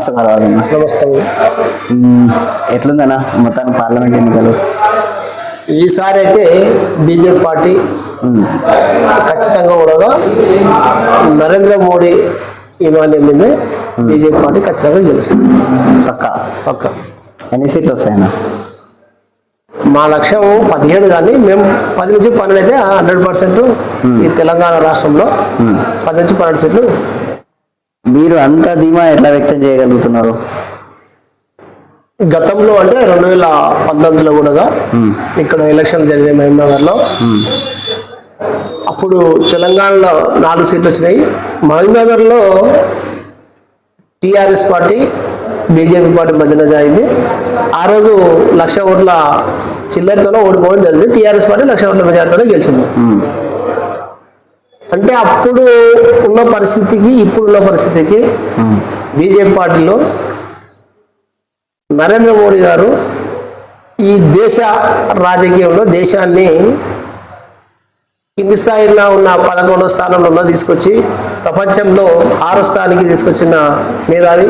నమస్కారం. నమస్తే. ఎట్లుందన్నా మొత్తానికి పార్లమెంట్ ఎన్నికలు? ఈసారి అయితే బీజేపీ పార్టీ ఖచ్చితంగా కూడా నరేంద్ర మోడీ ఇమాన్యం మీద బీజేపీ పార్టీ ఖచ్చితంగా గెలుస్తుంది. పక్క ఎన్ని సీట్లు వస్తాయన్నా? మా లక్ష్యం 17, కానీ మేము 10 నుంచి 12 అయితే 100% ఈ తెలంగాణ రాష్ట్రంలో 10 నుంచి 12 సీట్లు. మీరు అంత ధీమా ఎట్లా వ్యక్తం చేయగలుగుతున్నారు? గతంలో అంటే 2019లో కూడా ఇక్కడ ఎలక్షన్ జరిగిన మహబూబ్నగర్లో, అప్పుడు తెలంగాణలో 4 సీట్లు వచ్చినాయి. మహబూబ్నగర్లో టీఆర్ఎస్ పార్టీ బీజేపీ పార్టీ మధ్యన జరిగింది. ఆ రోజు 1,00,000 ఓట్ల చిల్లరతోనే ఓడిపోవడం జరిగింది. టీఆర్ఎస్ పార్టీ 1,00,000 ఓట్ల మెజార్టీతోనే గెలిచింది. అంటే అప్పుడు ఉన్న పరిస్థితికి ఇప్పుడున్న పరిస్థితికి బీజేపీ పార్టీలో నరేంద్ర మోడీ గారు ఈ దేశ రాజకీయంలో దేశాన్ని కింది స్థాయిలో ఉన్న 11వ స్థానంలో తీసుకొచ్చి ప్రపంచంలో 6వ స్థానానికి తీసుకొచ్చిన మేధావి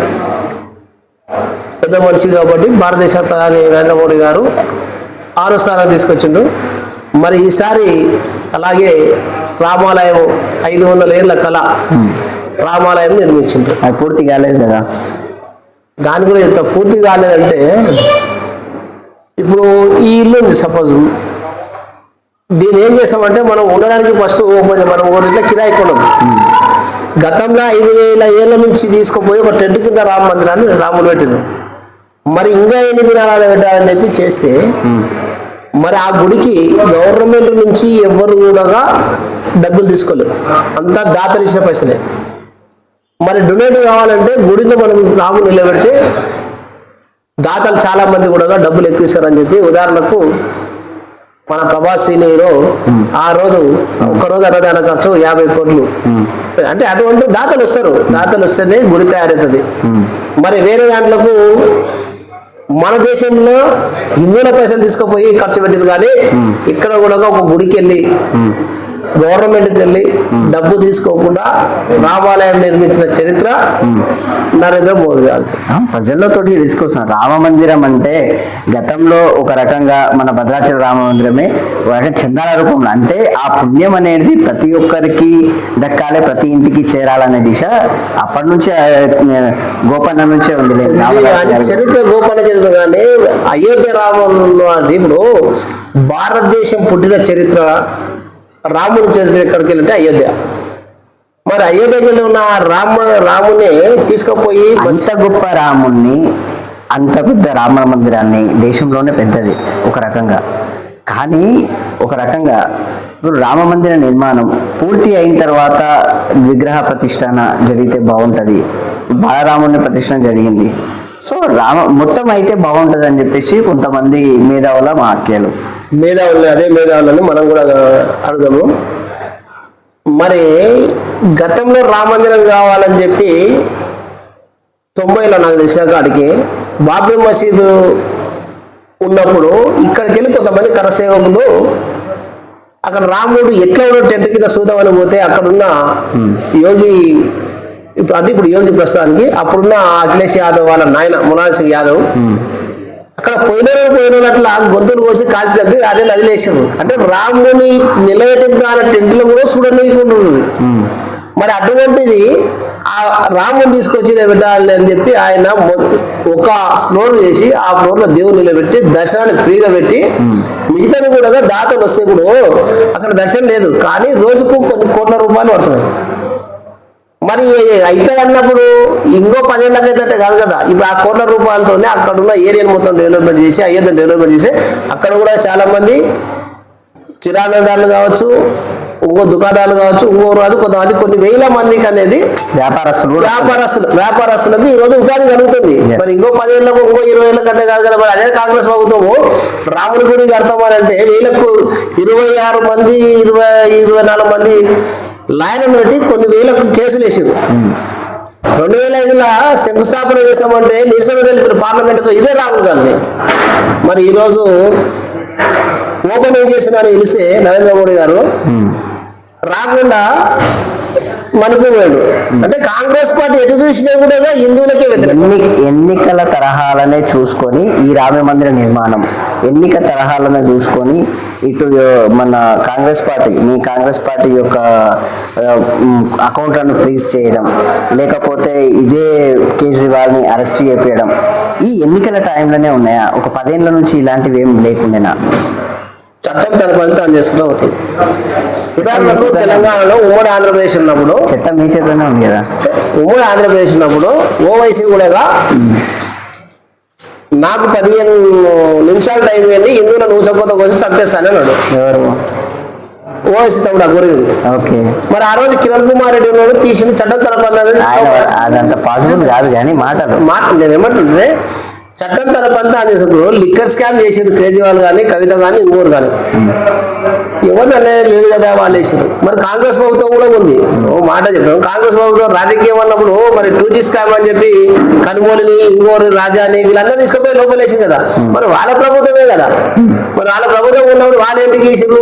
పెద్ద మనిషి కాబట్టి భారతదేశ ప్రధాని నరేంద్ర మోడీ గారు 6వ స్థానానికి తీసుకొచ్చిండు. మరి ఈసారి అలాగే రామాలయం 500 ఏళ్ల కళ రామాలయం నిర్మించింది. అది పూర్తి కాలేదు కదా? దాని కూడా ఎంత పూర్తి కాలేదంటే, ఇప్పుడు ఈ ఇల్లు ఉంది, సపోజ్ దీన్ని ఏం చేస్తామంటే మనం ఉండడానికి ఫస్ట్ మనం ఇట్లా కిరాయి కొనం. గతంలో 5,000 ఏళ్ళ నుంచి తీసుకుపోయి ఒక టెంట్ కింద రామ మందిరాన్ని రాములు పెట్టిండు. మరి ఇంకా ఎన్ని దినాలు పెట్టాలని చెప్పి చేస్తే, మరి ఆ గుడికి గవర్నమెంట్ నుంచి ఎవరు కూడా డబ్బులు తీసుకోలేదు, అంతా దాతలు ఇచ్చిన పైసలే. మరి డొనేట్ కావాలంటే గుడిలో మనం రాములు నిలబెడితే దాతలు చాలా మంది కూడా డబ్బులు ఎక్కువ ఇస్తారని చెప్పి, ఉదాహరణకు మన ప్రభాస్ హీరో ఆ రోజు ఒక్కరోజు అన్నదాన ఖర్చు 50 కోట్లు. అంటే అటువంటి దాతలు వస్తారు, దాతలు వస్తేనే గుడి తయారవుతుంది. మరి వేరే దాంట్లకు మన దేశంలో హిందువుల పైసలు తీసుకుపోయి ఖర్చు పెట్టింది, కానీ ఇక్కడ కూడా ఒక గుడికి వెళ్ళి గవర్నమెంట్కి వెళ్ళి డబ్బు తీసుకోకుండా రామాలయం నిర్మించిన చరిత్ర నరేంద్ర మోడీ గారు. ప్రజల్లోతోటి తీసుకొస్తున్నారు. రామ మందిరం అంటే గతంలో ఒక రకంగా మన భద్రాచల రామ మందిరమే ఒక రకంగా చందాల రూపంలో, అంటే ఆ పుణ్యం అనేది ప్రతి ఒక్కరికి దక్కాలి, ప్రతి ఇంటికి చేరాలనే దిశ అప్పటి నుంచే గోపన్న నుంచే ఉంది. చరిత్ర గోపన్న చరిత్ర, కానీ అయోధ్య రాములు అది ఇప్పుడు భారతదేశం పుట్టిన చరిత్ర, రాముని చరిత్ర ఎక్కడికి వెళ్ళంటే అయోధ్య. మరి అయోధ్యకి వెళ్ళి ఉన్న రాముని తీసుకుపోయి, అంత గొప్ప రాముణ్ణి, అంత పెద్ద రామ మందిరాన్ని, దేశంలోనే పెద్దది ఒక రకంగా, కానీ ఒక రకంగా ఇప్పుడు రామ మందిర నిర్మాణం పూర్తి అయిన తర్వాత విగ్రహ ప్రతిష్ఠాన జరిగితే బాగుంటుంది. బాలరాముని ప్రతిష్ఠాన జరిగింది, సో మొత్తం అయితే బాగుంటుంది అని చెప్పేసి కొంతమంది మేధావుల వ్యాఖ్యలు. అదే మేధావులని మనం కూడా అడుగుదాము. మరి గతంలో రామ మందిరం కావాలని చెప్పి 90లో నాకు తెలిసిన కాడికి బాబ్రీ మసీదు ఉన్నప్పుడు ఇక్కడికి వెళ్ళి కొంతమంది కరసేవకులు అక్కడ రాముడు ఎట్లా ఉన్న టెంట్ కింద చూద్దామని పోతే అక్కడున్న యోగి, ఇప్పుడు యోగి ప్రస్తుతానికి అప్పుడున్న అఖిలేష్ యాదవ్ వాళ్ళ నాయన ములాయం సింగ్ యాదవ్ అక్కడ పోయిన అట్లా గొంతులు కోసి కాల్చి చంపి అదే నదిలేసారు. అంటే రాముని నిలబెట్టిన దాని టెంట్లో కూడా చూడలేకుండా. మరి అటువంటిది ఆ రాముని తీసుకొచ్చి నిలబెట్టాలి అని చెప్పి ఆయన ఒక ఫ్లోర్ చేసి ఆ ఫ్లోర్లో దేవుని నిలబెట్టి దర్శనాన్ని ఫ్రీగా పెట్టి, మిగతాది కూడా దాతలు వస్తే ఇప్పుడు అక్కడ దర్శనం లేదు, కానీ రోజుకు కొన్ని కోట్ల రూపాయలు పడుతున్నాయి. మరి అయితే అన్నప్పుడు ఇంకో 10 ఏళ్ళకైతే కాదు కదా, ఇప్పుడు ఆ కోట్ల రూపాయలతోనే అక్కడ ఉన్న ఏరియాని మొత్తం డెవలప్మెంట్ చేసి, అయోధ్యను డెవలప్మెంట్ చేసి, అక్కడ కూడా చాలా మంది కిరాణాదారులు కావచ్చు, ఇంకో దుకాణాలు కావచ్చు, ఇంకోరు కాదు, కొంతమంది కొన్ని వేల మందికి అనేది వ్యాపారస్తులకు ఈ రోజు ఉపాధి కలుగుతుంది. మరి ఇంకో 10 ఏళ్ళకు ఇంకో 20 ఏళ్ళ కంటే కాదు కదా. మరి అదే కాంగ్రెస్ ప్రభుత్వము రాముని గుడి కడతామనంటే వేలకు 26 మంది 24 మంది లాయర్లను పెట్టి కొన్ని వేలకు కేసులు వేసారు. 2005లో శంకుస్థాపన చేసామంటే నిరసన తెలిపిన పార్లమెంట్కు ఇదే రాహుల్ గాంధీ. మరి ఈరోజు ఓపెన్ ఏం చేసినారని తెలిస్తే నరేంద్ర మోడీ గారు రాకుండా మణిపూర్ వేడు అంటే కాంగ్రెస్ పార్టీ ఎటు చూసినా కూడా హిందువులకే వ్యతిరేకం. ఎన్నికల తరహాలనే చూసుకొని ఈ రామ మందిర నిర్మాణం ఎన్నిక తరహాలనే చూసుకొని ఇటు మన కాంగ్రెస్ పార్టీ మీ కాంగ్రెస్ పార్టీ యొక్క అకౌంట్లను ఫ్రీజ్ చేయడం లేకపోతే ఇదే కేజ్రీవాల్ని అరెస్ట్ చేపించడం ఈ ఎన్నికల టైంలోనే ఉన్నాయా? ఒక 10 ఏళ్ల నుంచి ఇలాంటివి ఏం లేకుండానా? చట్టం తన పని తాను చేసుకుంటూ అవుతుంది. ఉదాహరణకు తెలంగాణలో ఉమ్మడి ఆంధ్రప్రదేశ్ ఉన్నప్పుడు చట్టం మీ చేతిలోనే ఉంది కదా. ఉమ్మడి ఆంధ్రప్రదేశ్ ఉన్నప్పుడు ఓవైసీ కూడా నాకు 15 నిమిషాలు టైం వెళ్ళి హిందువుల నూచపోత కోసం చంపేస్తాను అన్నాడు. ఎవరు? ఓవైసీ తమ్ముడు అగ్గురింది. ఓకే. మరి ఆ రోజు కిరణ్ కుమార్ రెడ్డి ఉన్నాడు తీసింది చట్టం తన పని. అదంత పాసిబుల్ కాదు కానీ మాట నేను ఏమంటుంటే చట్టం తన పని తాను చేసినప్పుడు లిక్కర్ స్కామ్ చేసేది కేజ్రీవాల్ కానీ కవిత కానీ ఇంకోరు కానీ ఎవరు అనేది లేదు కదా వాళ్ళు వేసారు. మరి కాంగ్రెస్ ప్రభుత్వం కూడా ఉంది. ఓ మాట చెప్తాం, కాంగ్రెస్ ప్రభుత్వం రాజకీయం అన్నప్పుడు మరి 2G స్కామ్ అని చెప్పి కనుగోలుని ఇంకోరు రాజాని వీళ్ళందరూ తీసుకుపోయి లోపల వేసింది కదా. మరి వాళ్ళ ప్రభుత్వమే కదా. మరి వాళ్ళ ప్రభుత్వం ఉన్నప్పుడు వాళ్ళు ఏంటి చేసారు?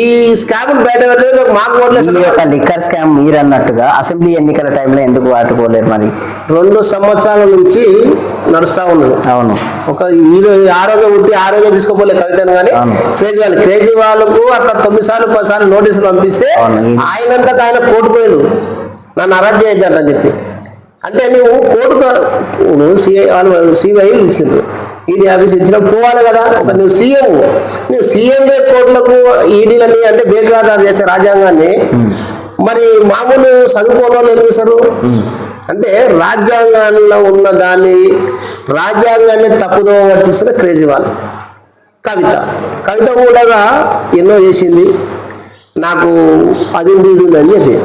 ఈ స్కామ్ బయట పెట్టలేదు, మాకు ఓట్లేదు. లిక్కర్ స్కామ్ మీరు అన్నట్టుగా అసెంబ్లీ ఎన్నికల టైంలో ఎందుకు వాటుకోలేరు? మరి 2 సంవత్సరాల నుంచి నడుస్తా ఉన్నది. అవును. ఒక ఆ రోజు ఉట్టి ఆ రోజే తీసుకోపోలే కవితను కానీ కేజ్రీవాల్కు అట్లా 9 సార్లు 10 సార్లు నోటీసులు పంపిస్తే ఆయనంతా ఆయన కోర్టు పోయాడు నన్ను అరెస్ట్ చేయొద్దంట చెప్పి. అంటే నువ్వు కోర్టుకు సిబిఐ పిలిచిండ్రు, ఈడీ ఆఫీస్ ఇచ్చిన పోవాలి కదా. ఒక నువ్వు సీఎం కోర్టులకు ఈడీలని అంటే బేఖాతారు చేసే రాజ్యాంగాన్ని మరి మామూలు చదువుకోవడం వాళ్ళు ఏం చేశారు అంటే రాజ్యాంగంలో ఉన్న దాన్ని రాజ్యాంగాన్ని తప్పుదో పట్టిస్తున్న కేజ్రీవాల్. కవిత కూడా ఎన్నో చేసింది, నాకు అది ఉంది ఇది ఉంది అని చెప్పి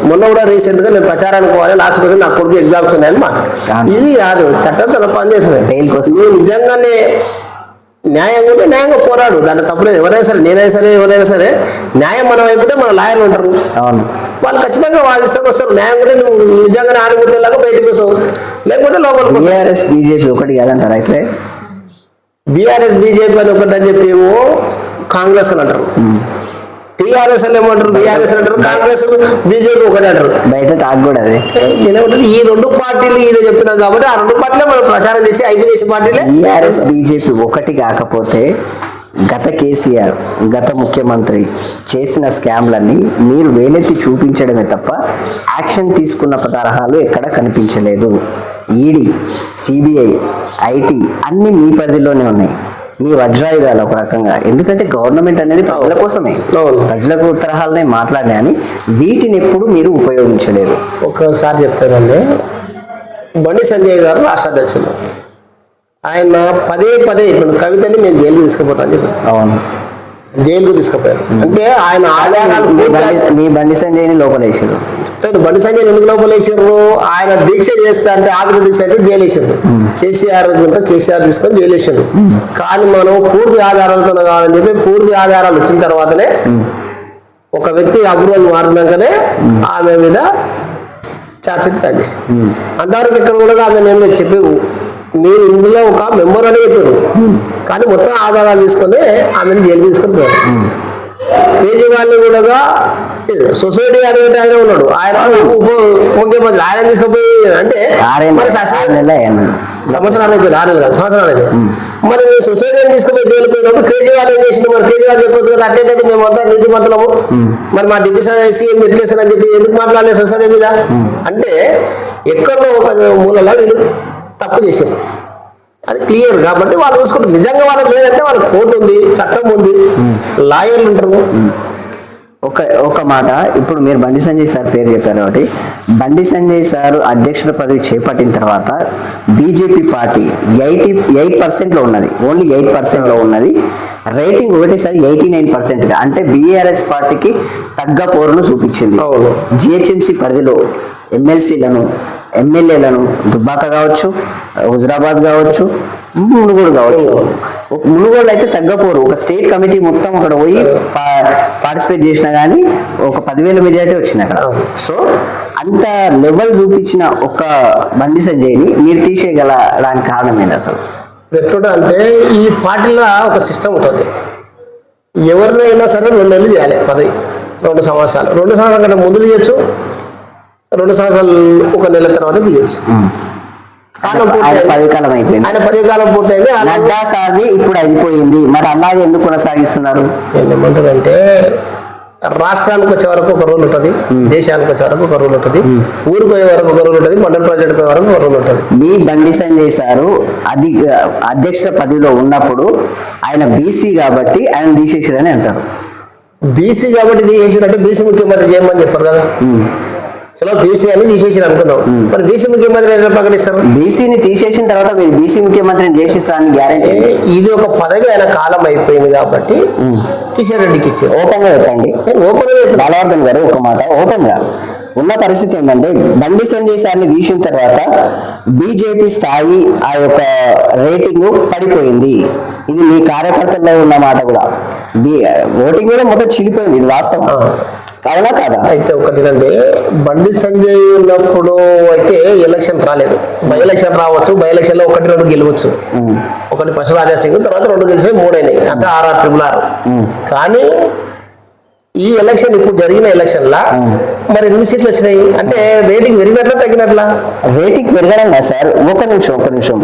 మొన్న కూడా రీసెంట్గా నేను ప్రచారానికి పోవాలి, లాస్ట్ కోసం నా కొడుకు ఎగ్జామ్స్ ఉన్నాయని మాట. ఇది కాదు, చట్టం తన పని చేస్తుంది. నువ్వు నిజంగానే న్యాయంగా ఉంటే న్యాయంగా పోరాడు, దాంట్లో తప్పులేదు. ఎవరైనా సరే, నేనైనా సరే, ఎవరైనా సరే న్యాయం మనం అయిపోతే మన లాయర్లు ఉంటారు, వాళ్ళు ఖచ్చితంగా వాదిస్తాకు వస్తారు. న్యాయం కూడా నువ్వు నిజంగానే ఆనుమతిలాగా బయటకు వస్తావు, లేకపోతే లోపల. బీఆర్ఎస్ బీజేపీ ఒకటి కాదంటారు అయితే? బీఆర్ఎస్ బీజేపీ అని ఒకటి అని చెప్పి ఏమో కాంగ్రెస్ అని అంటారు, టీఆర్ఎస్ అని ఏమంటారు, బీఆర్ఎస్ అంటారు, కాంగ్రెస్ బీజేపీ ఒకటి అంటారు. బయట టాక్ కూడా అదే. నేనేమంటారు, ఈ 2 పార్టీలు ఈయన చెప్తున్నాం కాబట్టి ఆ 2 పార్టీలే మనం ప్రచారం చేసి ఐపీ చేసే పార్టీలే. బీఆర్ఎస్ బీజేపీ ఒకటి కాకపోతే గత కేసీఆర్ గత ముఖ్యమంత్రి చేసిన స్కామ్లన్నీ మీరు వేలెత్తి చూపించడమే తప్ప యాక్షన్ తీసుకున్న తరహాలు ఎక్కడ కనిపించలేదు. ఈడీ, సిబిఐ, ఐటీ అన్నీ మీ పరిధిలోనే ఉన్నాయి, మీ వజ్రాయుధాలు ఒక రకంగా. ఎందుకంటే గవర్నమెంట్ అనేది ప్రజల కోసమే, ప్రజలకు తరహాలనే మాట్లాడినా అని వీటిని ఎప్పుడు మీరు ఉపయోగించలేదు. ఒకసారి చెప్తానండి, బండి సంజయ్ గారు రాష్ట్ర అధ్యక్షులు, ఆయన పదే ఇప్పుడు కవితని మేము జైలుకి తీసుకుపోతాను చెప్పి. అవును, జైలుకు తీసుకుపోయారు. అంటే ఆయన ఆధారాలు మీ బండి సంజయ్ని లోపలేసారు. బండి సంజయ్ ఎందుకు లోపలేసారు? ఆయన దీక్ష చేస్తా అంటే ఆఫీసు దీక్ష అయితే జైలు వేసారు. కేసీఆర్ తీసుకొని జైలు వేసారు. కానీ మనం పూర్తి ఆధారాలతో కావాలని చెప్పి పూర్తి ఆధారాలు వచ్చిన తర్వాతనే ఒక వ్యక్తి అప్రూవల్ మారినాకనే ఆమె మీద ఛార్జ్ షీట్ ఫైల్ చేశారు. అంతవరకు ఇక్కడ కూడా ఆమె నేను చెప్పి మీరు ఇందులో ఒక మెంబర్ అని చెప్పారు, కానీ మొత్తం ఆధారాలు తీసుకొని ఆమెను జైలు తీసుకొని పోయారు. కేజ్రీవాల్ కూడా సొసైటీ అనేది ఆయన ఉన్నాడు, ఆయన ముఖ్యమంత్రి, ఆయన తీసుకుపోయి అంటే సంవత్సరాలు అయిపోయింది, 6 నెలలు కాదు సంవత్సరాలు అయిపోయింది. మరి సొసైటీని తీసుకుపోయి జైలు పోయినప్పుడు కేజ్రీవాల్ ఏం చేసిండు? మరి కేజ్రీవాల్ చెప్పొచ్చు కదా, అట్టేటైతే మేమంతా నీతిమంతులము, మరి మా డిప్యూటీ సీఎం ఎట్లేస్తారని చెప్పి ఎందుకు మాట్లాడలేదు సొసైటీ మీద? అంటే ఎక్కడో ఒక మూలలో వీళ్ళు తప్పు చేశారు, అది క్లియర్. కాబట్టి వాళ్ళు చూసుకుంటారు. నిజంగా వాళ్ళకి లేదంటే వాళ్ళకి కోర్టు ఉంది, చట్టం ఉంది, లాయర్లు ఉంటారు. ఒక మాట, ఇప్పుడు మీరు బండి సంజయ్ సార్ పేరు చెప్పారు కాబట్టి, బండి సంజయ్ సార్ అధ్యక్షత పదవి చేపట్టిన తర్వాత బీజేపీ పార్టీ 88% ఉన్నది, ఓన్లీ 8% ఉన్నది. రేటింగ్ ఒకటేసారి 89%, అంటే బీఆర్ఎస్ పార్టీకి తగ్గ పోరును చూపించింది. జిహెచ్ఎంసీ పరిధిలో ఎమ్మెల్సీలను, ఎమ్మెల్యేలను దుబ్బాక కావచ్చు, హుజరాబాద్ కావచ్చు, మునుగోడు కావచ్చు. మునుగోడు అయితే తగ్గపోరు, ఒక స్టేట్ కమిటీ మొత్తం అక్కడ పోయి పార్టిసిపేట్ చేసినా కానీ ఒక 10,000 మెజారిటీ వచ్చింది అక్కడ. సో అంత లెవెల్ చూపించిన ఒక బండి సంజయ్ని మీరు తీసేయగలడానికి కారణం ఏంటి అసలు? ఎట్లా అంటే ఈ పార్టీలో ఒక సిస్టమ్ ఉంటుంది, ఎవరినైనా సరే 2 నెలలు చేయాలి పదవి, 2 సంవత్సరాలు, 2 సంవత్సరాల కంటే ముందు తీయచ్చు, 2 సంవత్సరాలు 1 నెల తర్వాత దిగొచ్చు. కాలం ఆయన పూర్తయింది. పదవికాలం అయిపోయింది. ఆయన 10 కాలం పూర్తయింది. నడ్డా సార్ది ఇప్పుడు అయిపోయింది, మరి అలాగే ఎందుకు కొనసాగిస్తున్నారు? ఏమంటారంటే రాష్ట్రానికి వచ్చే వరకు ఒక రూల్ ఉంటుంది, దేశానికి వచ్చే వరకు ఒక రూల్ ఉంటుంది, ఊరికి పోయే వరకు ఒక రూల్ ఉంటుంది, మండల ప్రాజెక్ట్ పోయే వరకు ఒక రూల్ ఉంటుంది. మీ బండి సంజయ్ సారు అధ్యక్ష పదవిలో ఉన్నప్పుడు ఆయన బీసీ కాబట్టి ఆయన తీసేసారని అంటారు. బీసీ కాబట్టి తీసేసినట్టు బీసీ ముఖ్యమంత్రి చేయమని చెప్పారు కదా. చలో బీసీ అని తీసేసి అనుకుందాం, మరి బీసీ ముఖ్యమంత్రి ఎట్లా ప్రకటిస్తారు? బీసీని తీసేసిన తర్వాత మీరు బీసీ ముఖ్యమంత్రిని చేసిస్తారని గ్యారెంటీ? ఇది ఒక పదవి ఆయన కాలం అయిపోయింది కాబట్టి కిషన్ రెడ్డికి ఇచ్చారు. ఓపెన్ గా చెప్పండి. ఓపెన్ బలవర్ధన్ గారు ఒక మాట ఓపెన్ గా ఉన్న పరిస్థితి ఏంటంటే బండి సంజయ్ సార్ని తీసిన తర్వాత బీజేపీ స్థాయి ఆ యొక్క రేటింగ్ పడిపోయింది. ఇది మీ కార్యకర్తల్లో ఉన్న మాట కూడా. ఓటింగ్ కూడా మొత్తం చిరిపోయింది, ఇది వాస్తవం కావునా కాదా? అయితే ఒకటినండి, బండి సంజయ్ ఉన్నప్పుడు అయితే ఎలక్షన్ రాలేదు, బై ఎలక్షన్ రావచ్చు, బై ఎలక్షన్ లో 1-2 గెలవచ్చు. ఒకటి ఫస్ట్ రాజా సింగ్, తర్వాత 2 గెలిచి 3 అయినాయి, అంటే 6-6. కానీ ఈ ఎలక్షన్ ఇప్పుడు జరిగిన ఎలక్షన్ లా మరి ఎన్ని సీట్లు వచ్చినాయి అంటే రేటింగ్ పెరిగినట్లా తగ్గినట్లా? రేటింగ్ పెరగడం కదా సార్. ఒక నిమిషం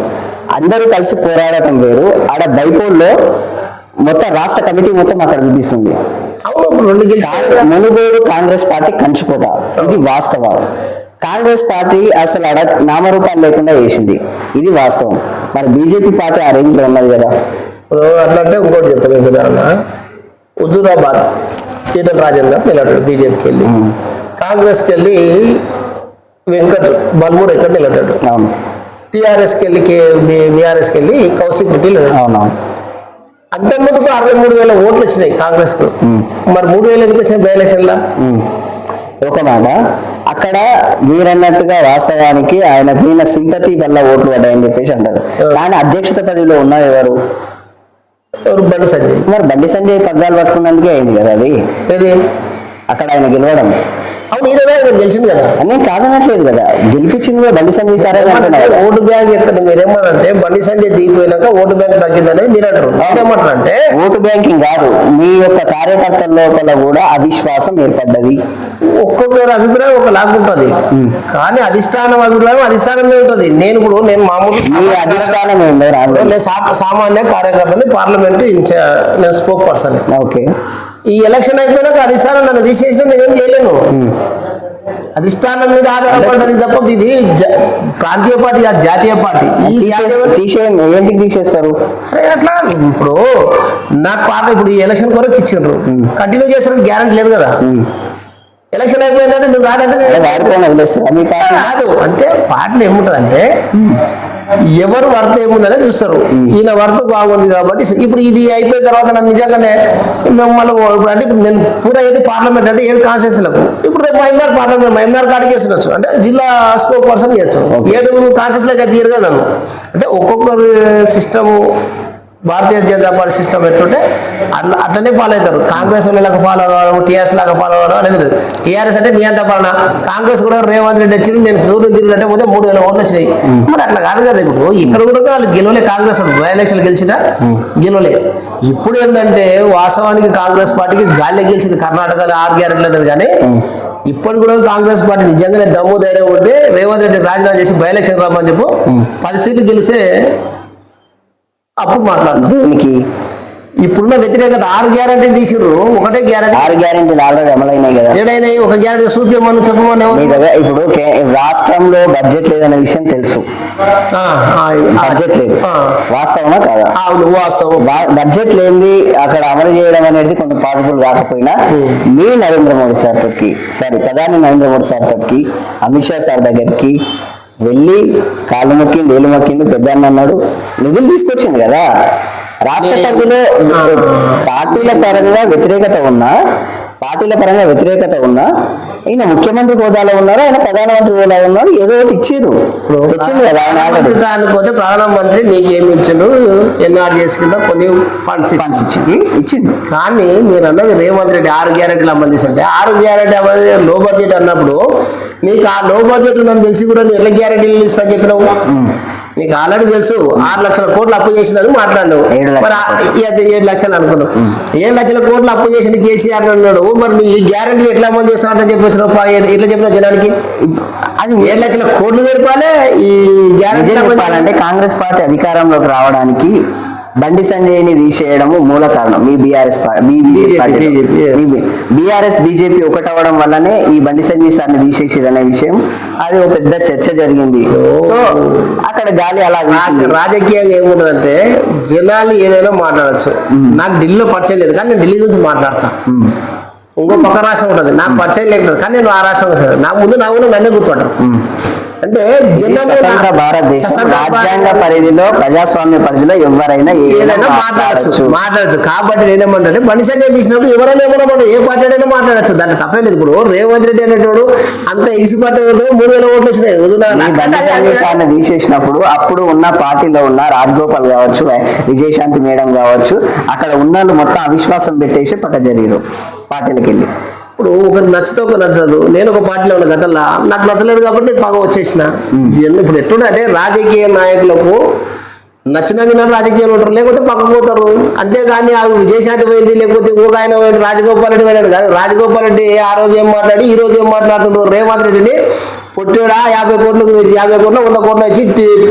అందరూ కలిసి పోరాడటం వేరు, ఆడ బైపోల్లో మొత్తం రాష్ట్ర కమిటీ మొత్తం అక్కడ చూపిస్తుంది. అవును, 2 గెలిచి మునుగోడు కాంగ్రెస్ పార్టీ కంచుకోట, ఇది వాస్తవం. కాంగ్రెస్ పార్టీ అసలు ఆడ నామరూపాలు లేకుండా వేసింది, ఇది వాస్తవం. మరి బీజేపీ పార్టీ ఆ రేంజ్ లో ఉన్నది కదా. అట్లంటే ఇంకోటి చెప్తాను మీకు ఉదాహరణ. హుజూరాబాద్ ఈటల రాజేందర్ నిలబడ్డాడు బీజేపీకి వెళ్ళి, కాంగ్రెస్కి వెళ్ళి వెంకట్ బల్మూర్ ఎక్కడ నిలబడ్డాడు, అవును. టీఆర్ఎస్కి వెళ్ళి బీఆర్ఎస్కి వెళ్ళి కౌశిక్ రెడ్డి నిలబడ్డాడు. అవునవును. అంతకుముందుకు 63,000 ఓట్లు వచ్చినాయి కాంగ్రెస్ కు, మరి 3,000 ఎందుకు వచ్చినాయి బై ఎలక్షన్ లా? ఒక మాట అక్కడ మీరన్నట్టుగా వాస్తవానికి ఆయన మీద సింపతి వల్ల ఓట్లు పడ్డాయని చెప్పేసి అంటారు. కానీ అధ్యక్షత పదవిలో ఉన్నారు ఎవరు? బండి సంజయ్. మరి బండి సంజయ్ పగ్గాలు పట్టుకున్నందుకే అయింది కదా అది. ఏది అక్కడ ఆయన గెలవడం. అవును, గెలిచింది కదా, నేను కాదనట్లేదు కదా, గెలిపించింది కూడా బండి సంజయ్ సార్ అంటున్నారు. ఓటు బ్యాంక్ ఎక్కడ మీరేమన్నారంటే బండి సంజయ్ దిగిపోయినాక ఓటు బ్యాంక్ తగ్గిందని మీరు అంటారు. ఏమంటారంటే ఓటు బ్యాంకింగ్ కాదు, మీ యొక్క కార్యకర్తల లోపల కూడా అవిశ్వాసం ఏర్పడ్డది. ఒక్కొక్కరి అభిప్రాయం ఒక లాగా ఉంటుంది, కానీ అధిష్టానం అభిప్రాయం అధిష్టానమే ఉంటుంది. నేను మామూలు అధిష్టానం ఏందో నేను సామాన్య కార్యకర్తని, పార్లమెంట్ నేను స్పోక్ పర్సన్. ఓకే, ఈ ఎలక్షన్ అయిపోయినాక అధిష్టానం నన్ను తీసేసినా నేనేం చేయలేను. అధిష్టానం మీద ఆధారపడ్డది తప్ప ఇది ప్రాంతీయ పార్టీ, అది జాతీయ పార్టీ. ఏంటికి తీసేస్తారు? అరే అట్లా ఇప్పుడు నాకు పార్టీ ఇప్పుడు ఈ ఎలక్షన్ కొరకు ఇచ్చిండ్రు, కంటిన్యూ చేస్తారని గ్యారెంటీ లేదు కదా. ఎలక్షన్ అయిపోయిందంటే నువ్వు కాదంటే కాదు. అంటే పార్టీలో ఏముంటదంటే ఎవరు వర్త ఏముందనే చూస్తారు. ఈయన వర్త బాగుంది కాబట్టి ఇప్పుడు ఇది అయిపోయిన తర్వాత నన్ను నిజంగానే మళ్ళీ ఇప్పుడు అంటే ఇప్పుడు నేను పూర ఏది పార్లమెంట్ అంటే 7 కాన్స్టిట్యూన్సీలకు ఇప్పుడు రేపు మహబూబ్నగర్ పార్లమెంట్ మహబూబ్నగర్ కాడికి వేసుకోవచ్చు, అంటే జిల్లా స్పోక్ పర్సన్ చేయొచ్చు. 7 కాన్స్టిట్యూన్సీలకు తీయరు కదా నన్ను. అంటే ఒక్కొక్కరు system Bharatiya Janata party system ఎట్లుంటే అట్లనే ఫాలో అవుతారు. కాంగ్రెస్ లాగా ఫాలో కావడం, టీఆర్ఎస్ లాగా ఫాలో కావడం అనేది లేదు. టీఆర్ఎస్ అంటే నియంత పాలన, కాంగ్రెస్ కూడా రేవంత్ రెడ్డి వచ్చి నేను సూర్యుడు తిరిగినట్టే పోతే 3,000 ఓట్లు వచ్చినాయి. మరి అట్లా కాదు కదా. ఇప్పుడు ఇక్కడ కూడా వాళ్ళు గెలవలే, కాంగ్రెస్ బై ఎలక్షన్ గెలిచినా గెలవలే. ఇప్పుడు ఏంటంటే వాస్తవానికి కాంగ్రెస్ పార్టీకి గాలిలో గెలిచింది కర్ణాటకలో 6 గ్యారెంటీలు అనేది. కానీ ఇప్పుడు కూడా కాంగ్రెస్ పార్టీ నిజంగానే దమ్ము ధైర్యం ఉంటే రేవంత్ రెడ్డి రాజీనామా చేసి బై ఎలక్షన్ రామని చెప్పు 10 సీట్లు గెలిస్తే అప్పుడు మాట్లాడుతున్నారు. దీనికి ఇప్పుడున్న వ్యతిరేకత 6 గ్యారెంటీలు తీసిర్రు, ఒకటే గ్యారెంటీ. 6 గ్యారెంటీలు ఆల్రెడీ అమలైనాయి కదా. ఏడైనాయి ఒక గ్యారెంటీ చూపించమని చెప్పమని ఇప్పుడు రాష్ట్రంలో బడ్జెట్ లేదనే విషయం తెలుసు. బడ్జెట్ లేదు, వాస్తవమా కాదా? వాస్తవం. బడ్జెట్ లేని అక్కడ అమలు చేయడం అనేది కొంచెం పాసిబుల్ కాకపోయినా మీ నరేంద్ర మోడీ సార్ తొక్కి ప్రధాని నరేంద్ర మోడీ సార్ తొక్కి అమిత్ షా సార్ దగ్గరికి వెళ్ళి కాళ్ళు మొక్కింది, వేలు మొక్కింది, పెద్ద అన్నాడు, నిధులు తీసుకొచ్చింది కదా. రాష్ట్ర పరిధిలో పార్టీల పరంగా వ్యతిరేకత ఉన్నా ఈయన ముఖ్యమంత్రి హోదాలో ఉన్నారు, ఆయన ప్రధానమంత్రి హోదాలో ఉన్నారు, ఏదో ఒకటి ఇచ్చారు, తెచ్చింది కదా ఆయన. దానిపోతే ప్రధానమంత్రి నీకేమి ఇచ్చిండు, ఎన్ఆర్జీఎస్ కింద కొన్ని ఫండ్స్ ఇచ్చింది. కానీ మీరు అన్నది రేవంత్ రెడ్డి 6 గ్యారెంటీలు అమలు చేసింటే 6 గ్యారెంటీ అమలు లో బడ్జెట్ అన్నప్పుడు నీకు ఆ లో బడ్జెట్ నన్ను తెలిసి కూడా నువ్వు ఎట్లా గ్యారెంటీలు ఇస్తా చెప్పినావు? నీకు ఆల్రెడీ తెలుసు 6 లక్షల కోట్లు అప్పు చేసినని మాట్లాడినావు. మరి 7 లక్షలు అనుకున్నావు. 7 లక్షల కోట్లు అప్పు చేసిన కేసీఆర్ అన్నాడు, మరి నీ ఈ గ్యారెంటీ ఎట్లా అమలు చేస్తావు అంటే చెప్పి ఎట్లా చెప్పిన జనానికి అది 7,00,000 కోట్లు తెరపాలి ఈ గ్యారెంటీ నిజం చెప్పాలంటే కాంగ్రెస్ పార్టీ అధికారంలోకి రావడానికి బండి సంజయ్ని తీసేయడము మూల కారణం. మీ బీఆర్ఎస్ బీఆర్ఎస్ బీజేపీ ఒకటవడం వల్లనే ఈ బండి సంజయ్ సార్ని తీసేసారు అనే విషయం అది ఒక పెద్ద చర్చ జరిగింది. సో అక్కడ గాలి అలా రాజకీయంగా ఏముంటదంటే జనాలు ఏదైనా మాట్లాడచ్చు. నాకు ఢిల్లీలో పరిచయం లేదు కానీ నేను ఢిల్లీ గురించి మాట్లాడతా. ఇంకో పక్క రాష్ట్రం ఉంటుంది నాకు పరిచయం లేకపోతే కానీ నేను ఆ రాష్ట్రం వస్తాను. నాకు ముందు నా ఊళ్ళో నన్నే గుర్తుంటారు. అంటే స్వతంత్ర భారతదేశం రాజ్యాంగ పరిధిలో ప్రజాస్వామ్య పరిధిలో ఎవరైనా ఏదైనా మాట్లాడచ్చు. కాబట్టి నేనేమంటే బండి సంజయ్ తీసినప్పుడు ఎవరైనా కూడా ఏ పార్టీ అయినా మాట్లాడచ్చు. దాంట్లో తప్పలేదు. ఇప్పుడు రేవంత్ రెడ్డి అనేటోడు అంత ఎగిసి పార్టీ 3,000 ఓట్లు వచ్చినాయి. బండి సంజయ్ సార్ని తీసేసినప్పుడు అప్పుడు ఉన్న పార్టీలో ఉన్న రాజగోపాల్ కావచ్చు, విజయశాంతి మేడం కావచ్చు, అక్కడ ఉన్న మొత్తం అవిశ్వాసం పెట్టేసి పక్క జరిగారు పార్టీలకు వెళ్ళి. ఇప్పుడు ఒకరికి నచ్చితే ఒకరు నచ్చదు. నేను ఒక పార్టీలో ఉన్న గతంలో నాకు నచ్చలేదు కాబట్టి నేను పక్క వచ్చేసిన. ఇప్పుడు ఎట్లుంటే రాజకీయ నాయకులకు నచ్చిన దినాలు రాజకీయాలు ఉంటారు, లేకపోతే పక్కకు పోతారు. అంతేగాని ఆ విజయశాంతి పోయింది, లేకపోతే ఇంకొక ఆయన పోయింది, రాజగోపాల్ రెడ్డి పోయినాడు కాదు. రాజగోపాల్ రెడ్డి ఆ రోజు ఏం మాట్లాడి ఈ రోజు ఏం మాట్లాడుతుండ్రు. రేవంత్ రెడ్డిని పొట్టాడా 50 కోట్లకు తెచ్చి 50 కోట్లు 100 కోట్లు వచ్చి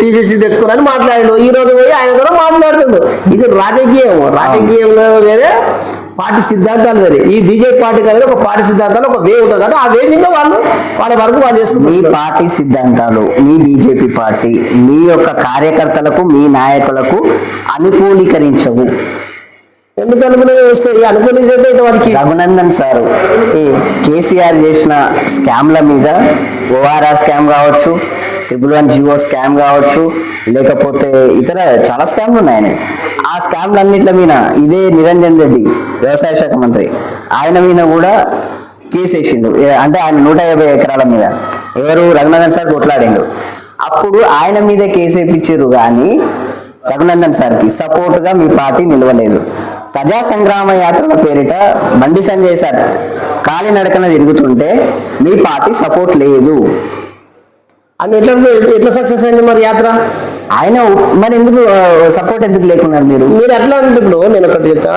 టీపీసీ తెచ్చుకోవాలని మాట్లాడాడు. ఈ రోజు పోయి ఆయన కూడా మాట్లాడుతుండు. ఇది రాజకీయంలో వేరే పార్టీ సిద్ధాంతాలు వేరే. ఈ బీజేపీ పార్టీ అనేది ఒక పార్టీ సిద్ధాంతాలు ఒక వే ఉంటుంది కాబట్టి ఆ వే మీద వాళ్ళ వరకు వాళ్ళు చేసుకుంటారు. మీ పార్టీ సిద్ధాంతాలు మీ బీజేపీ పార్టీ మీ యొక్క కార్యకర్తలకు మీ నాయకులకు అనుకూలీకరించవు. ఎందుకు వస్తాయి? అనుకూలించే వారికి రఘునందన్ సారు కేసీఆర్ చేసిన స్కామ్ల మీద ఓఆర్ఆర్ స్కామ్ కావచ్చు, 111 జియో స్కామ్ కావచ్చు, లేకపోతే ఇతర చాలా స్కామ్లు ఉన్నాయని ఆ స్కామ్లన్నిట్ల మీద ఇదే నిరంజన్ రెడ్డి వ్యవసాయ శాఖ మంత్రి ఆయన మీద కూడా కేసు వేసిండు. అంటే ఆయన 150 ఎకరాల మీద ఎవరు రఘునందన్ సార్ కొట్లాడిండు. అప్పుడు ఆయన మీద కేసు వేయించారు కానీ రఘునందన్ సార్కి సపోర్టుగా మీ పార్టీ నిలవలేదు. ప్రజా సంగ్రామ యాత్రల పేరిట బండి సంజయ్ సార్ కాలినడకన తిరుగుతుంటే మీ పార్టీ సపోర్ట్ లేదు అని ఎట్లా సక్సెస్ అయింది మరి యాత్ర? ఆయన మరి ఎందుకు సపోర్ట్ ఎందుకు లేకున్నారు మీరు ఎట్లా అంటే ఇప్పుడు నేను ఒకటి చెప్తా.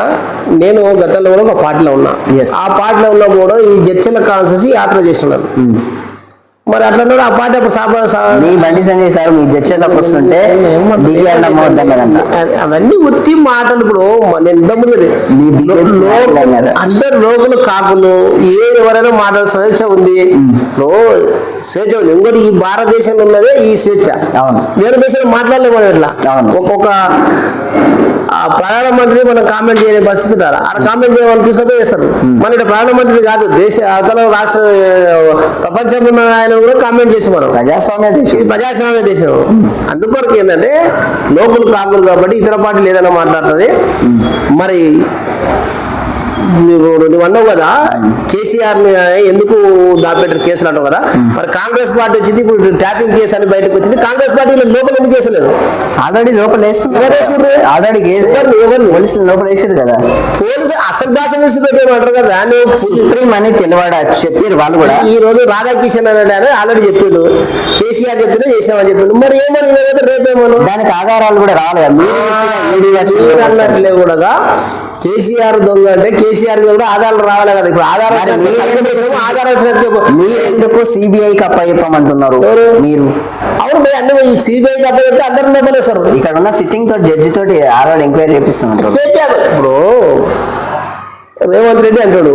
నేను గతంలో కూడా ఒక పార్టీలో ఉన్నా. ఆ పార్టీలో ఉన్నా కూడా ఈ జడ్చల కాన్సెన్సీ యాత్ర చేస్తున్నాను. మరి అట్లా ఆ పార్టీ మీ బండి సంజయ్ సార్ మీ జడ్చలకు వస్తుంటే అవన్నీ ఉట్టి మాటలు. ఇప్పుడు నేను ఇంతకుముందు అందరు లోకులు కాకులు ఎవరైనా మాటలు స్వేచ్ఛ ఉంది. స్వేచ్ఛ ఉంది. ఇంకోటి ఈ భారతదేశంలో ఉన్నదే ఈ స్వేచ్ఛ. వేరే దేశంలో మాట్లాడలేము. ఎట్లా ఒక్కొక్క ప్రధానమంత్రి మనం కామెంట్ చేయని పరిస్థితి ఉండాలి. ఆడ కామెంట్ చేయమని తీసుకొని చేస్తారు. మన ఇక్కడ ప్రధానమంత్రి కాదు దేశ అవతల రాష్ట్ర ప్రపంచంలో ఉన్న ఆయన కూడా కామెంట్ చేసి మనం ప్రజాస్వామ్య దేశం. అందుకొరకు ఏంటంటే లోకులు కాకులు కాబట్టి ఇతర పార్టీలు ఏదైనా మాట్లాడుతుంది. మరి నువ్వు అన్నావు కదా కేసీఆర్ ఎందుకు దాపెట్టారు కేసులు అంటావు కదా. మరి కాంగ్రెస్ పార్టీ వచ్చింది, ఇప్పుడు ట్యాపింగ్ కేసు అని బయటకు వచ్చింది. కాంగ్రెస్ పార్టీలో లోపల ఎందుకు కేసు లేదు? ఆల్రెడీ లోపల లోపల వేసారు కదా. పోలీసు అసలు దాసం వేసి పెట్టేమంటారు కదా. సుప్రీం అని తెలివాడా చెప్పారు వాళ్ళు కూడా. ఈ రోజు రాధాకిషన్ అని ఆల్రెడీ చెప్పిండు. కేసీఆర్ చెప్తేనే చేసామని చెప్పిండు. మరి ఏమని రేపేమను దానికి ఆధారాలు కూడా రావాలి. అన్నట్లే కూడా కేసీఆర్ దొంగ అంటే కేసీఆర్ కూడా ఆధారాలు రావాలి కదా. ఇప్పుడు ఎందుకు సిబిఐకి అప్పచెప్పమంటున్నారు మీరు? అవును అన్ని సిబిఐకి అప్పచెప్తే అందరూ లోపలేస్తారు. ఇక్కడ ఉన్న సిట్టింగ్ తోటి జడ్జి తోటి ఆల్రెడీ ఎంక్వైరీ చేపిస్తున్నారు. చెప్పారు. ఇప్పుడు రేవంత్ రెడ్డి అంటాడు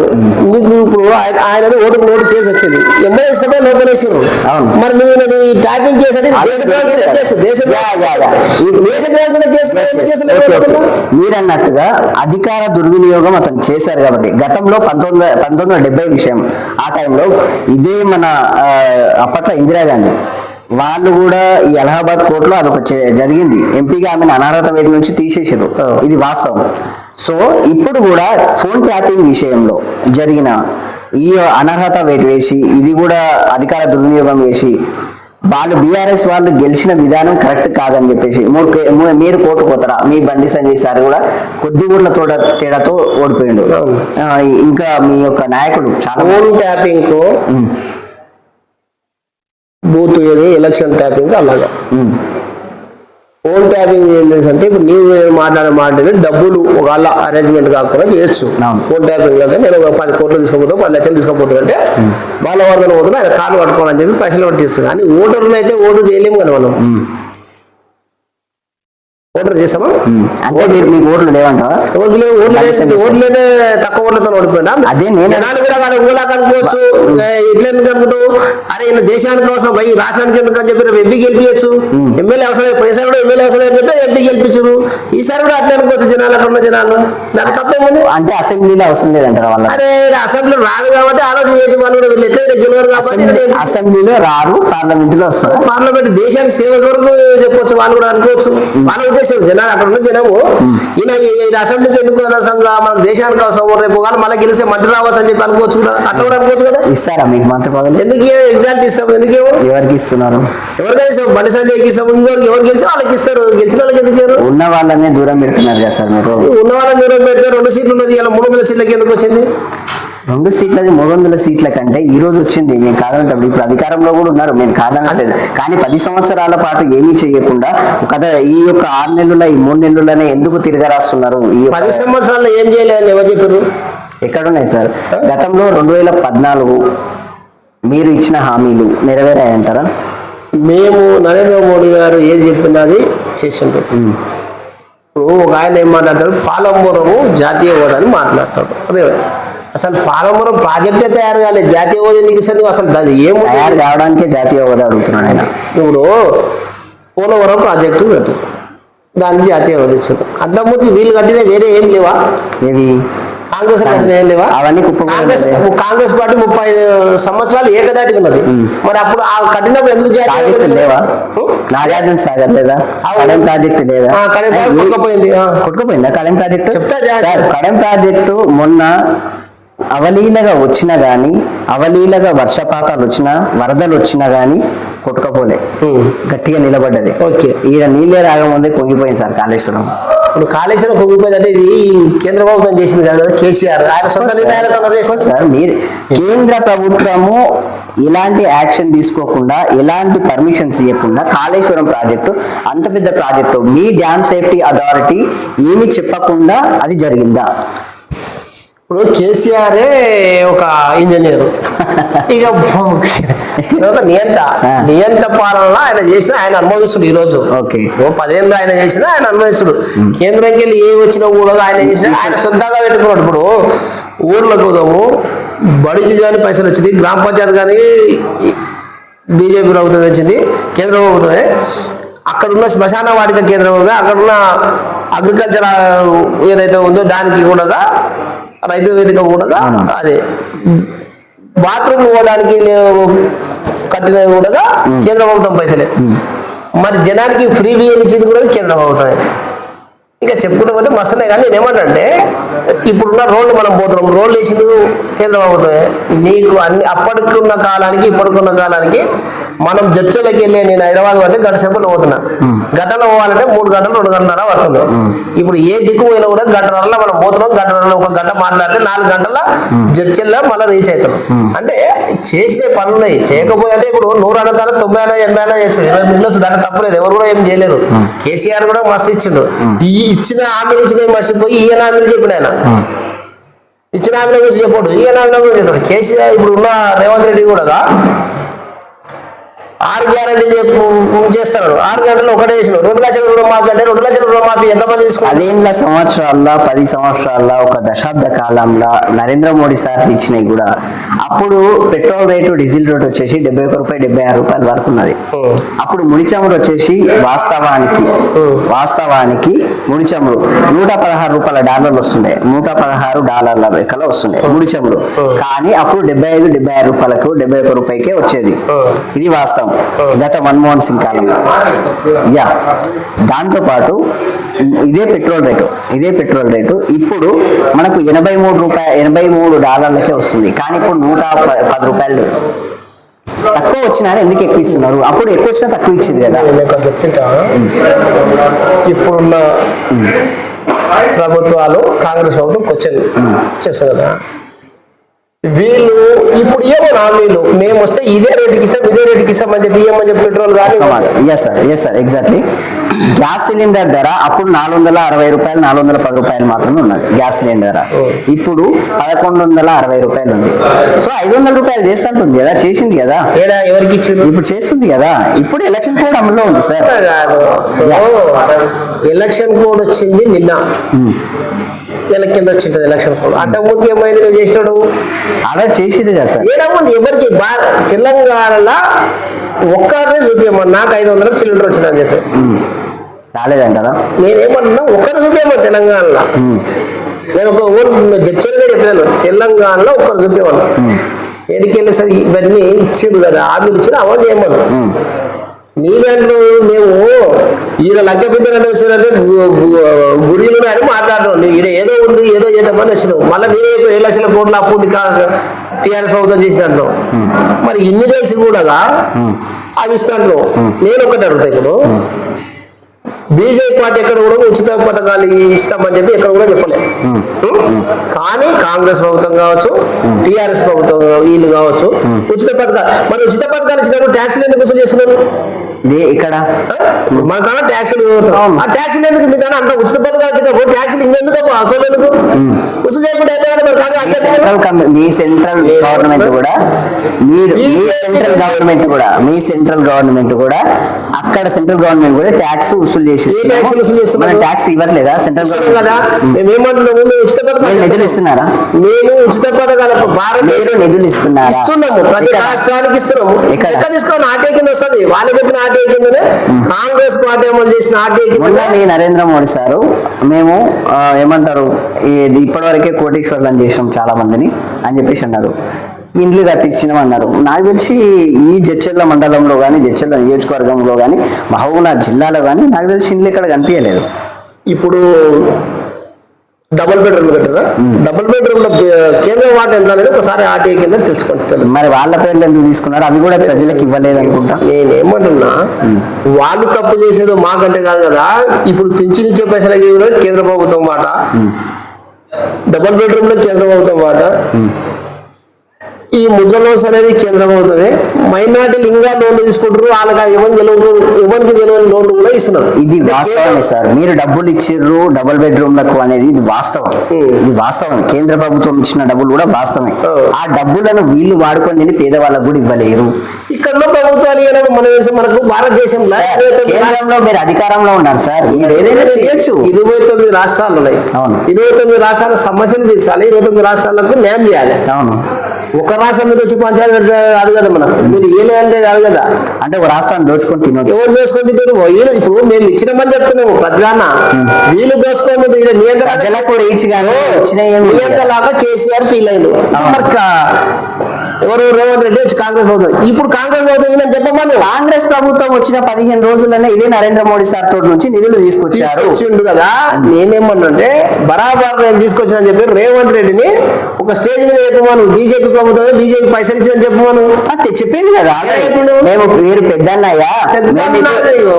మీకు ఇప్పుడు ఆయన ఓటుకు నోటు కేసు వచ్చింది. ఎంబడేసినప్పుడే లోపలేసారు. మరి నేను ట్యాపింగ్ కేసు అంటే మీరన్నట్టుగా అధికార దుర్వినియోగం అతను చేశారు కాబట్టి గతంలో 1970 విషయం ఆ టైంలో ఇదే మన అప్పట్లో ఇందిరాగాంధీ వాళ్ళు కూడా ఈ అలహాబాద్ కోర్టులో అదొక జరిగింది. ఎంపీగా ఆమెను అనర్హత వేది నుంచి తీసేసారు. ఇది వాస్తవం. సో ఇప్పుడు కూడా ఫోన్ ట్యాపింగ్ విషయంలో జరిగిన ఈ అనర్హత వేటు వేసి ఇది కూడా అధికార దుర్వినియోగం వేసి వాళ్ళు బీఆర్ఎస్ వాళ్ళు గెలిచిన విధానం కరెక్ట్ కాదని చెప్పేసి మీరు కోర్టు పోతారా? మీ బండి సంజయ్ సార్ కూడా కొద్ది ఊర్ల తేడాతో ఓడిపోయిండు. ఇంకా మీ యొక్క నాయకుడు చాలా ఫోన్ ట్యాపింగ్ బూత్ ఏది ఎలక్షన్ ట్యాపింగ్ అలాగా ఫోన్ ట్యాపింగ్ ఏంటంటే ఇప్పుడు నీవు మాట్లాడే మాటని డబ్బులు ఒకవేళ అరేంజ్మెంట్ కాకుండా చేయొచ్చు. అవును. ఫోన్ ట్యాపింగ్ అంటే నేను ఒక 10 కోట్లు తీసుకోపోతాను, 10 లక్షలు తీసుకోపోతాను అంటే వాళ్ళ వర్గం పోతున్నా ఆయన కార్డు పట్టుకోవాలని చెప్పి పైసలు పట్టించు. కానీ ఓటర్లు అయితే ఓటు చేయలేము కదా మనం. ఓటర్ చేసామా? అంటే మీకు ఓట్లు లేవంటారా? ఓట్లేనే తక్కువ ఓట్లతో ఓడిపోయినా అదే నేను జనాలు కూడా కానీ ఊలా కనుకోవచ్చు. ఎట్లా ఎందుకు అనుకుంటావు? అరే ఈయన దేశానికి అవసరం పోయి రాష్ట్రానికి ఎందుకు అని చెప్పి ఎంపీ గెలిపించచ్చు. ఎమ్మెల్యే అవసరం లేదు, పోయినసారి కూడా ఎమ్మెల్యే అవసరం అని చెప్పి ఎంపీ గెలిపించారు. ఈసారి కూడా అట్లా అనుకోవచ్చు జనాలు, అక్కడ ఉన్న జనాలు. దానికి తప్పేముంది? అంటే అసెంబ్లీలో అవసరం లేదంటారా వాళ్ళు? అరే అసెంబ్లీ రాదు కాబట్టి ఆలోచన చేసి వాళ్ళు కూడా వీళ్ళు ఎట్లా గెలవరు కాబట్టి అసెంబ్లీలో రారు, పార్లమెంట్ లో వస్తారు. పార్లమెంట్ దేశానికి సేవ కొరకు చెప్పొచ్చు, వాళ్ళు కూడా అనుకోవచ్చు. వాళ్ళ ఉద్దేశం జనాలు అక్కడ ఉన్న జనము ఈయన అసెంబ్లీకి ఎందుకు అనవసరంగా మన దేశానికి అవసరం రేపు కానీ మళ్ళీ గెలిస్తే మంత్రి రావచ్చు అని చెప్పి అనుకోవచ్చు కూడా. అట్లా కూడా అనుకోవచ్చు కదా. ఇస్తారా మీకు మంత్రి పదవులు? ఎందుకు ఎగ్జాక్ట్ ఇస్తాం? ఎందుకేమో ఎవరికి ఇస్తున్నారు? ఎవరికైనా ఇస్తాం, బండి సంజయ్కి ఇస్తాం, ఇంకోరికి ఎవరు గెలిచి వాళ్ళకి ఇస్తారు. గెలిచిన వాళ్ళకి ఎందుకు ఇవ్వరు? ఉన్న వాళ్ళనే దూరం పెడుతున్నారు కదా సార్ మీరు. ఉన్న వాళ్ళని దూరం పెడితే 2 సీట్లు ఉన్నది, ఇలా 300 సీట్లకి ఎందుకు వచ్చింది? 2 సీట్లది 300 సీట్ల కంటే ఈ రోజు వచ్చింది. మేము కాదంటాం, ఇప్పుడు అధికారంలో కూడా ఉన్నారు, మేము కాదనట్లేదు. కానీ 10 సంవత్సరాల పాటు ఏమీ చేయకుండా కదా ఈ యొక్క 6 నెలల ఈ 3 నెలలనే ఎందుకు తిరగరాస్తున్నారు? ఈ 10 సంవత్సరాల్లో ఏం చేయలేదని ఎవరు చెప్పారు? ఎక్కడున్నాయి సార్? గతంలో 2014 మీరు ఇచ్చిన హామీలు నెరవేరాయంటారా? మేము నరేంద్ర మోడీ గారు ఏది చెప్పినది చేసిండ్రు. ఇప్పుడు ఒక ఆయన ఏం మాట్లాడతాడు, పాలమూరము జాతీయ హోదా అని మాట్లాడతాడు. అదే అసలు పాలమూరం ప్రాజెక్టే తయారు కాలేదు, జాతీయ హోదా నీకు ఇస్తే అసలు దాన్ని ఏం తయారు కావడానికే జాతీయ హోదా అడుగుతున్నాడు ఆయన. ఇప్పుడు పోలవరం ప్రాజెక్టు కట్టు, దానికి జాతీయ హోదా ఇచ్చారు. అంతకుముందు వీళ్ళు కట్టిన వేరే ఏం లేవా? ఏవి? కాంగ్రెస్ కట్టిన ఏం లేవా? అవన్నీ కాంగ్రెస్ పార్టీ 35 సంవత్సరాలు ఏకదాటికి ఉన్నది. మరి అప్పుడు ఆ కట్టినప్పుడు ఎందుకు జాతీయ లేవా? నాగార్జున సాగర్ లేదా? కడెం ప్రాజెక్టు లేదా? కొట్టుకుపోయిందా కడెం ప్రాజెక్టు? చెప్తా కడెం ప్రాజెక్టు మొన్న అవలీలగా వచ్చినా గానీ, అవలీలగా వర్షపాతాలు వచ్చినా, వరదలు వచ్చినా గానీ కొట్టుకపోలే, గట్టిగా నిలబడ్డది. ఓకే, ఈయన నీళ్ళే రాగముందే కుంగిపోయింది సార్ కాళేశ్వరం. ఇప్పుడు కాళేశ్వరం కుంగిపోయిందంటే ఇది కేంద్ర ప్రభుత్వం చేసింది కాదు కదా, కేసీఆర్ ఆయన సొంత నిర్ణయాలతో. సార్ మీరు కేంద్ర ప్రభుత్వము ఎలాంటి యాక్షన్ తీసుకోకుండా, ఎలాంటి పర్మిషన్స్ ఇవ్వకుండా కాళేశ్వరం ప్రాజెక్టు, అంత పెద్ద ప్రాజెక్టు, మీ డ్యామ్ సేఫ్టీ అథారిటీ ఏమి చెప్పకుండా అది జరిగిందా? ఇప్పుడు కేసీఆరే ఒక ఇంజనీర్, ఇక నియంత పాలనలో ఆయన చేసిన ఆయన అనుభవిస్తుడు. ఈ రోజు 10 ఏళ్ళు ఆయన చేసిన ఆయన అనుభవిస్తుడు. కేంద్రంకి వెళ్ళి ఏ వచ్చినా కూడా ఆయన చేసిన ఆయన సొంతంగా పెట్టుకున్నాడు. ఇప్పుడు ఊర్లకు పోదాము, బడికి కానీ పైసలు వచ్చింది, గ్రామ పంచాయతీ కానీ బీజేపీ ప్రభుత్వం వచ్చింది, కేంద్ర ప్రభుత్వమే. అక్కడున్న శ్మశాన వాటిక కేంద్రం కూడా, అక్కడున్న అగ్రికల్చర్ ఏదైతే ఉందో దానికి కూడా, రైతు వేదిక కూడా, అదే బాత్రూమ్ పోవడానికి కట్టినది కూడా కేంద్ర ప్రభుత్వం పైసలే. మరి జనానికి ఫ్రీ బియ్యం ఇచ్చింది కూడా కేంద్ర ప్రభుత్వమే. ఇంకా చెప్పుకుంటే పోతే మస్తున్నాయి. కానీ నేనేమంటే ఇప్పుడున్న రోడ్లు మనం పోతున్నాం, రోడ్లు వేసింది కేంద్ర ప్రభుత్వమే. నీకు అన్ని అప్పటికున్న కాలానికి ఇప్పటికున్న కాలానికి మనం జడ్చోలకి వెళ్ళి నేను హైదరాబాద్ అంటే గంట సేపట్లో పోతున్నా, గంటలో పోవాలంటే 3 గంటలు 2 గంటలన్నర పడుతున్నాం. ఇప్పుడు ఏ దిక్కు పోయినా కూడా గంటన్నరలో మనం పోతున్నాం, గంటన్నరలో 1 గంట మాట్లాడితే 4 గంటల జడ్చెల్లో మళ్ళీ రీచ్ అవుతున్నాం. అంటే చేసిన పనులు ఉన్నాయి. చేయకపోయి అంటే ఇప్పుడు 100 అన్నదాన్ని 90 అయినా 80 అయినా చేస్తుంది, 20 మిగిలిన దాంట్లో తప్పలేదు, ఎవరు కూడా ఏం చేయలేరు. కేసీఆర్ కూడా మస్తు ఇచ్చిండు. ఈ ఇచ్చిన హామీలు ఇచ్చిన మర్చిపోయి ఈయన హామీలు చెప్పిన ఆయన ఇచ్చిన హామీల గురించి చెప్పాడు, ఈయన హామీల గురించి చెప్తాడు. కేసీఆర్ ఇప్పుడు ఉన్న రేవంత్ రెడ్డి కూడా 6 గ్యారెంటీలు చేస్తున్నాడు. 6 గంటలు ఒకటే చేసిన 2 లక్షల రుణమాఫీ అంటే 2 లక్షల రుణమాఫీ ఎంతమంది తీసుకున్నారు? 10 సంవత్సరాల్లో 10 సంవత్సరాల్లో ఒక దశాబ్ద కాలంలో నరేంద్ర మోడీ సార్ ఇచ్చినవి కూడా. అప్పుడు పెట్రోల్ రేటు, డీజిల్ రేటు వచ్చేసి 71 రూపాయలు 76 రూపాయల వరకు ఉన్నది. అప్పుడు ముడిచమురు వచ్చేసి వాస్తవానికి ముడిచమురు 116 రూపాయల డాలర్లు వస్తుండే, 116 డాలర్ల లెక్కలో వస్తుండే ముడిచమురు. కానీ అప్పుడు 75, 76 రూపాయలకు 71 రూపాయకే వచ్చేది. ఇది వాస్తవం గత మన్మోహన్ సింగ్ కాలంలో. దాంతో పాటు ఇదే పెట్రోల్ రేటు ఇప్పుడు మనకు 83 డాలర్లకే వస్తుంది. కానీ ఇప్పుడు 110 రూపాయలు తక్కువ వచ్చినా ఎందుకు ఎక్కువ ఇస్తున్నారు? అప్పుడు ఎక్కువ వచ్చినా తక్కువ ఇచ్చింది కదా. చెప్తుంటా, ఇప్పుడున్న ప్రభుత్వాలు కాంగ్రెస్ ప్రభుత్వం క్వశ్చన్ చేస్తారు కదా, వీళ్ళు ఇప్పుడు ఏమో హామీలు మేము వస్తే ఇదే రేటుకి ఇస్తాం అని చెప్పి ఏమని చెప్పి పెట్రోల్ కానీ ఎగ్జాక్ట్లీ గ్యాస్ సిలిండర్ ధర అప్పుడు 460 రూపాయలు 410 రూపాయలు మాత్రమే ఉన్నది గ్యాస్ సిలిండర్ ధర. ఇప్పుడు 1160 రూపాయలు ఉంది. సో 500 రూపాయలు చేస్తుంటుంది కదా, చేసింది కదా, ఏడా ఎవరికి ఇచ్చిండ్రు? ఇప్పుడు చేస్తుంది కదా. ఇప్పుడు ఎలక్షన్ కోడ్ అమల్లో ఉంది సార్. కాదు, ఎలక్షన్ కోడ్ వచ్చింది నిన్న, నెల కింద వచ్చింటది ఎలక్షన్ కోడ్. అంతకు ముందుకు ఏమైంది నువ్వు చేసినాడు? అలా చేసింది కదా సార్. ఏడమ్మంది ఎవరికి తెలంగాణలో ఒక్కరినే చూపించమని నాకు 500లకు సిలిండర్ వచ్చిందని చెప్పి రాలేదంటారా? నేనేమన్నా ఒక్కరు చూపించమని తెలంగాణలో. నేను ఒక ఊరు జడ్చర్గా చెప్పినాను, తెలంగాణలో ఒక్కరు చూపించమన్నా. ఎన్నికెళ్ళి సరే ఇవన్నీ ఇచ్చిండు కదా, హామీలు ఇచ్చిన అమలు చేయమను. నీవేంటో మేము ఈయన లంక పెద్దలంటే వచ్చారంటే గురిలు అని మాట్లాడుతున్నాం. ఈయన ఏదో ఉంది ఏదో చేయటమని వచ్చినావు. మళ్ళీ నేనే 7 లక్షల కోట్ల అప్పు ఉంది టీఆర్ఎస్ ప్రభుత్వం చేసినట్లు. మరి ఇన్ని తెలిసి కూడా అవి ఇస్తాను. నేను ఒకటి అడుగుతా, ఇప్పుడు బీజేపీ పార్టీ ఎక్కడ కూడా ఉచిత పథకాలు ఇస్తామని చెప్పి ఎక్కడ కూడా చెప్పలే. కానీ కాంగ్రెస్ ప్రభుత్వం కావచ్చు, టీఆర్ఎస్ ప్రభుత్వం వీళ్ళు కావచ్చు ఉచిత పథకాలు. మరి ఉచిత పథకాలు ఇచ్చినప్పుడు ట్యాక్సీలు ఎందుకు వసూలు చేస్తున్నారు? ఇక్కడ మన కన్నా ట్యాక్సీలు ఆ ట్యాక్సీలు ఎందుకు? మీ కన్నా అంత ఉచిత పథకాలు వచ్చినప్పుడు ట్యాక్సీలు ఇంకెందుకు అసలు ఎందుకు వసూలు చేయకుండా? మీ సెంట్రల్ గవర్నమెంట్ కూడా మీ సెంట్రల్ గవర్నమెంట్ కూడా అక్కడ సెంట్రల్ గవర్నమెంట్ కూడా ట్యాక్స్ వసూలు చేసి ట్యాక్స్ ఇవ్వట్లేదా సెంట్రల్ గవర్నమెంట్ కదా? మేమేమంటున్నాము, మేము ఉచిత పథకాలు నిధులు ఇస్తున్నారా? మేము ఉచిత పథకాలు భారతదేశం నిధులు ఇస్తున్నాము, ప్రతి రాష్ట్రానికి ఇస్తున్నాము. ఎక్కడ తీసుకోవాలి? ఆర్టీఐ కింద వస్తుంది. వాళ్ళు చెప్పిన ఆర్టీఐ కిందనే కాంగ్రెస్ పార్టీ అమలు చేసిన ఆర్టీఐ కింద మీ నరేంద్ర మోడీ సారు మేము ఏమంటారు ఇప్పటి వరకే కోటీశ్వర్లను చేసినాం చాలా మందిని అని చెప్పేసి అన్నారు. ఇండ్లు కట్టించినాం అన్నారు. నాకు తెలిసి ఈ జడ్చర్ల మండలంలో కానీ జడ్చర్ల నియోజకవర్గంలో కానీ మహబూబ్నగర్ జిల్లాలో కానీ నాకు తెలిసి ఇండ్లు ఇక్కడ కనిపించలేదు. ఇప్పుడు డబుల్ బెడ్రూమ్ కట్టారా? డబుల్ బెడ్రూమ్ లో కేంద్ర వాట ఎంత అనేది ఒకసారి ఆర్టీఐ కింద తెలుసు. మరి వాళ్ళ పేర్లు ఎందుకు తీసుకున్నారు? అవి కూడా ప్రజలకు ఇవ్వలేదు అనుకుంటా. నేనేమంటున్నా, వాళ్ళు తప్పు చేసేదో మాకంటే కాదు కదా. ఇప్పుడు పింఛన్ ఇచ్చే పైసలకి కూడా కేంద్ర ప్రభుత్వం మాట, డబుల్ బెడ్రూమ్ లో కేంద్ర ప్రభుత్వం మాట, ఈ ముద్ర లోన్స్ అనేది కేంద్ర ప్రభుత్వమే. మైనార్టీలు ఇంకా లోన్లు తీసుకుంటారు, వాళ్ళకి ఎవరికి తెలియని లోన్లు కూడా ఇస్తున్నారు. ఇది వాస్తవమే సార్. మీరు డబ్బులు ఇచ్చిర్రు డబుల్ బెడ్రూమ్లకు అనేది ఇది వాస్తవం. ఇది వాస్తవం. కేంద్ర ప్రభుత్వం ఇచ్చిన డబ్బులు కూడా వాస్తవమే. ఆ డబ్బులను వీళ్ళు వాడుకొని పేదవాళ్ళకు కూడా ఇవ్వలేరు. ఇక్కడ ప్రభుత్వాలు మనకు భారతదేశంలో కేంద్రంలో మీరు అధికారంలో ఉన్నారు సార్, మీరు ఏదైనా చేయొచ్చు. 29 రాష్ట్రాలు ఉన్నాయి. అవును, 29 రాష్ట్రాల సమస్యలు తీర్చాలి, 29 రాష్ట్రాలకు న్యాయం చేయాలి. అవును. ఒక రాష్ట్రం మీద వచ్చి పంచాయతీ పెడితే కాదు కదా మనకు. మీరు ఏలే అంటే కాదు కదా. అంటే ఒక రాష్ట్రాన్ని దోచుకొని తినొచ్చు. ఎవరు దోచుకొని తింటారు? వీళ్ళు ఇప్పుడు మేము ఇచ్చినామని చెప్తున్నాము ప్రతిదాన్న. వీళ్ళు దోచుకొని నియంత్రణలాగా కేసీఆర్ ఫీల్ అయ్యాడు. ఎవరు? రేవంత్ రెడ్డి వచ్చి కాంగ్రెస్ ప్రభుత్వం. ఇప్పుడు కాంగ్రెస్ ప్రభుత్వం చెప్పమని కాంగ్రెస్ ప్రభుత్వం వచ్చిన 15 రోజుల్లోనే ఇదే నరేంద్ర మోడీ సార్ తోటి నుంచి నిధులు తీసుకొచ్చిండు కదా. నేనేమన్నంటే బరాబర్ నేను తీసుకొచ్చిన చెప్పి రేవంత్ రెడ్డిని ఒక స్టేజ్ మీద చెప్పమను. బీజేపీ ప్రభుత్వమే బీజేపీ పైసలు ఇచ్చిందని చెప్పమను. అంతే చెప్పింది కదా. మేము మీరు పెద్దన్నయ్య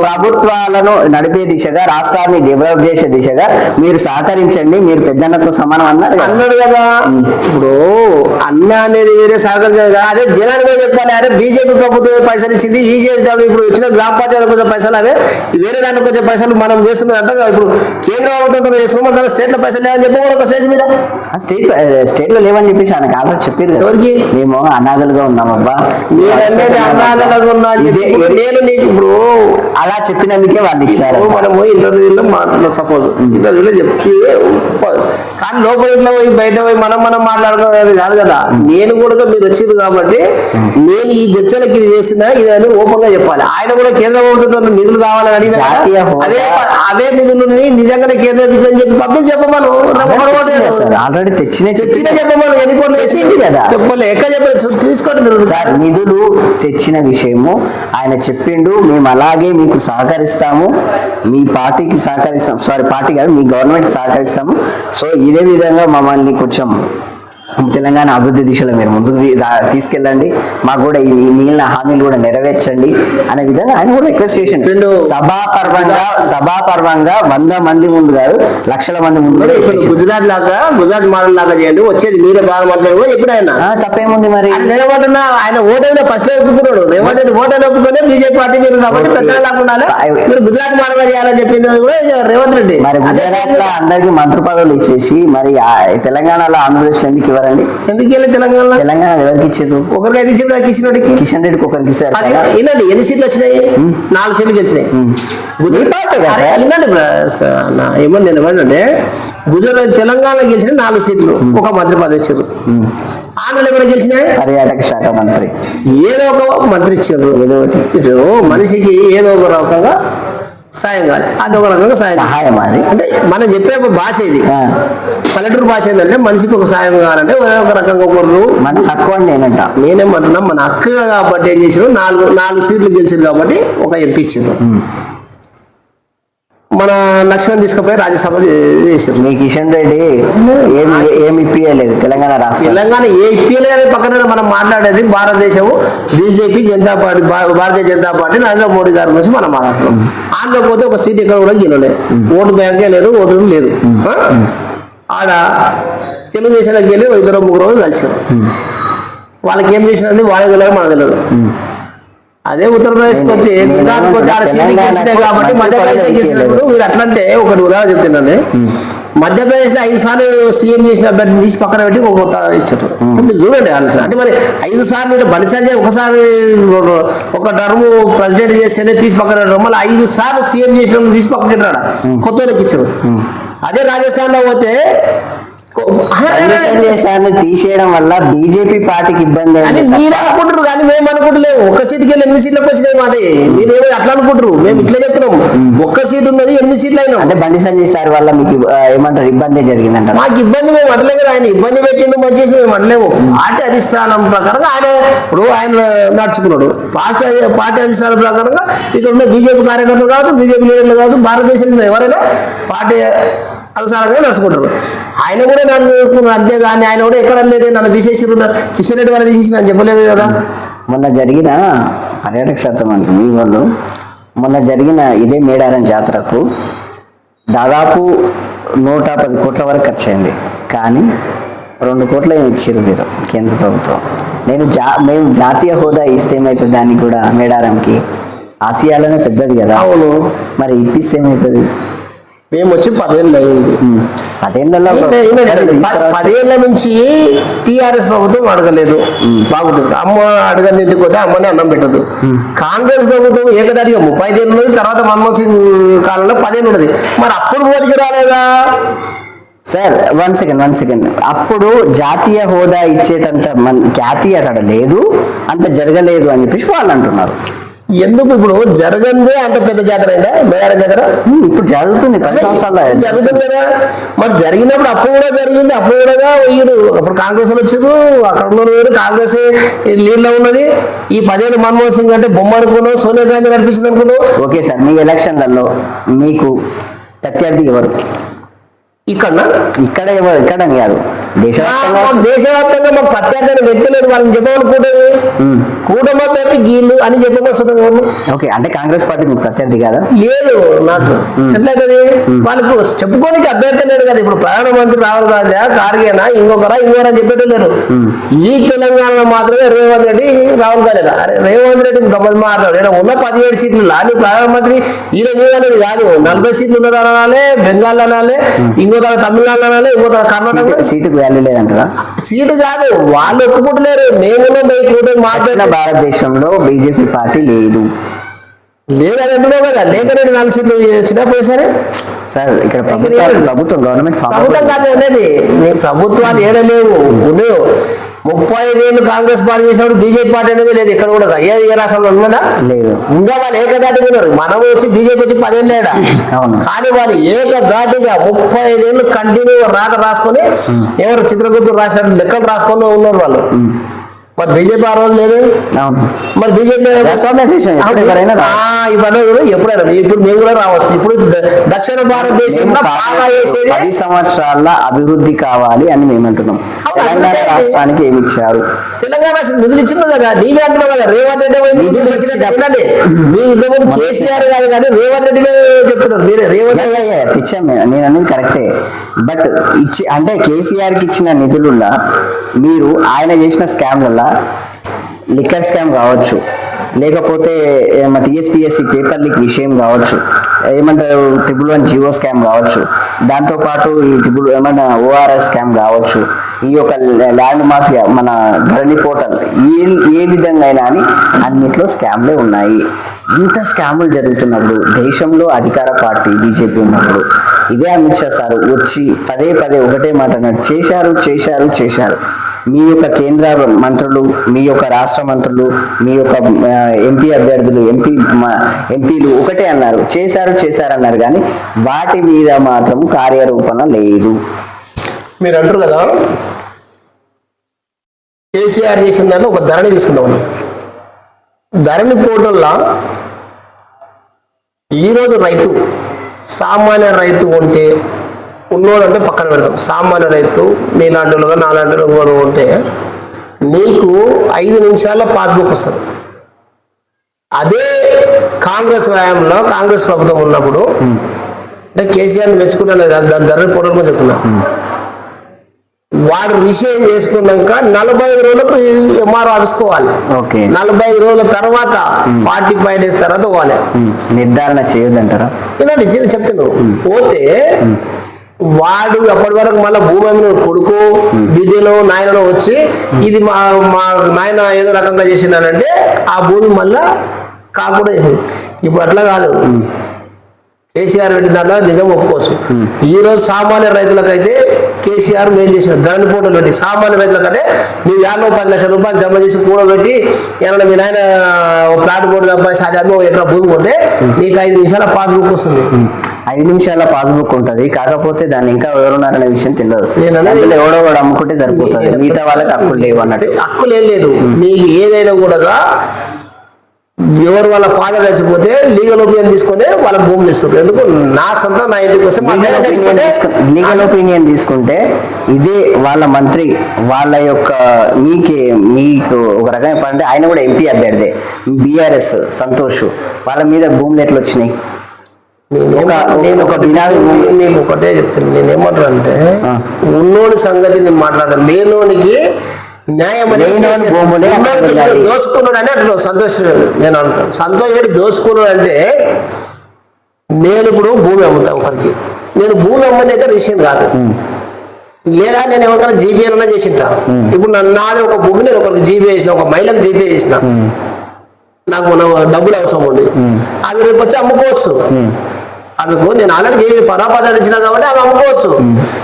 ప్రభుత్వాలను నడిపే దిశగా రాష్ట్రాన్ని డెవలప్ చేసే దిశగా మీరు సహకరించండి, మీరు పెద్దన్నతో సమానం అన్నాడు కదా. ఇప్పుడు అన్న అనేది వేరే సహకరించారు. అదే జనానికి చెప్పాలి, అరే బీజేపీ ప్రభుత్వం పైసలు ఇచ్చింది, ఈ చేద్దాం. ఇప్పుడు వచ్చిన గ్రామ పంచాయతీ కొంచెం పైసలు అవే వేరే దానికి కొంచెం పైసలు మనం చేస్తున్నది అంట. ఇప్పుడు కేంద్ర ప్రభుత్వంతో చేస్తున్నాం, మన స్టేట్ లో పైసలు లేవని చెప్పి ఒక స్టేజ్ మీద స్టేట్ లో లేవని చెప్పేసి ఆయన ఆల్రెడీ చెప్పారు. ఎవరికి? మేము అనాథలుగా ఉన్నామబ్బా. నేననేది అనాథలుగా ఉన్నా. నేను నీకు ఇప్పుడు అలా చెప్పినందుకే వాళ్ళు ఇచ్చారు. మనము ఇంటర్వ్యూలో మాట్లాడుతున్నాం, సపోజ్ ఇంటర్వ్యూలో చెప్తే కానీ లోపల ఇంట్లో పోయి బయట పోయి మనం మాట్లాడుకోవడానికి కాదు కదా. నేను కూడా మీరు వచ్చింది కాబట్టి నేను ఈ దచ్చలకి ఇది చేసిన ఇదని ఓపెన్ గా చెప్పాలి. ఆయన కూడా కేంద్ర ప్రభుత్వం నిధులు కావాలని అడిగిన అవే నిధులని నిజంగానే కేంద్ర ప్రభుత్వం అని చెప్పి పబ్లిక్ చెప్పమను. ఆల్రెడీ తెచ్చిన చెప్పమను. ఎన్ని కోట్లు తెచ్చింది కదా చెప్పలే, ఎక్కడ చెప్పలేదు. తీసుకోండి మీరు సార్. నిధులు తెచ్చిన విషయము ఆయన చెప్పిండు. మేము అలాగే మీకు సహకరిస్తాము, మీ పార్టీకి సహకరిస్తాం, సారీ పార్టీ కాదు మీ గవర్నమెంట్ సహకరిస్తాము. సో ఇదే విధంగా మమ్మల్ని కొంచెం తెలంగాణ అభివృద్ధి దిశలో మీరు ముందుకు తీసుకెళ్ళండి, మాకు కూడా ఈ మిగిలిన హామీలు కూడా నెరవేర్చండి అనే విధంగా ఆయన కూడా రిక్వెస్ట్ చేసిండు. సభాపర్వంగా 100 మంది ముందు కాదు, లక్షల మంది ముందు కూడా ఇప్పుడు గుజరాత్ మోడల్ లాగా చేయండి, వచ్చేది మీరే బాగా మాట్లాడు కూడా ఎప్పుడు ఆయన తప్పేముంది మరి. నిలబడుతున్నా ఆయన ఓటైనా ఫస్ట్ ఒప్పుకున్నాడు, రేవంత్ రెడ్డి ఓటైనా ఒప్పుకొని బీజేపీ పార్టీ మీరు కాబట్టి పెద్దగా లేకుండా మీరు గుజరాత్ మోడల్ చేయాలని చెప్పింది కూడా రేవంత్ రెడ్డి. మరి గుజరాత్ లో అందరికి మంత్రి పదవులు ఇచ్చేసి మరి తెలంగాణలో ఆంధ్రప్రదేశ్ లో ఎందుకు ఇవ్వరండి? ఎందుకు తెలంగాణ ఎవరికి ఇచ్చారు? ఒకరికి అయితే ఇచ్చారు, కిషన్ రెడ్డికి ఒకరికి ఇస్తారు. వినండి, ఎన్ని సీట్లు వచ్చినాయి? 4 సీట్లు గెలిచినాయి. ఏమన్నా నేను ఏమంటే గుజరాత్ తెలంగాణలో గెలిచిన 4 సీట్లు, ఒక మంత్రి పదవి ఇచ్చారు. ఆంధ్రలో కూడా గెలిచినాయి పర్యాటక శాఖ మంత్రి, ఏదో ఒక మంత్రి ఇచ్చారు. ఏదో ఒకటి మనిషికి ఏదో ఒక రకంగా సాయం కాదు, అది ఒక రకంగా సహాయం. అది అంటే మనం చెప్పే భాష ఇది, పల్లెటూరు భాష ఏంటంటే మనిషికి ఒక సాయం కావాలంటే ఒక రకంగా ఒకరు మన హక్కు అని నేనేమంటున్నా, మన హక్కుగా కాబట్టి ఏం చేసారు, 4 సీట్లు గెలిచారు కాబట్టి ఒక ఎంపీ ఇచ్చారు. మన లక్ష్మణ్ తీసుకుపోయి రాజ్యసభ చేశారు. మీ కిషన్ రెడ్డి ఏమి ఇప్పియలేదు తెలంగాణ రాష్ట్రం. తెలంగాణ ఏ ఇప్పియలేదు పక్కన మనం మాట్లాడేది భారతదేశం BJP Janata party, Bharatiya Janata party Narendra Modi గారి గురించి మనం మాట్లాడుతున్నాం. ఆంధ్ర పోతే ఒక సీట్ ఎక్కడ కూడా గెలవలేదు, ఓటు బ్యాంకే లేదు, ఓటు లేదు. ఆడ తెలుగుదేశానికి వెళ్ళి 2-3 కలిసారు. వాళ్ళకి ఏం చేసినది వాళ్ళకి తెలియదు, మనకు తెలియదు. అదే ఉత్తరప్రదేశ్ కొద్ది గుజరాత్ కొద్ది ఆడ సీట్లు గెలిచినాయి కాబట్టి మధ్యప్రదేశ్ గెలిచినప్పుడు మీరు అట్లంటే ఒకటి ఉదాహరణ చెప్తున్నాను. మధ్యప్రదేశ్ లో 5 సార్లు సీఎం చేసిన అభ్యర్థిని తీసి పక్కన పెట్టి ఒక ఇచ్చారు. మీరు చూడండి ఆలోచన. అంటే మరి 5 సార్లు బండి సంజయ్ ఒకసారి ఒక టర్మ్ ప్రెసిడెంట్ చేస్తేనే తీసి పక్కన పెట్టడం, మళ్ళీ 5 సార్లు సీఎం చేసిన తీసి పక్కన పెట్టాడు, కొత్త వాళ్ళకి ఇచ్చారు. అదే రాజస్థాన్ లో పోతే తీసేయడం వల్ల బీజేపీ పార్టీకి ఇబ్బంది అని మీరు అనుకుంటారు, కానీ మేము అనుకుంటలేము. 1 సీటుకి వెళ్ళి 8 సీట్లకు వచ్చినాయి మాది. మీరేమో అట్లా అనుకుంటారు, మేము ఇట్లా చెప్తున్నాం. 1 సీట్ ఉన్నది 8 సీట్లు అయినా. అంటే బండి సంజయ్ సార్ వల్ల మీకు ఏమంటారు ఇబ్బంది జరిగిందంట? మాకు ఇబ్బంది మేము అట్లే కదా, ఆయన ఇబ్బంది పెట్టిండు మంచి చేసి మేము అట్లేము. పార్టీ అధిష్టానం ప్రకారంగా ఆయన ఇప్పుడు ఆయన నడుచుకున్నాడు. పార్టీ అధిష్టానం ప్రకారంగా ఇక్కడ ఉన్న బీజేపీ కార్యకర్తలు కావచ్చు, బీజేపీ లీడర్లు కావచ్చు, భారతదేశంలో ఎవరైనా పార్టీ అనుసారంగా నడుచుకుంటారు. ఆయన కూడా నడుచుకున్నారు, అంతేగాని ఆయన కూడా ఎక్కడ లేదు నన్ను తీసేసిన్నారు, కిషన్ రెడ్డి గారు తీసేసి నన్ను చెప్పలేదు కదా. మొన్న జరిగిన పర్యాటక శాఖ మంత్రి మీ వాళ్ళు మొన్న జరిగిన ఇదే మేడారం జాతరకు దాదాపు 110 కోట్ల వరకు ఖర్చు అయింది. కానీ 2 కోట్ల ఇచ్చారు మీరు కేంద్ర ప్రభుత్వం. మేము జాతీయ హోదా ఇస్తే ఏమవుతుంది? దానికి కూడా మేడారంకి ఆసియాలోనే పెద్దది కదా. అవును, మరి ఇప్పిస్తే ఏమవుతుంది? మేము వచ్చి 10 ఏళ్ళు అయింది. 10 ఏళ్ళ నుంచి టిఆర్ఎస్ ప్రభుత్వం అడగలేదు, బాగుతుంది. అమ్మ అడగని ఇంటికి పోతే అమ్మని అన్నం పెట్టదు. కాంగ్రెస్ ప్రభుత్వం ఏకదాటిగా 35 ఏళ్ళు ఉన్నది, తర్వాత మన్మోహన్ సింగ్ కాలంలో 10 ఏళ్ళు ఉన్నది. మరి అప్పుడు మోదీకి రాలేదా? Sir 1 second. అప్పుడు జాతీయ హోదా ఇచ్చేటంత ఖ్యాతి అక్కడ లేదు, అంత జరగలేదు అని చెప్పేసి వాళ్ళు అంటున్నారు. ఎందుకు ఇప్పుడు జరగందే అంత పెద్ద జాతర అయిందా మేడారం జాతర? ఇప్పుడు జరుగుతుంది, 10 సంవత్సరాలు జరుగుతుంది కదా. మరి జరిగినప్పుడు అప్పుడు కూడా జరిగింది, అప్పుడు కూడా వేయరు. అప్పుడు కాంగ్రెస్ వచ్చారు, అక్కడ ఉన్న వేరు, కాంగ్రెస్ లీడ్ లో ఉన్నది. ఈ 10 ఏళ్ళు మన్మోహన్ సింగ్ అంటే బొమ్మ అనుకున్నావు, సోనియా గాంధీ నడిపిస్తుంది అనుకున్నావు. ఓకే సార్, మీ ఎలక్షన్లలో మీకు ప్రత్యర్థి ఎవరు? ఇక్కడ ఎవరు? ఇక్కడ కాదు, దేశవ్యాప్తంగా మాకు ప్రత్యర్థి వ్యక్తి లేదు. వాళ్ళని చెప్పాలనుకుంటుంది కూటమి అభ్యర్థి గీళ్ళు అని చెప్పబోతుంది. ఓకే, అంటే కాంగ్రెస్ పార్టీ మీకు ప్రత్యర్థి కాదా? లేదు నాకు. ఎట్లయితుంది? వాళ్ళకు చెప్పుకోనికి అభ్యర్థి లేడు కదా. ఇప్పుడు ప్రధానమంత్రి రాహుల్ గాంధీ, ఖార్గేనా, ఇంకొకరా చెప్పేటో లేరు. ఈ తెలంగాణలో మాత్రమే రేవంత్ రెడ్డి, రాహుల్ గాంధీ. రేవంత్ రెడ్డి గమ్మలు మాట్లాడు, ఉన్న 17 సీట్లు లాని ప్రధానమంత్రి ఈయన అనేది కాదు. 40 సీట్లు ఉన్నదనాలే, బెంగాల్ అనాలే, ఇంకో తమిళనాడు అనాలి, ఇంకో కర్ణాటక. సీటుకు వాల్యూ లేదంటారా? సీటు కాదు, వాళ్ళు ఒప్పుకుంటలేరు. మేము మాట్లాడిన భారతదేశంలో బీజేపీ పార్టీ లేదు లేదని అంటున్నావు కదా. లేకనే 4 సీట్లు వచ్చినప్పుడు సరే సార్, ఇక్కడ ప్రభుత్వం గవర్నమెంట్ ప్రభుత్వం కాదు ఉండేది. ప్రభుత్వాలు ఏడలేవు, ఉండేవు. 35 ఏళ్ళు కాంగ్రెస్ పార్టీ చేసినప్పుడు బీజేపీ పార్టీ అనేది లేదు ఎక్కడ కూడా. ఏ రాష్ట్రంలో ఉన్నదా? లేదు. ఇంకా వాళ్ళు ఏకదాటిగా ఉన్నారు. మనం వచ్చి బీజేపీ వచ్చి 10 ఏళ్ళు లేడా. కానీ వాళ్ళు ఏకదాటిగా 35 ఏళ్ళు కంటిన్యూ రాసుకొని ఎవరు చిత్రగుప్తులు రాసినట్టు లెక్కలు రాసుకొని ఉన్నారు వాళ్ళు. మరి బీజేపీ ఆ రోజు లేదు. అవును. మరి బీజేపీ ప్రజాస్వామ్య దేశం, ఎప్పుడు ఎవరైనా ఇవన్నీ ఎప్పుడైనా ఇప్పుడు మేము కూడా రావచ్చు. ఇప్పుడు దక్షిణ భారతదేశంలో బాగా వేసేది 10 సంవత్సరాల అభివృద్ధి కావాలి అని మేము అంటున్నాం. తెలంగాణ రాష్ట్రానికి ఏమి ఇచ్చారు? తెలంగాణ నిధులు ఇచ్చినారు కదా, నీవే అంటున్నావు కదా. రేవంత్ రెడ్డి వినండి, మీ ఇంతకుముందు కేసీఆర్ కాదు కానీ రేవంత్ రెడ్డినే చెప్తున్నారు. మీరే రేవంత్ తెచ్చాం, నేను అనేది కరెక్టే. బట్ ఇచ్చి అంటే కేసీఆర్ కి ఇచ్చిన నిధులలో మీరు ఆయన చేసిన స్కామ్లలో లిక్కర్ స్కామ్ కావచ్చు, లేకపోతే టీఎస్పీఎస్సీ పేపర్ లీక్ విషయం కావచ్చు, ఏమంటారు 111 జియో స్కామ్ కావచ్చు, దాంతోపాటు ఈ ఏమన్నా ఓఆర్ఎస్ స్కామ్ కావచ్చు, ఈ యొక్క ల్యాండ్ మాఫియా మన ధరణి పోర్టల్ ఏ విధంగా అయినా అని అన్నిట్లో స్కామ్లే ఉన్నాయి. ఇంత స్కాములు జరుగుతున్నప్పుడు దేశంలో అధికార పార్టీ బీజేపీ ఉన్నప్పుడు ఇదే అమిత్ షా సార్ వచ్చి పదే పదే ఒకటే మాట అన్నాడు, చేశారు. మీ యొక్క కేంద్ర మంత్రులు, మీ యొక్క రాష్ట్ర మంత్రులు, మీ యొక్క ఎంపీ అభ్యర్థులు, ఎంపీలు ఒకటే అన్నారు, చేశారు అన్నారు, కానీ వాటి మీద మాత్రం కార్యరూపణ లేదు. మీరు అంటారు కదా కేసీఆర్ చేసిన దాంట్లో ఒక ధరణి తీసుకుందాం. ధరణి పోర్టల్లో ఈరోజు రైతు, సామాన్య రైతు ఉంటే ఉన్నోడంటే పక్కన పెడతాం, సామాన్య రైతు మీలాంటి వాళ్ళు నాలాంటి వాళ్ళు ఉంటే నీకు 5 నిమిషాల్లో పాస్బుక్ వస్తుంది. అదే కాంగ్రెస్ వ్యాయామంలో కాంగ్రెస్ ప్రభుత్వం ఉన్నప్పుడు అంటే కేసీఆర్ని మెచ్చుకుంటాను కాదు, దాని ధరణి పోర్టల్ కూడా చెప్తున్నా, వాడు రిసైన్ చేసుకున్నాక 45 రోజులకు ఎంఆర్ఓ ఆఫీస్కి పోవాలి. 45 రోజుల తర్వాత 45 డేస్ తర్వాత పోవాలి. నిర్ధారణ చేయొద్దంటారా? ఇలాంటి చెప్తాను. పోతే వాడు అప్పటి వరకు మళ్ళీ భూమి అమ్మిన కొడుకు, బిడ్డలో, నాయనలో వచ్చి ఇది మా నాయన ఏదో రకంగా చేసినానంటే ఆ భూమి మళ్ళా కాకుండా చేసింది. ఇప్పుడు అట్లా కాదు, కేసీఆర్ పెట్టిన దాంట్లో నిజం ఒప్పుకోవచ్చు. ఈ రోజు సామాన్య రైతులకైతే కేసీఆర్ మేలు చేసిన ధరణి పోర్టల్ పెట్టి సామాన్య రైతులకంటే నువ్వు 10 లక్షల రూపాయలు జమ చేసి కూడబెట్టి ఏమన్నా మీ నాయన ప్లాట్ బోర్డు సంపాదించి అది అమ్మి 1 ఎకరా భూమి కొంటే నీకు 5 నిమిషాల పాస్బుక్ వస్తుంది. 5 నిమిషాల పాస్బుక్ ఉంటుంది, కాకపోతే దాన్ని ఇంకా ఎవరున్నారనే విషయం తెలియదు. ఎవడో అమ్ముకుంటే సరిపోతుంది, మిగతా వాళ్ళకి హక్కులు లేవు అన్నట్టు. హక్కులు ఏం లేదు, నీకు ఏదైనా కూడా ఎవరు వాళ్ళ ఫాదర్ చచ్చిపోతే లీగల్ ఒపీనియన్ తీసుకొని వాళ్ళకి భూములు ఇస్తారు. ఎందుకు నా సొంతం నా ఇంటికి వస్తే లీగల్ ఒపీనియన్ తీసుకుంటే ఇదే వాళ్ళ మంత్రి వాళ్ళ యొక్క మీకు ఒక రకంగా చెప్పాలంటే ఆయన కూడా ఎంపీ అభ్యర్థి బీఆర్ఎస్ సంతోష్, వాళ్ళ మీద భూములు ఎట్లా వచ్చినాయి? నేను ఒకటే చెప్తాను, నేనేమంటాను అంటే ఉన్నోని సంగతి నేను మాట్లాడతాను, లేనోనికి న్యాయం దోసుకున్నాడు అని అంటున్నావు సంతోష్. నేను అంటాను సంతోష్ రెడ్డి దోసుకున్నాడు అంటే నేను ఇప్పుడు భూమి అమ్ముతాను ఒకరికి, నేను భూమి అమ్మనేది విషయం కాదు, లేదా నేను ఎవరికైనా జీపీ అన్నా చేసింటా. ఇప్పుడు నాది ఒక భూమి నేను ఒకరికి జీపీ చేసిన, ఒక మహిళకు జీపీ చేసిన, నాకు డబ్బులు అవసరం ఉండి అవి రేపు వచ్చి అమ్ముకోవచ్చు. ఆమెకు నేను ఆల్రెడీ జీవి పరాపదాలు ఇచ్చినా కాబట్టి ఆమె అమ్ముకోవచ్చు.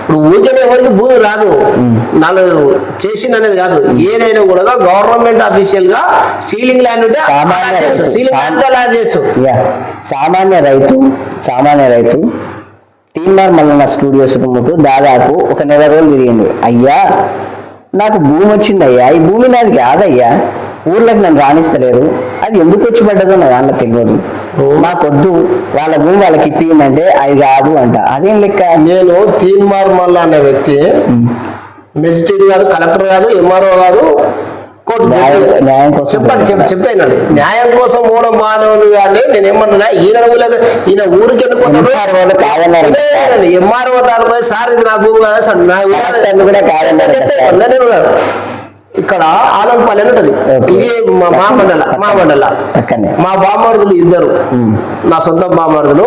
ఇప్పుడు ఊరికే ఎవరికి భూమి రాదు, నాలుగు చేసింది అనేది కాదు. ఏదైనా కూడా గవర్నమెంట్ అఫీషియల్ గా సీలింగ్ ల్యాండ్ ఉంటే సామాన్య రైతు టీఆర్ మల్లన్న స్టూడియోస్ చుట్టుముట్టు దాదాపు 1 నెల రోజులు తిరిగిండు. అయ్యా నాకు భూమి వచ్చింది అయ్యా, ఈ భూమి నాది కాదయ్యా, ఊర్లోకి నన్ను రాణిస్తలేరు, అది ఎందుకు వచ్చి పడ్డదో నా దాంట్లో తెలియదు, నాకొద్దు, వాళ్ళ భూమి వాళ్ళకి ఇప్పిందంటే అది కాదు అంట. అదేం లెక్క? నేను తీన్మార్ మల్లా అనే వ్యక్తి మెజిస్ట్రేట్ కాదు, కలెక్టర్ కాదు, ఎంఆర్ఓ కాదు, కోర్టు న్యాయం కోసం చెప్తానండి. న్యాయం కోసం కూడా మానవుడు కానీ నేను ఏమన్నా ఈయన ఊరికి ఎందుకు ఎంఆర్ఓ తాను సార్ ఇది నా భూమి కదా సార్, నేను ఇక్కడ ఆలంపల్లి అని ఉంటది, ఇది మా మండల మా బామ్మరుదులు 2, నా సొంత బామ్మరుదులు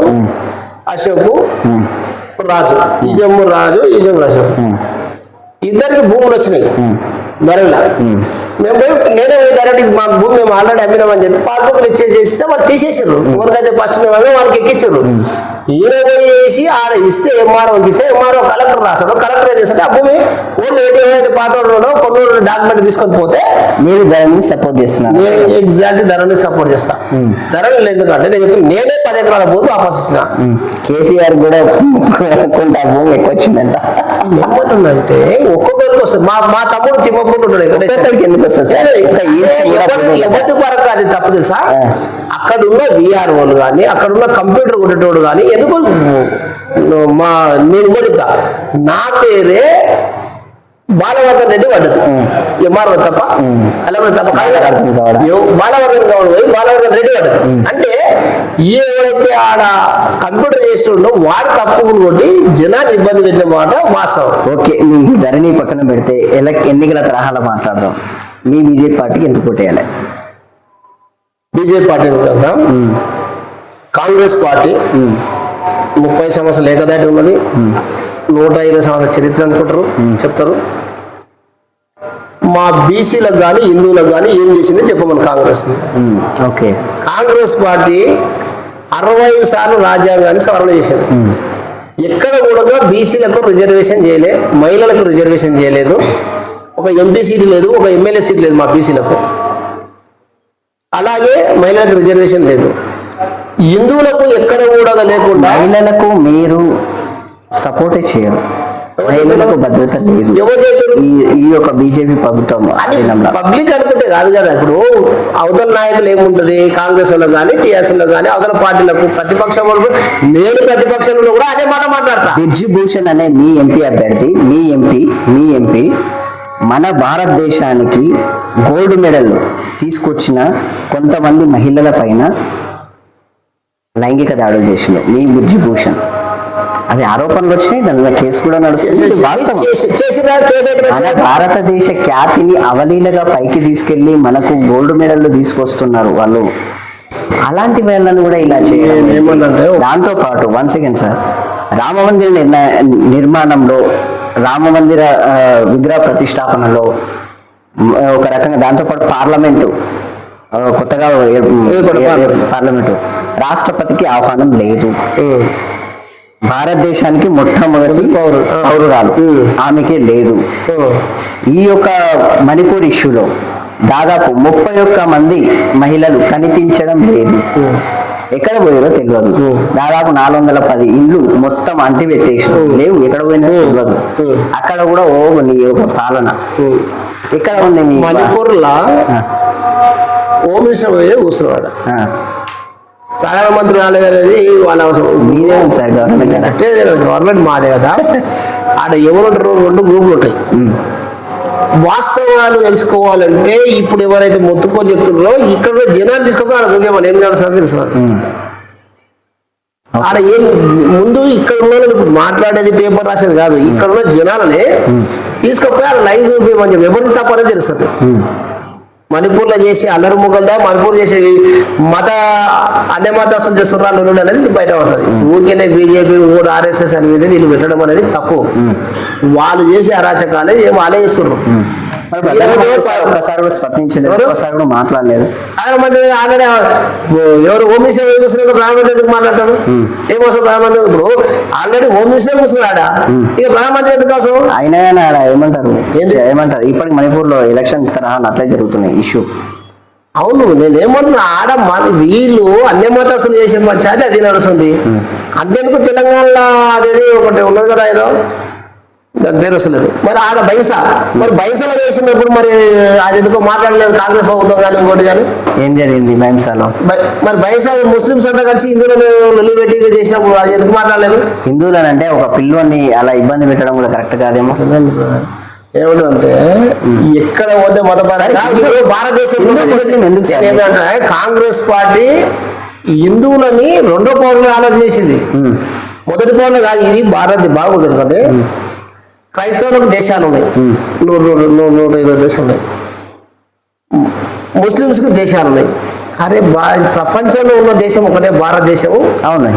అశోక్ రాజు, ఈజమ్ము రాజు, ఈజమ్ము అశోక్, 2కి భూములు వచ్చినాయి ధరలా. మేము నేనే డైరెక్ట్ మా భూమి మేము ఆల్రెడీ అమ్మినామని చెప్పి పాస్బుక్లు ఇచ్చేసేస్తే వాళ్ళు తీసేసారు. ఎవరికైతే ఫస్ట్ మేము అమ్మే వాళ్ళకి ఎక్కించారు. ఈయన వేసి ఆడ ఇస్తే ఎంఆర్ఓకి ఇస్తే ఎంఆర్ఓ కలెక్టర్ రాస్తాడు, కలెక్టర్ ఏం చేస్తాడు ఆ భూమి ఓన్లీ ఏదైతే పాత కొన్ని డాక్యుమెంట్ తీసుకొని పోతే మీరు దాన్ని సపోర్ట్ చేస్తున్నారు. నేను ఎగ్జాక్ట్ ధరని సపోర్ట్ చేస్తా. ధరలు ఎందుకంటే నేను చెప్తున్నా, నేనే 10 ఎకరాల భూమి వాపస్ ఇచ్చిన. కేసీఆర్ కూడా కొంత భూమి ఎక్కువ వచ్చిందంట. ఏమంటుందంటే ఒక్కొక్కరికి వస్తుంది. మా తమ్ముడు తిమ్మపూర్ ఉంటాడు, ఎందుకు వస్తుంది సార్? ఎవరి వరకు అది తప్పు తెలుసా? అక్కడున్న విఆర్ఓలు కానీ అక్కడున్న కంప్యూటర్ కొట్టేటోడు కానీ ఎందుకు నేను కూడా చెప్తా, నా పేరే బాలవర్ధన్ రెడ్డి పడ్డది. ఎంఆర్ఓ తప్ప అలా తప్ప బాలవర్ధన్ గౌడ్ పోయి బాలవర్ధన్ రెడ్డి పడ్డది. అంటే ఎవరైతే ఆడ కంప్యూటర్ చేస్తుండో వాడు తప్పులు కొట్టి జనాన్ని ఇబ్బంది పెట్టిన మాట వాస్తవం. ఓకే, మీ ధరణి పక్కన పెడితే ఎన్నికల తరహాలో మాట్లాడదాం. మీ బీజేపీ పార్టీకి ఎందుకు కొట్టేయాలి? బీజేపీ పార్టీ ఎందుకంటే కాంగ్రెస్ పార్టీ 30 సంవత్సరాలు ఏకదాటి ఉన్నది, 120 సంవత్సరాల చరిత్ర అనుకుంటారు, చెప్తారు. మా బీసీలకు కానీ హిందువులకు కానీ ఏం చేసిందో చెప్పమని కాంగ్రెస్. ఓకే, కాంగ్రెస్ పార్టీ 60 సార్లు రాజ్యాంగాన్ని సవరణ చేసింది. ఎక్కడ కూడా బీసీలకు రిజర్వేషన్ చేయలే, మహిళలకు రిజర్వేషన్ చేయలేదు, ఒక ఎంపీ సీట్ లేదు, ఒక ఎమ్మెల్యే సీట్ లేదు మా బీసీలకు. అలాగే మహిళలకు రిజర్వేషన్ లేదు. హిందువులకు ఎక్కడ కూడా లేకుండా మహిళలకు మీరు సపోర్టే చేయరు, మహిళలకు భద్రత లేదు. ఈ యొక్క బీజేపీ ప్రభుత్వం పబ్లిక్ అనుకుంటే కాదు కదా. ఇప్పుడు అవతల నాయకులు ఏముంటది, కాంగ్రెస్ లో కానీ టీఆర్ఎస్ లో కానీ అవతల పార్టీలకు ప్రతిపక్షం నేను ప్రతిపక్షంలో కూడా అదే మాట మాట్లాడతా. బిర్జు భూషణ్ అనే మీ ఎంపీ అభ్యర్థి, మీ ఎంపీ మన భారతదేశానికి గోల్డ్ మెడల్ తీసుకొచ్చిన కొంతమంది మహిళల పైన లైంగిక దాడులు చేసిండు మీ బిర్జు భూషణ్. అవి ఆరోపణలు వచ్చినాయి, దాని మీద కేసు కూడా నడుస్తుంది. మన భారతదేశ ఖ్యాతిని అవలీలగా పైకి తీసుకెళ్లి మనకు గోల్డ్ మెడల్ తీసుకొస్తున్నారు వాళ్ళు. అలాంటి వేళ్ళను కూడా ఇలా చేయడం. దాంతో పాటు వన్ సెకండ్ సార్, రామ మందిర నిర్మాణంలో, రామ మందిర విగ్రహ ప్రతిష్టాపనలో ఒక రకంగా, దాంతోపాటు పార్లమెంటు కొత్తగా పార్లమెంటు రాష్ట్రపతికి ఆహ్వానం లేదు. భారతదేశానికి మొట్టమొదటి పౌరురాలు ఆమెకే లేదు. ఈ యొక్క మణిపూర్ ఇష్యూలో దాదాపు 31 మంది మహిళలు కనిపించడం లేదు. ఎక్కడ పోయారో తెలియదు. దాదాపు 410 ఇండ్లు మొత్తం అంటి పెట్టేసి లేవు, ఎక్కడ పోయినా తెలియదు. అక్కడ కూడా నీ యొక్క పాలన ఎక్కడ ఉంది? మీ మణిపూర్లో హోమ్ మినిస్టర్ పోయే కూర్చున్నాడు, ప్రధానమంత్రి రాలేదనేది వాళ్ళ అవసరం. మీదే ఉంది సార్ గవర్నమెంట్, గవర్నమెంట్ మాదే కదా. ఆడ ఎవరు ఉంటారు, 2 గ్రూపులు ఉంటాయి. వాస్తవాలు తెలుసుకోవాలంటే ఇప్పుడు ఎవరైతే మొత్తుకొని చెప్తున్నారో ఇక్కడ జనాలు తీసుకోవాలి. ఆడ చూపేమని ఏం నడుస్తుంది తెలుసు. ఆడ ఏం ముందు ఇక్కడ ఉన్న మాట్లాడేది పేపర్ రాసేది కాదు, ఇక్కడ ఉన్న జనాలనే తీసుకుపోయి ఆడ లైవ్ చూపేమని చెప్పి ఎవరికి తప్పనే తెలుస్తుంది. మణిపూర్లో చేసి అల్లరి ముగ్గలదా, మణిపూర్ చేసి అన్ని మతస్థులు చేస్తున్నారు అనేది బయట పడుతుంది. ఊరికేనే బీజేపీ కూడా ఆర్ఎస్ఎస్ అనేది వీళ్ళు పెట్టడం అనేది తప్పు. వాళ్ళు చేసే అరాచకాలే వాళ్ళే చేస్తున్నారు. ఒక్కసారి స్పందించలేదు, ఒక్కసారి కూడా మాట్లాడలేదు. ఆల్రెడీ ఎవరు హోమ్ మినిస్టర్ కూర్చున్నారు, ప్రధానమంత్రి ఎందుకు మాట్లాడతాడు? ఏమవసరం ప్రధానమంత్రి? ఇప్పుడు ఆల్రెడీ హోమ్ మినిస్టర్ కూర్చున్నాడా, ఇక ప్రధానమంత్రి ఎందుకు అవసరం? అయినా ఏమంటారు ఇప్పటికి మణిపూర్ లో ఎలక్షన్ తరహాలు అట్లే జరుగుతున్నాయి ఇష్యూ. అవును, నేనేమంటున్నా, ఆడ వీళ్ళు అన్ని మతస్థులు చేసే పంచాయతీ అది నడుస్తుంది. అంతెందుకు తెలంగాణలో అదేది ఒకటి ఉన్నది కదా, ఏదో దాని పేరు వస్తలేదు. మరి ఆడ మరి బైసలో వేసినప్పుడు మరి అది ఎందుకో మాట్లాడలేదు కాంగ్రెస్ ప్రభుత్వం కానీ ఇంకోటి కానీ. ఏం జరిగింది బైంసాలో? మరి బైసా ముస్లింస్ అంతా కలిసి హిందువులను లొల్లి పెట్టి చేసినప్పుడు అది ఎందుకు మాట్లాడలేదు? హిందువులనంటే ఒక పిల్లోని అలా ఇబ్బంది పెట్టడం కూడా కరెక్ట్ కాదేమో. ఏమంటే ఎక్కడ పోతే భారతదేశం ఏమంటే కాంగ్రెస్ పార్టీ హిందువులని 2వ పౌరులు ఆలోచన చేసింది. మొదటి పౌరులు కాదు, ఇది బాగుంది. ఎందుకంటే క్రైస్తవులకు దేశాలు ఉన్నాయి, 120 దేశాలు ఉన్నాయి, ముస్లింస్కి దేశాలు ఉన్నాయి. అరే ప్రపంచంలో ఉన్న దేశం ఒకటే భారతదేశం. అవును,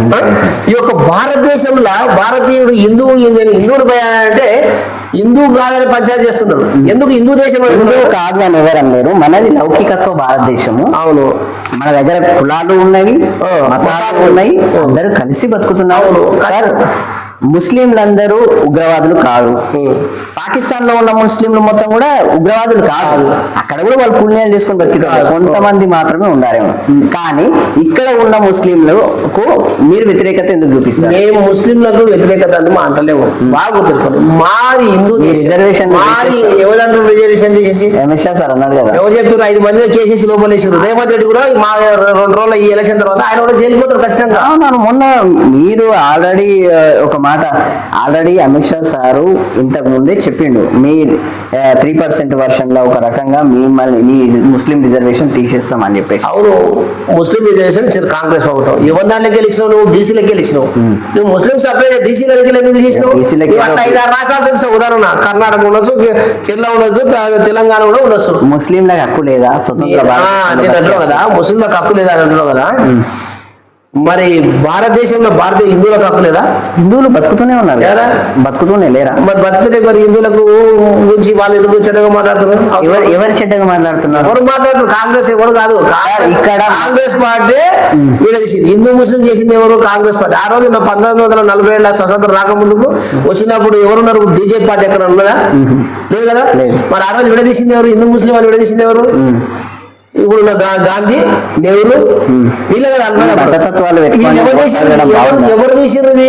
ఈ యొక్క భారతదేశంలో భారతీయుడు హిందువులు అంటే హిందూ కాదని పంచాయతీ చేస్తున్నారు. ఎందుకు హిందూ దేశం? హిందువు కాదు అని ఎవరు అనలేరు. మనది లౌకికత్వ భారతదేశము. అవును, మన దగ్గర కులాలు ఉన్నాయి, మతాలు ఉన్నాయి, అందరూ కలిసి బతుకుతున్నాము. ముస్లింలందరూ ఉగ్రవాదులు కాదు, పాకిస్తాన్ లో ఉన్న ముస్లింలు మొత్తం కూడా ఉగ్రవాదులు కాదు, అక్కడ కూడా వాళ్ళు పుణ్యాలు చేసుకొని బతికేటారు, కొంతమంది మాత్రమే ఉన్నారేమో. కానీ ఇక్కడ ఉన్న ముస్లింలకు మీరు వ్యతిరేకత ఎందుకు చూపిస్తారు? మేము ముస్లింలకు వ్యతిరేకత అని మా అంటలేము, బాగా గుర్తుపెట్టుకోండి. మాది హిందూ రిజర్వేషన్ మాది ఎవరంటారు రిజర్వేషన్ చేసేసి? అమిత్ షా సార్ అన్నాడు కదా, ఎవరు చెప్పారు? 5 మంది కేసేసి లోపలేసారు. రేవంత్ రెడ్డి కూడా మా 2 రోజుల ఈ ఎలక్షన్ తర్వాత ఆయన కూడా జైలు పోతారు ఖచ్చితంగా. అవునవును, మొన్న మీరు ఆల్రెడీ ఒక మాట ఆల్రెడీ అమిత్ షా సారు ఇంతకు ముందే చెప్పిండు, మీ 3% వర్షన్ లో ఒక రకంగా మిమ్మల్ని మీ ముస్లిం రిజర్వేషన్ తీసేస్తాం అని చెప్పేసి. అవును, ముస్లిం రిజర్వేషన్ ఇచ్చారు కాంగ్రెస్ ప్రభుత్వం. ఎవరి దాంట్లోకి గెలిచినావు? నువ్వు బీసీలకి గెలిచినావు. నువ్వు ముస్లిం సపరేట్ బీసీలకి ఎందుకు చేసినావు? 5-6 రాష్ట్రాలు చూపిస్తా. ఉదాహరణ కర్ణాటక ఉండొచ్చు, కేరళ ఉండొచ్చు, తెలంగాణ కూడా ఉండొచ్చు. ముస్లింలకు హక్కు లేదా? స్వతంత్ర అంటున్నావు కదా, ముస్లింలకు హక్కు లేదా అని అంటున్నావు కదా. మరి భారతదేశంలో భారతీయ హిందువులకు హక్కు లేదా? హిందువులు బతుకుతూనే ఉన్నారు కదా, బతుకుతూనే లేరా? మరి బతుకుతే మరి హిందువులకు గురించి వాళ్ళు ఎందుకు చెడ్డగా మాట్లాడుతున్నారు? ఎవరు చెడ్డగా మాట్లాడుతున్నారు? ఎవరు మాట్లాడుతున్నారు? కాంగ్రెస్ ఎవరు కాదు, ఇక్కడ కాంగ్రెస్ పార్టీ విడదీసింది. హిందూ ముస్లిం చేసింది ఎవరు? కాంగ్రెస్ పార్టీ. ఆ రోజు 1947 స్వతంత్రం రాకముందుకు వచ్చినప్పుడు ఎవరున్నారు? బీజేపీ పార్టీ ఎక్కడ ఉన్నదా? లేదు కదా. మరి ఆ రోజు విడదీసింది ఎవరు? హిందూ ముస్లిం అని విడదీసింది ఎవరు? ఇప్పుడు గాంధీ, నెహ్రూ, వీళ్ళ కదా మతతత్వాలు ఎవరు తీసినది?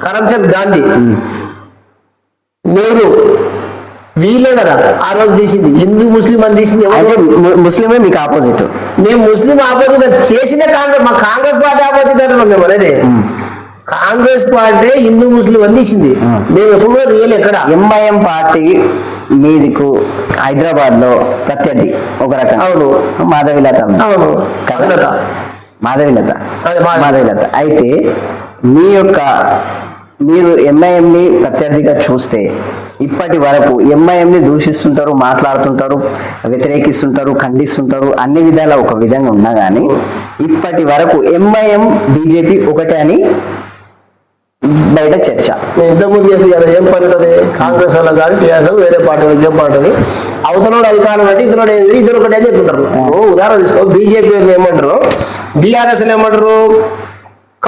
కరమ్చంద్ గాంధీ, నెహ్రూ, వీళ్ళే కదా ఆ రోజు తీసింది. హిందూ ముస్లిం అని తీసింది ఎవరు? ముస్లిమే మీకు ఆపోజిట్. మేము ముస్లిం ఆపోజిట్ చేసిందే కాంగ్రెస్. మా కాంగ్రెస్ పార్టీ ఆపోజిట్ అంటున్నాం మేము అనేది. కాంగ్రెస్ పార్టీ హిందూ ముస్లిం అని తీసింది, మేము ఎప్పుడు కూడా తీయలే. ఎక్కడ ఎంఐఎం పార్టీ మీదికు హైదరాబాద్ లో ప్రత్యర్థి ఒక రకం. అవును, మాధవిలత. అవును, మాధవిలత. అయితే మీరు ఎంఐఎంని ప్రత్యర్థిగా చూస్తే ఇప్పటి వరకు ఎంఐఎంని దూషిస్తుంటారు, మాట్లాడుతుంటారు, వ్యతిరేకిస్తుంటారు, ఖండిస్తుంటారు, అన్ని విధాల ఒక విధంగా ఉన్నా కానీ ఇప్పటి వరకు ఎంఐఎం బీజేపీ ఒకటే అని బయట చర్చ. ఇంతకుముందు చెప్పి కదా ఏం పని ఉంటుంది? కాంగ్రెస్ వల్ల కానీ టీఆర్ఎస్ వేరే పార్టీ ఏం పని ఉంటుంది? అవతలోడు అధికారం అంటే ఇతరుడు ఏంది? ఇద్దరు ఒకటి అని చెప్తుంటారు. ఉదాహరణ తీసుకో, బీజేపీ ఏమంటారు, బీఆర్ఎస్ ఏమంటారు?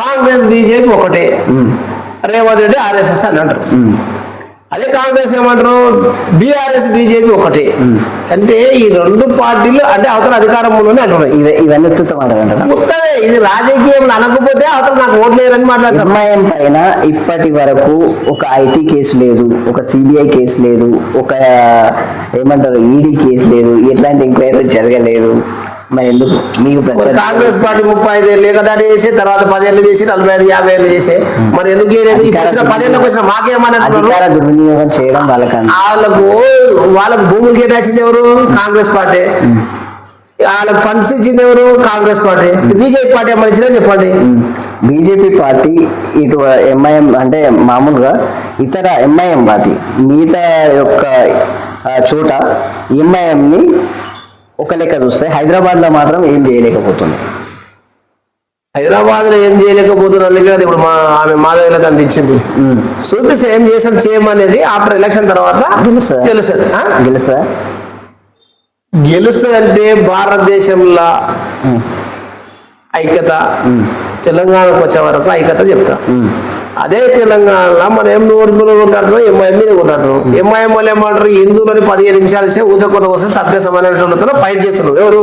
కాంగ్రెస్ బీజేపీ ఒకటే, రేవంత్ రెడ్డి ఆర్ఎస్ఎస్ అని అంటారు. అదే కాంగ్రెస్ ఏమంటారు? బీఆర్ఎస్ బీజేపీ ఒకటే. అంటే ఈ 2 పార్టీలు అంటే అవతల అధికారంలోనే అంటున్నాయి. ఇవన్నీ ఉత్తుతమే. ఇది రాజకీయం అనకపోతే అవతల నాకు ఓట్లు లేరని మాట్లాడతారు. ఎంఐఎం పైన ఇప్పటి వరకు ఒక ఐటీ కేసు లేదు, ఒక సిబిఐ కేసు లేదు, ఒక ఏమంటారు ఈడీ కేసు లేదు, ఎట్లాంటి ఎంక్వైరీ జరగలేదు. మరి ఎందుకు మీకు కాంగ్రెస్ పార్టీ 35 ఏళ్ళు ఏకదాటి చేసి, తర్వాత 10 ఏళ్ళు చేసి, 45, 50 ఏళ్ళు చేసి, మరి ఎందుకు 10 ఏళ్ళకి వచ్చిన మాకేమన్నా దుర్వినియోగం చేయడం వాళ్ళకు భూములు కేటాయించింది ఎవరు? కాంగ్రెస్ పార్టీ. వాళ్ళకి ఫండ్స్ ఇచ్చింది ఎవరు? కాంగ్రెస్ పార్టీ. బీజేపీ పార్టీ ఏమన్నా ఇచ్చినా చెప్పండి. బీజేపీ పార్టీ ఇటు ఎంఐఎం అంటే మామూలుగా ఇతర ఎంఐఎం పార్టీ మిగతా యొక్క చోట ఎంఐఎంని ఒక లెక్క చూస్తే హైదరాబాద్ లో మాత్రం ఏం చేయలేకపోతుంది. హైదరాబాద్ లో ఏం చేయలేకపోతున్నందుకే కదా ఇప్పుడు ఆమె మాధవిలత అందించింది. చూపిస్తే ఏం చేసాం చేయమనేది ఆఫ్టర్ ఎలక్షన్ తర్వాత గెలుస్తుందంటే భారతదేశంలో ఐక్యత, తెలంగాణకు వచ్చే వరకు ఐక్యత చెప్తా. అదే తెలంగాణలో మనం ఏం కొట్లాడుతున్నాం? ఎంఐఎం మీద కొట్లాడుతున్నాం. ఎంఐఎం వాళ్ళు ఏమంటారు? హిందువులని 15 నిమిషాలు ఇస్తే ఊచకొత వస్తే సభ్య సమానతో ఫైట్ చేస్తున్నాం. ఎవరు?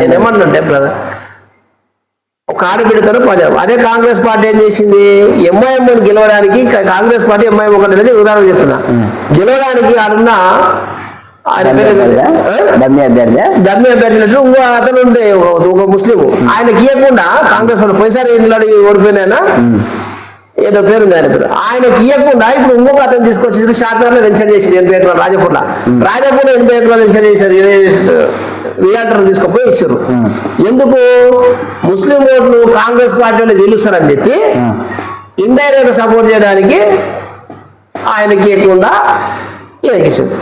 నేనేమన్నంటే బ్రదర్, ఒక ఆడబిడ్డతో పంజాబ్. అదే కాంగ్రెస్ పార్టీ ఏం చేసింది? ఎంఐఎం గెలవడానికి కాంగ్రెస్ పార్టీ ఎంఐఎం ఒకటి ఉదాహరణ చెప్తున్నా. గెలవడానికి ఆడున్న ఆయన పేరు డమ్మి అభ్యర్థి ఇంకో అతను ఉండే ఒక ముస్లిం, ఆయనకి ఇవ్వకుండా కాంగ్రెస్ పార్టీ పోయినసారి ఓడిపోయినా ఏదో పేరుంది ఆయన పేరు, ఆయనకి ఇవ్వకుండా ఇప్పుడు ఇంకొక అతను తీసుకొచ్చి షార్ట్నర్ లో వెంచర్ చేసి 80 ఎకరాలు రాజపూర్లో 80 ఎకరాలు వెంచర్ చేశారు. రియాక్టర్ తీసుకుపోయి ఇచ్చారు. ఎందుకు? ముస్లిం ఓట్లు కాంగ్రెస్ పార్టీలో గెలుస్తారని చెప్పి ఇండైరెక్ట్ సపోర్ట్ చేయడానికి ఆయనకి ఇవ్వకుండా ఇచ్చారు.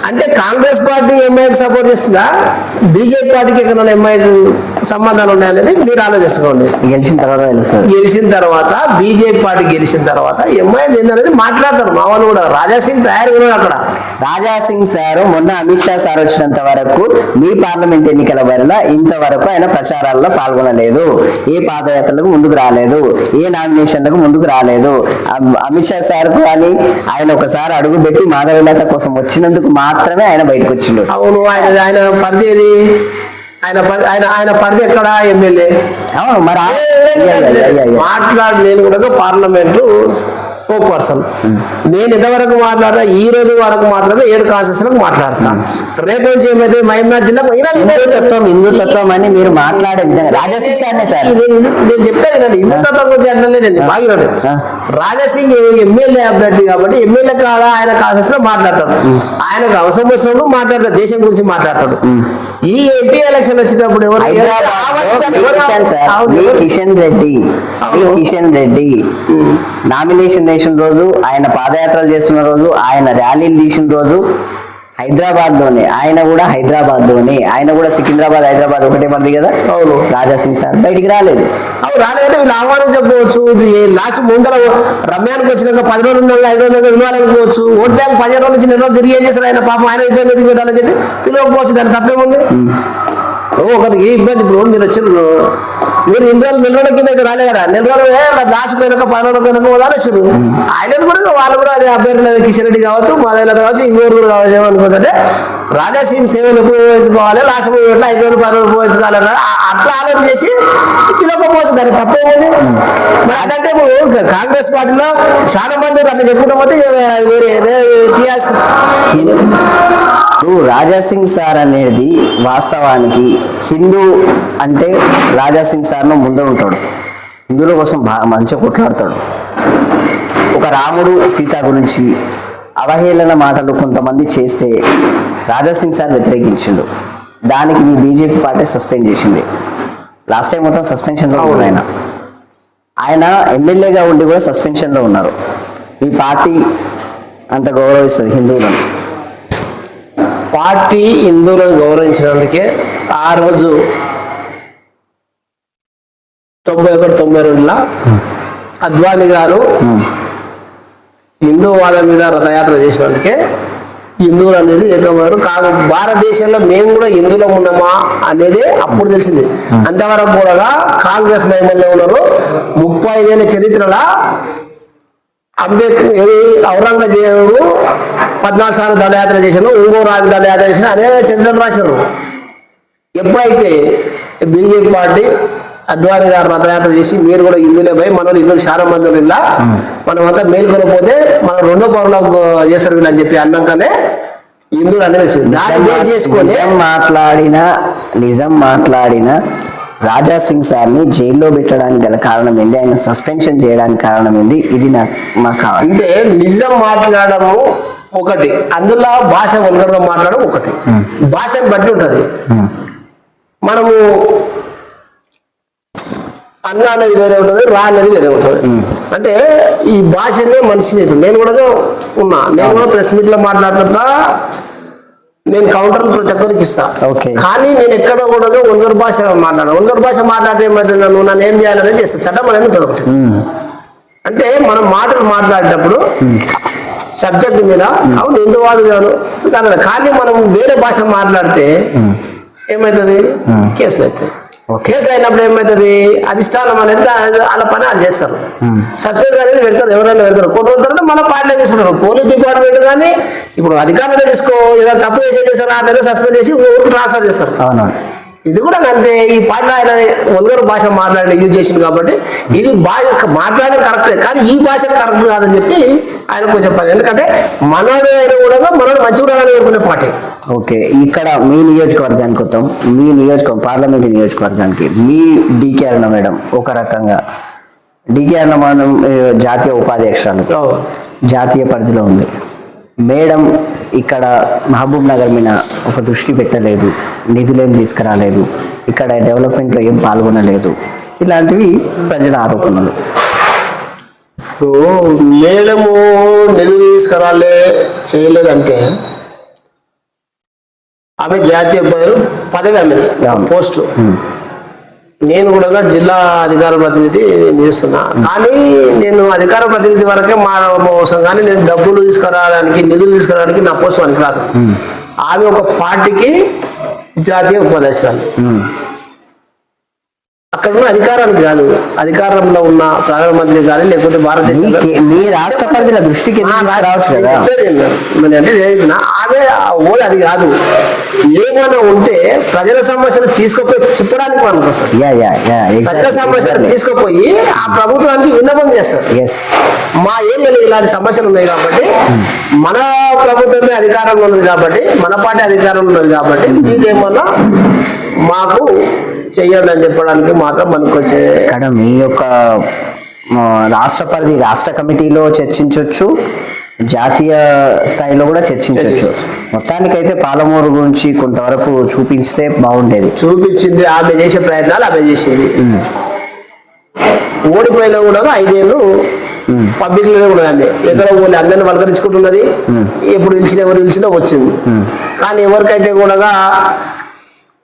అంటే కాంగ్రెస్ పార్టీ ఎంఐకి సపోర్ట్ చేస్తుందా? బీజేపీ పార్టీకి ఎక్కడ ఎంఐకి సంబంధాలు ఉన్నాయనేది మీరు ఆలోచించుకోండి. గెలిచిన తర్వాత తెలుస్తుంది. గెలిచిన తర్వాత బీజేపీ పార్టీ గెలిచిన తర్వాత ఎంఐ ఏందనేది మాట్లాడతారు. మా వాళ్ళు కూడా రాజా సింగ్ తయారు కూడా అక్కడ. రాజా సింగ్ సార్ మొన్న అమిత్ షా సార్ వచ్చినంత వరకు మీ పార్లమెంట్ ఎన్నికల వల్ల ఇంతవరకు ఆయన ప్రచారాల్లో పాల్గొనలేదు, ఏ పాదయాత్రలకు ముందుకు రాలేదు, ఏ నామినేషన్లకు ముందుకు రాలేదు. అమిత్ షా సార్ కానీ ఆయన ఒకసారి అడుగు పెట్టి మాధవీలత కోసం వచ్చినందుకు మాత్రమే ఆయన బయటకు వచ్చిండు. అవును, ఆయన పరిధి ఏది? ఆయన పరిధి ఎక్కడ? ఎమ్మెల్యే. అవును, మరి మాట్లాడి నేను కూడా పార్లమెంటు స్పోక్ పర్సన్. నేను ఇంతవరకు మాట్లాడతా ఈ రోజు వరకు మాత్రమే 7 కాన్స్టిట్యూన్సీలకు మాట్లాడతా. రేపు నుంచి ఏమైతే మహబూబ్నగర్ జిల్లా హిందుతత్వం అని మీరు మాట్లాడే విధంగా రాజాసింగ్ సార్ నేను చెప్పాను హిందుతత్వం గురించి అంటే బాగినాడు. రాజాసింగ్ ఎమ్మెల్యే అభ్యర్థి కాబట్టి ఎమ్మెల్యే కాడ ఆయన కాన్స్టిట్యూన్సీలో మాట్లాడతాడు. ఆయనకు అవసరం వచ్చినప్పుడు మాట్లాడతాడు, దేశం గురించి మాట్లాడతాడు. ఈ ఎంపీ ఎలక్షన్ వచ్చినప్పుడు కిషన్ రెడ్డి నామినేషన్ వేసిన రోజు, ఆయన పాదయాత్రలు చేస్తున్న రోజు, ఆయన ర్యాలీలు తీసిన రోజు హైదరాబాద్ లోనే, ఆయన కూడా సికింద్రాబాద్ హైదరాబాద్ ఒకటే మంది కదా. అవును, రాజా సింగ్ సార్ బయటికి రాలేదు. అవును, రాలేదంటే వీళ్ళు ఆహ్వానించకపోవచ్చు. లాస్ట్ ముందర రమ్యానికి వచ్చినాక 10 రోజులు ఉన్నాక 5 రోజులు విలువాలనుకోవచ్చు. ఓట్ బ్యాంక్ 15 రోజుల నుంచి 2 రోజులు తిరిగి ఏం చేస్తారు ఆయన? పాపం ఆయన ఇబ్బంది ఎందుకు పెట్టాలని చెప్పి పిలవకపోవచ్చు. దాని తప్పేముంది? ఒకరికి ఇబ్బంది. ఇప్పుడు మీరు వచ్చారు, మీరు 2 రోజులు 4 రోజుల కింద రాలే కదా, 4 రోజులు లాస్ట్ పోయినాక 10 రోజుల కింద వచ్చారు. ఆయన కూడా వాళ్ళు కూడా అదే అభ్యర్థులు కిషన్ రెడ్డి కావచ్చు, మాధవీలత కావచ్చు, ఇంకోరు కూడా కావచ్చు. ఏమనుకోవచ్చు అంటే రాజా సింగ్ సేవలు ఎప్పుడు ఉపయోగించుకోవాలి, లాస్ట్ పోయినట్లు 5 రోజులు 10 రోజులు ఉపయోగించుకోవాలన్నారు. అట్లా ఆలోచన చేసి పిలవకపోవచ్చు. దాన్ని తప్పేమని? మరి అదంటే ఇప్పుడు కాంగ్రెస్ పార్టీలో చాలా మంది అట్లా చెప్పుకుంటాం. పోతే టీఆర్ఎస్ రాజా సింగ్ సార్ అనేది వాస్తవానికి హిందూ అంటే రాజా సింగ్ సార్ ముందే ఉంటాడు. హిందువుల కోసం బాగా మంచిగా కొట్లాడతాడు. ఒక రాముడు సీత గురించి అవహేళన మాటలు కొంతమంది చేస్తే రాజా సింగ్ సార్ వ్యతిరేకించిండు. దానికి మీ బీజేపీ పార్టీ సస్పెండ్ చేసింది. లాస్ట్ టైం మొత్తం సస్పెన్షన్లో ఉన్నారు. ఆయన ఎమ్మెల్యేగా ఉండి కూడా సస్పెన్షన్లో ఉన్నారు. మీ పార్టీ అంత గౌరవిస్తుంది హిందువులను. పార్టీ హిందువులను గౌరవించినందుకే ఆ రోజు 91-92లో అద్వానీ గారు హిందూవాదం మీద రథయాత్ర చేసినందుకే హిందువులు అనేది ఏకమయ్యారు. భారతదేశంలో మేము కూడా హిందువులం ఉన్నామా అనేది అప్పుడు తెలిసింది. అంతవరకు కూడా కాంగ్రెస్ మహిమల్లో ఉన్నారు. 35 ఏళ్ళ చరిత్రలో ఔరంగజేబు 14 సార్లు దండయాత్ర చేశాను, ఇంకో రాజు దండయాత్ర చేసిన అనేక చరిత్రలు రాశారు. ఎప్పుడైతే బీజేపీ పార్టీ అద్వానీ గారు రథయాత్ర చేసి మీరు కూడా హిందువులే పోయి మన హిందువులు చాలా మంది ఇలా మనం అంతా మేలుకొనకపోతే మనం 2వ పౌరులకు చేస్తారు వీళ్ళు అని చెప్పి అన్నాకనే హిందువులు అనేది చేసుకొని నిజం మాట్లాడిన రాజా సింగ్ సార్ని జైల్లో పెట్టడానికి గల కారణం ఏంటి? ఆయన సస్పెన్షన్ చేయడానికి కారణం ఏంటి? ఇది మాకు కావాలి. అంటే నిజం మాట్లాడము ఒకటి, అందులో భాష వల్గర్గా మాట్లాడడం ఒకటి. భాషను బట్టి ఉంటుంది. మనము అన్న అనేది వేరే ఉంటుంది, రా అనేది వేరే ఉంటుంది. అంటే ఈ భాషనే మనిషి చెప్పి నేను కూడా ఉన్నా. నేను కూడా ప్రెస్ మీట్ లో మాట్లాడుతుంటా, నేను కౌంటర్లు ప్రతి ఒక్కరికి ఇస్తా. కానీ నేను ఎక్కడ కూడా ఒంగరు భాష మాట్లాడాను. ఒంగరు భాష మాట్లాడితే ఏమైతే నన్ను ఏం చేయాలని చేస్తాను. చట్టం అనేది ఉంటుంది ఒకటి. అంటే మనం మాటలు మాట్లాడేటప్పుడు సబ్జెక్ట్ మీద అవును హిందూవాదు గాను కానీ మనం వేరే భాష మాట్లాడితే ఏమవుతుంది? కేసులు అవుతాయి. కేసులు అయినప్పుడు ఏమవుతుంది? అధిష్టానం అనేది వాళ్ళ పని వాళ్ళు చేస్తారు. సస్పెన్స్ అనేది పెడతారు, ఎవరైనా పెడతారు. కొన్ని రోజుల తర్వాత మన పార్టీలో తీసుకుంటారు. పోలీస్ డిపార్ట్మెంట్ కానీ ఇప్పుడు అధికారులు తీసుకో ఏదైనా తప్పు చేశారు, ఆ నెల సస్పెండ్ చేసి ఊరికి ట్రాన్స్ఫర్ చేస్తారు. ఇది కూడా అంతే. ఈ పాటలో ఆయన ఒంగరు భాష మాట్లాడి యూజ్ చేసింది కాబట్టి ఇది భాష మాట్లాడడం కరెక్టే, కానీ ఈ భాష కరెక్ట్ కాదని చెప్పి ఆయన కొంచెం చెప్పాలి. ఎందుకంటే మనోడు అయినా కూడా మనోడు మంచి కూడా కోరుకునే పార్టీ. ఓకే, ఇక్కడ మీ నియోజకవర్గానికి వస్తాం. మీ పార్లమెంట్ నియోజకవర్గానికి మీ డీకే అరుణ మేడం ఒక రకంగా డీకే అరుణ మేడం జాతీయ ఉపాధ్యక్షురాలు జాతీయ పరిధిలో ఉంది. మేడం ఇక్కడ మహబూబ్ నగర్ మీద ఒక దృష్టి పెట్టలేదు, నిధులేం తీసుకురాలేదు, ఇక్కడ డెవలప్మెంట్లో ఏం పాల్గొనలేదు, ఇలాంటివి ప్రజల ఆరోపణలు. మేడము నిధులు తీసుకురాలే చేయలేదంటే ఆమె జాతీయ పదవి, ఆమె పోస్టు. నేను కూడా జిల్లా అధికార ప్రతినిధి చేస్తున్నా, కానీ నేను అధికార ప్రతినిధి వరకే మాట్లాడడం కానీ నేను డబ్బులు తీసుకురావడానికి నిధులు తీసుకురావడానికి నా పోస్ట్ అని కాదు. ఆమె ఒక పార్టీకి జాతీయ ఉపాధ్యక్షురాలు. అక్కడ ఉన్న అధికారానికి కాదు, అధికారంలో ఉన్న ప్రధానమంత్రి కానీ లేకపోతే భారతదేశంలో మీ రాష్ట్ర పరిధిల దృష్టికి రావచ్చు కదా. అంటే ఆమె ఓడి అది కాదు, ఏమైనా ఉంటే ప్రజల సమస్యలు తీసుకుపోయి చెప్పడానికి మనకు వస్తారు. ప్రజల సమస్యలు తీసుకుపోయి ఆ ప్రభుత్వానికి విన్నపం చేస్తారు. మా ఏరియాలో ఇలాంటి సమస్యలు ఉన్నాయి కాబట్టి మన ప్రభుత్వమే అధికారంలో ఉన్నది కాబట్టి మన పార్టీ అధికారంలో ఉన్నది కాబట్టి మీకేమన్నా మాకు చెయ్యండి అని చెప్పడానికి మాత్రం మనకు వచ్చే ఇక్కడ మీ యొక్క రాష్ట్ర పరిధి రాష్ట్ర కమిటీలో చర్చించవచ్చు, జాతీయ స్థాయిలో కూడా చర్చించవచ్చు. మొత్తానికైతే పాలమూరు గురించి కొంతవరకు చూపిస్తే బాగుండేది. చూపించింది, ఆమె చేసే ప్రయత్నాలు ఆమె చేసింది. ఓడిపోయినా కూడా 5 ఏళ్ళు పబ్లిక్ లోనే కూడా ఆమె ఎక్కడ పోలే, అందరిని పలకరించుకుంటున్నది. ఎప్పుడు పిలిచినా ఎవరు పిలిచినా వచ్చింది. కానీ ఎవరికైతే కూడా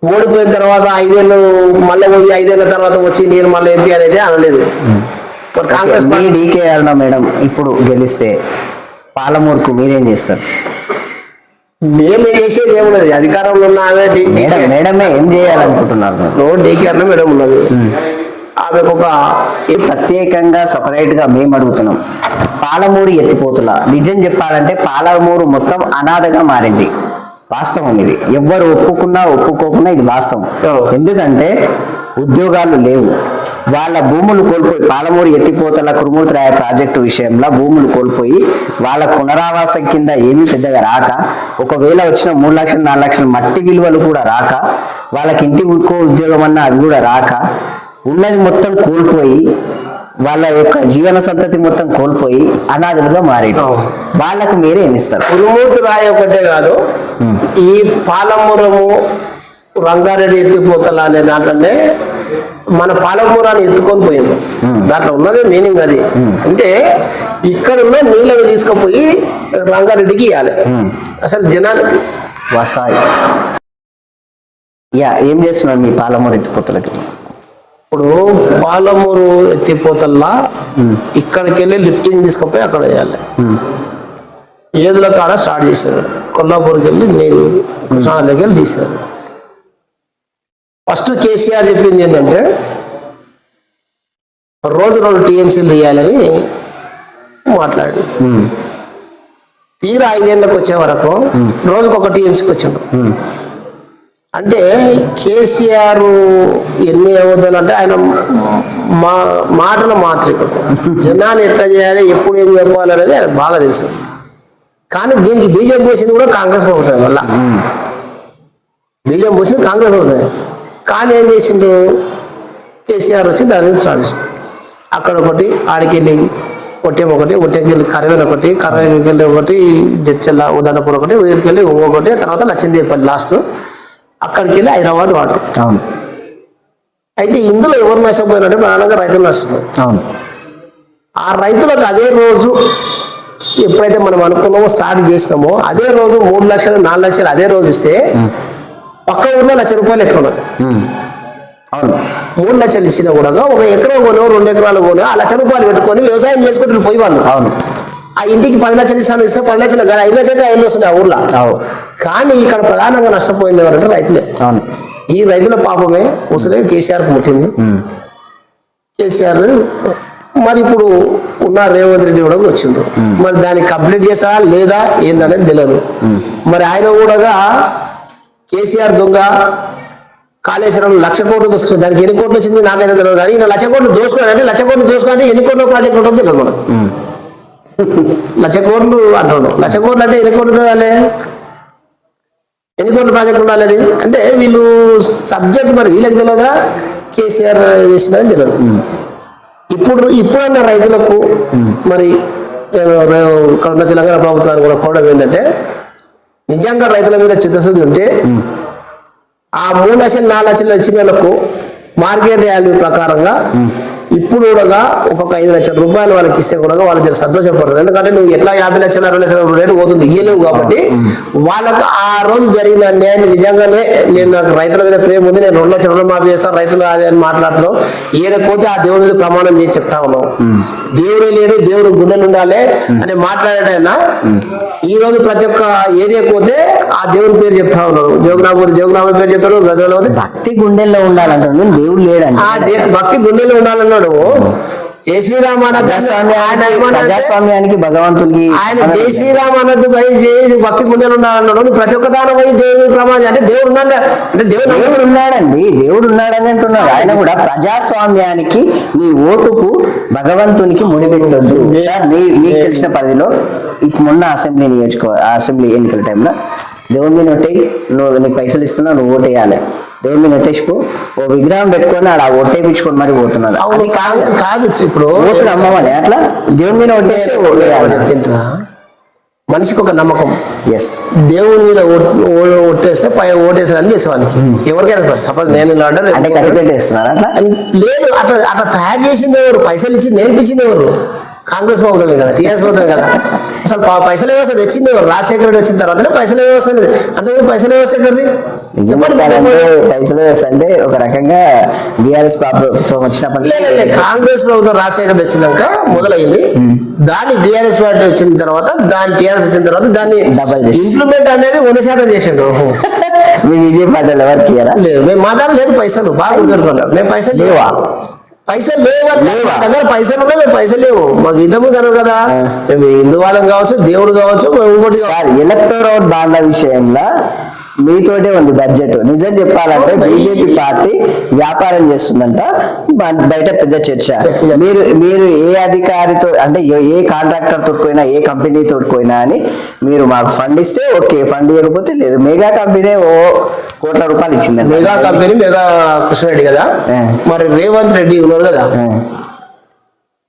ఓడిపోయిన తర్వాత 5 ఏళ్ళు మళ్ళీ 5 ఏళ్ళ తర్వాత వచ్చి నేను మళ్ళీ ఎంపీ అనేది అనలేదు. కాంగ్రెస్ డీకే అరుణ మేడం ఇప్పుడు గెలిస్తే పాలమూరుకు మీరేం చేస్తారు? మేము చేసేది ఏమున్నది, అధికారంలో ఉన్న ఆమె మేడమే ఏం చేయాలనుకుంటున్నారు? డీకే అరుణ మేడం ఉన్నది. ఆమెకు ఒక ప్రత్యేకంగా సపరేట్ గా మేము అడుగుతున్నాం. పాలమూరు ఎత్తిపోతుల నిజం చెప్పాలంటే పాలమూరు మొత్తం అనాథగా మారింది. వాస్తవం ఇది, ఎవ్వరు ఒప్పుకున్నా ఒప్పుకోకున్నా ఇది వాస్తవం. ఎందుకంటే ఉద్యోగాలు లేవు, వాళ్ళ భూములు కోల్పోయి పాలమూరు ఎత్తిపోతల కురుమూర్తిరాయ ప్రాజెక్టు విషయంలో భూములు కోల్పోయి వాళ్ళ పునరావాసం కింద ఏమీ పెద్దగా రాక, ఒకవేళ వచ్చిన 3 లక్షలు 4 లక్షల మట్టి విలువలు కూడా రాక, వాళ్ళకి ఇంటి ఉద్యోగం అన్నా అవి కూడా రాక, ఉన్నది మొత్తం కోల్పోయి వాళ్ళ యొక్క జీవన సంతతి మొత్తం కోల్పోయి అనాథులుగా మారి వాళ్ళకు మీరే ఏమిస్తారు? కురుమూర్తిరాయ ఒకటే కాదు, ఈ పాలమూరము రంగారెడ్డి ఎత్తిపోతల అనే దాంట్లోనే మన పాలమూరాన్ని ఎత్తుకొని పోయింది. దాంట్లో ఉన్నదే మీనింగ్ అది. అంటే ఇక్కడున్న నీళ్ళని తీసుకుపోయి రంగారెడ్డికి ఇవ్వాలి. అసలు జనానికి వసాయి ఏం చేస్తున్నారు మీ పాలమూరు ఎత్తిపోతలకి? ఇప్పుడు పాలమూరు ఎత్తిపోతల్లా ఇక్కడికి వెళ్ళి లిఫ్టింగ్ తీసుకుపోయి అక్కడ వేయాలి. ఏదుల కాడ స్టార్ట్ చేశారు, కొల్లాపూర్కి వెళ్ళి నీరు కృష్ణా దగ్గర వెళ్ళి తీశారు. ఫస్ట్ కేసీఆర్ చెప్పింది ఏంటంటే రోజు 2 టీఎంసీలు తీయాలని మాట్లాడి, తీరా 5 ఏళ్ళకి వచ్చే వరకు రోజుకు 1 టీఎంసీకి వచ్చాడు. అంటే కేసీఆర్ ఎన్ని అవద్దలు అంటే ఆయన మాటల మాత్రికుడు. జనాన్ని ఎట్లా చేయాలి, ఎప్పుడు ఏం చెప్పాలనేది ఆయన బాగా తెలుసు. కానీ దీనికి బీజం పోసింది కూడా కాంగ్రెస్ ప్రభుత్వం వల్ల. బీజం పోసింది కాంగ్రెస్ ప్రభుత్వం. కానీ ఏం చేసిండు కేసీఆర్ వచ్చి దాన్ని స్టార్ట్ చేసిండు. అక్కడ ఒకటి, ఆడికి వెళ్ళి ఒట్టెకి వెళ్ళి కరవేలు ఒకటి, కరవేలికి వెళ్ళి ఒకటి, జడ్చెల్ల ఉదానపూర్ ఒకటి, ఊరికి వెళ్ళి ఒకటి, తర్వాత లచ్చిందేపల్లి లాస్ట్, అక్కడికి వెళ్ళి హైదరాబాద్ వాటర్. అయితే ఇందులో ఎవరు నష్టపోయినట్టే ప్రధానంగా రైతులు నష్టపోయి. ఆ రైతులకు అదే రోజు ఎప్పుడైతే మనం అనుకున్నామో స్టార్ట్ చేసినామో అదే రోజు 3 లక్షలు 4 లక్షలు అదే రోజు ఇస్తే పక్క ఊర్లో 1,00,000 రూపాయలు ఎక్కువ. 3 లక్షలు ఇచ్చినా కూడా 1 ఎకరం కొనో 2 ఎకరాలు కొనో 1,00,000 రూపాయలు పెట్టుకొని వ్యవసాయం చేసుకుంటారు పోయి వాళ్ళు. ఆ ఇంటికి 10 లక్షలు ఇస్తాను, ఇస్తే 10 లక్షలు కాదు 5 లక్షలు 5 వస్తున్నాయి ఆ ఊర్లో. కానీ ఇక్కడ ప్రధానంగా నష్టపోయింది ఎవరంటే రైతులే. ఈ రైతుల పాపమే ముసలే కేసీఆర్కి ముట్టింది. కేసీఆర్ మరి ఇప్పుడు ఉన్న రేవంత్ రెడ్డి కూడా వచ్చిండ్రు. మరి దాన్ని కంప్లీట్ చేసా లేదా ఏందనేది తెలియదు. మరి ఆయన కూడా కేసీఆర్ దొంగ కాళేశ్వరం 1,00,000 కోట్లు దోసుకుని దానికి ఎన్ని కోట్లు వచ్చింది నాకైతే తెలియదు. కానీ ఈయన 1,00,000 కోట్లు దోసుకున్నాడు అంటే 1,00,000 కోట్లు దోసుకుంటే ఎన్ని కోట్ల ప్రాజెక్ట్ ఉంటుందో తెలియదు. మనం 1,00,000 కోట్లు అంటున్నాడు. 1,00,000 కోట్లు అంటే ఎన్ని కోట్లు ఉండాలి, ఎన్ని కోట్ల ప్రాజెక్ట్ ఉండాలి అది అంటే వీళ్ళు సబ్జెక్ట్ మరి వీళ్ళకి తెలియదా కేసీఆర్ చేసినది తెలియదు. ఇప్పుడున్న రైతులకు మరి ఇక్కడ ఉన్న తెలంగాణ ప్రభుత్వానికి కూడా కోవడం ఏంటంటే నిజంగా రైతుల మీద చిత్తశుద్ధి ఉంటే ఆ 3 లక్షలు 4 లక్షలు ఇచ్చిన వాళ్ళకు మార్కెట్ వాల్యూ ప్రకారంగా ఇప్పుడు కూడా ఒక్కొక్క 5 లక్షల రూపాయలు వాళ్ళకి ఇస్తే కూడా వాళ్ళు చాలా సంతోషపడతారు. ఎందుకంటే నువ్వు ఎట్లా 50 లక్షలు 60 లక్షల రేటు పోతుంది ఇయ్యలేవు కాబట్టి వాళ్ళకు ఆ రోజు జరిగిన అన్యాయాన్ని నిజంగానే నేను నాకు రైతుల మీద ప్రేమ ఉంది, నేను 2 లక్షల రుణమాఫీ చేస్తాను రైతులు అదే అని మాట్లాడుతున్నావు. ఏడకపోతే ఆ దేవుడి మీద ప్రమాణం చేసి చెప్తా ఉన్నావు. దేవుడే లేడు, దేవుడు గుండెలు ఉండాలి అని మాట్లాడేటైనా ఈ రోజు ప్రతి ఒక్క ఏరియాకి పోతే ఆ దేవుని పేరు చెప్తా ఉన్నాడు. జోగురామ పేరు చెప్తాడు, గదిలో భక్తి గుండెల్లో ఉండాలంటాడు, దేవుడు లేడండి. భక్తి గుండెల్లో ఉండాలన్నాడు. జై శ్రీరామ్ ప్రజాస్వామ్యానికి భగవంతునికి ఆయన జై శ్రీరామ్ అన్నది భక్తి గుండెలు ఉండాలన్నాడు. ప్రతి ఒక్క దాని పోయి దేవుడి ప్రమాదం అంటే దేవుడు ఉన్నాడు అంటే దేవుడు ఉన్నాడండి, దేవుడు ఉన్నాడని అంటున్నాడు. ఆయన కూడా ప్రజాస్వామ్యానికి మీ ఓటుకు భగవంతునికి ముడిపెట్టొద్దు సార్. మీకు తెలిసిన పరిధిలో ఇప్పుడు మొన్న అసెంబ్లీ ఎన్నికల టైంలో దేవుని మీద ఒట్టేయి, నువ్వు నీకు పైసలు ఇస్తున్నా, నువ్వు ఓటేయాలి. దేవుని మీద ఒట్టేసిపో, ఓ విగ్రహం పెట్టుకొని ఆడ ఓటేపించుకొని మరి పోతున్నారు. అది కాదు ఇప్పుడు ఓటు నమ్మమని అట్లా దేవుని మీద ఒట్టేస్తే తింటున్నా మనిషికి ఒక నమ్మకం. ఎస్, దేవుని మీద ఒట్టేస్తే ఓటేసారని చేసేవానికి ఎవరికైనా సపోజ్ నేను అంటే కట్టిపెట్టేస్తున్నారు అట్లా లేదు. అట్లా అట్లా తయారు చేసింది ఎవరు? పైసలు ఇచ్చి నేర్పించింది ఎవరు? కాంగ్రెస్ ప్రభుత్వమే కదా, టీఆర్ఎస్ ప్రభుత్వమే కదా. అసలు పైసల వ్యవస్థ తెచ్చింది ఎవరు? రాజశేఖర రెడ్డి వచ్చిన తర్వాతనే పైసల వ్యవస్థ అనేది. అంతకుముందు పైసల వ్యవస్థ ఎక్కడిది? పైసల వ్యవస్థ అంటే ఒక రకంగా బీఆర్ఎస్ ప్రభుత్వం వచ్చినప్పటి కాంగ్రెస్ ప్రభుత్వం రాజశేఖర రెడ్డి వచ్చినాక మొదలైంది. దాన్ని బీఆర్ఎస్ పార్టీ వచ్చిన తర్వాత, దాన్ని టీఆర్ఎస్ వచ్చిన తర్వాత దాన్ని ఇంప్లిమెంట్ అనేది 100% చేసిండ్రు. మీ విజయ పార్టీలు ఎవరికి లేదు, మేము మాట్లాడలేదు. లేదు పైసలు బాగా గుర్తుపెట్టుకుంటారు. మేము పైసలు లేవా? పైసలు లేవు దగ్గర, పైసలు ఉన్నాయి, మేము పైసలు లేవు. మాకు ఇంతకు కనుక కదా, మేము హిందువాదం కావచ్చు, దేవుడు కావచ్చు, ఇంకోటి ఎలక్టోరల్ బాండ్ల విషయంలో మీతోటే ఉంది బడ్జెట్. నిజం చెప్పాలంటే బీజేపీ పార్టీ వ్యాపారం చేస్తుందంట, బయట పెద్ద చర్చ. మీరు ఏ అధికారితో అంటే ఏ కాంట్రాక్టర్ తోడుకోయినా, ఏ కంపెనీ తోడుకోయినా అని మీరు మాకు ఫండ్ ఇస్తే ఓకే, ఫండ్ ఇవ్వకపోతే లేదు. మెగా కంపెనీ కోట్ల రూపాయలు ఇచ్చిందండి. మెగా కంపెనీ మెగా కృష్ణారెడ్డి కదా, మరి రేవంత్ రెడ్డి ఉన్నాడు కదా.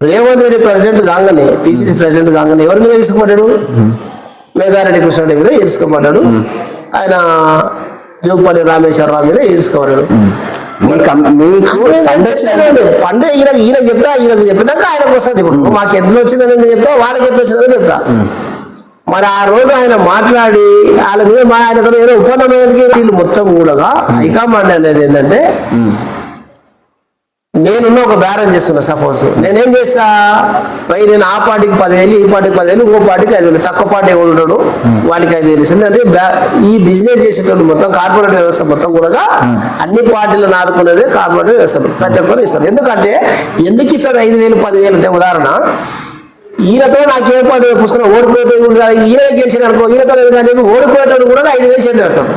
రేవంత్ రెడ్డి ప్రెసిడెంట్ కాగానే, పిసిసి ప్రెసిడెంట్ కాగానే ఎవరి మీద ఇరుసుకోబడ్డాడు? మెగారెడ్డి కృష్ణారెడ్డి మీద ఇరుసుకోబడ్డాడు. ఆయన జోపల్లి రామేశ్వరరావు మీద ఇరుసుకోబడ్డాడు. పండు ఈయన చెప్తా, ఈయనకు చెప్పినాక ఆయనకు వస్తుంది. ఇప్పుడు మాకు ఎట్లా వచ్చిందని చెప్తా, వాళ్ళకి ఎట్లా వచ్చిందని చెప్తా. మరి ఆ రోజు ఆయన మాట్లాడి వాళ్ళ మీద ఆయనతో ఏదో ఉపన్యాసానికి వీళ్ళు మొత్తం కూడా హైకమాండ్ అనేది ఏంటంటే, నేనున్న ఒక బేరం చేస్తున్నా. సపోజ్ నేనేం చేస్తా, పై నేను ఆ పార్టీకి 10,000, ఈ పార్టీకి 10,000, ఇంకో పార్టీకి 5,000, తక్కువ పార్టీ ఎవరు ఉంటాడు వాడికి 5,000 ఇస్తుంది. అంటే ఈ బిజినెస్ చేసేటప్పుడు మొత్తం కార్పొరేట్ వ్యవస్థ మొత్తం కూడా అన్ని పార్టీలను ఆదుకునేది కార్పొరేట్ వ్యవస్థ. ప్రతి ఒక్కరు ఇస్తారు. ఎందుకంటే ఎందుకు ఇస్తాడు 5,000, 10,000 అంటే ఉదాహరణ, ఈయనతో నాకు ఏ పాటు పుస్తకం ఓడిపోతే ఈయన గెలిచిన అనుకో, ఈయనతో ఓడిపోయేటప్పుడు కూడా 5,000 చేతి పెడతాడు.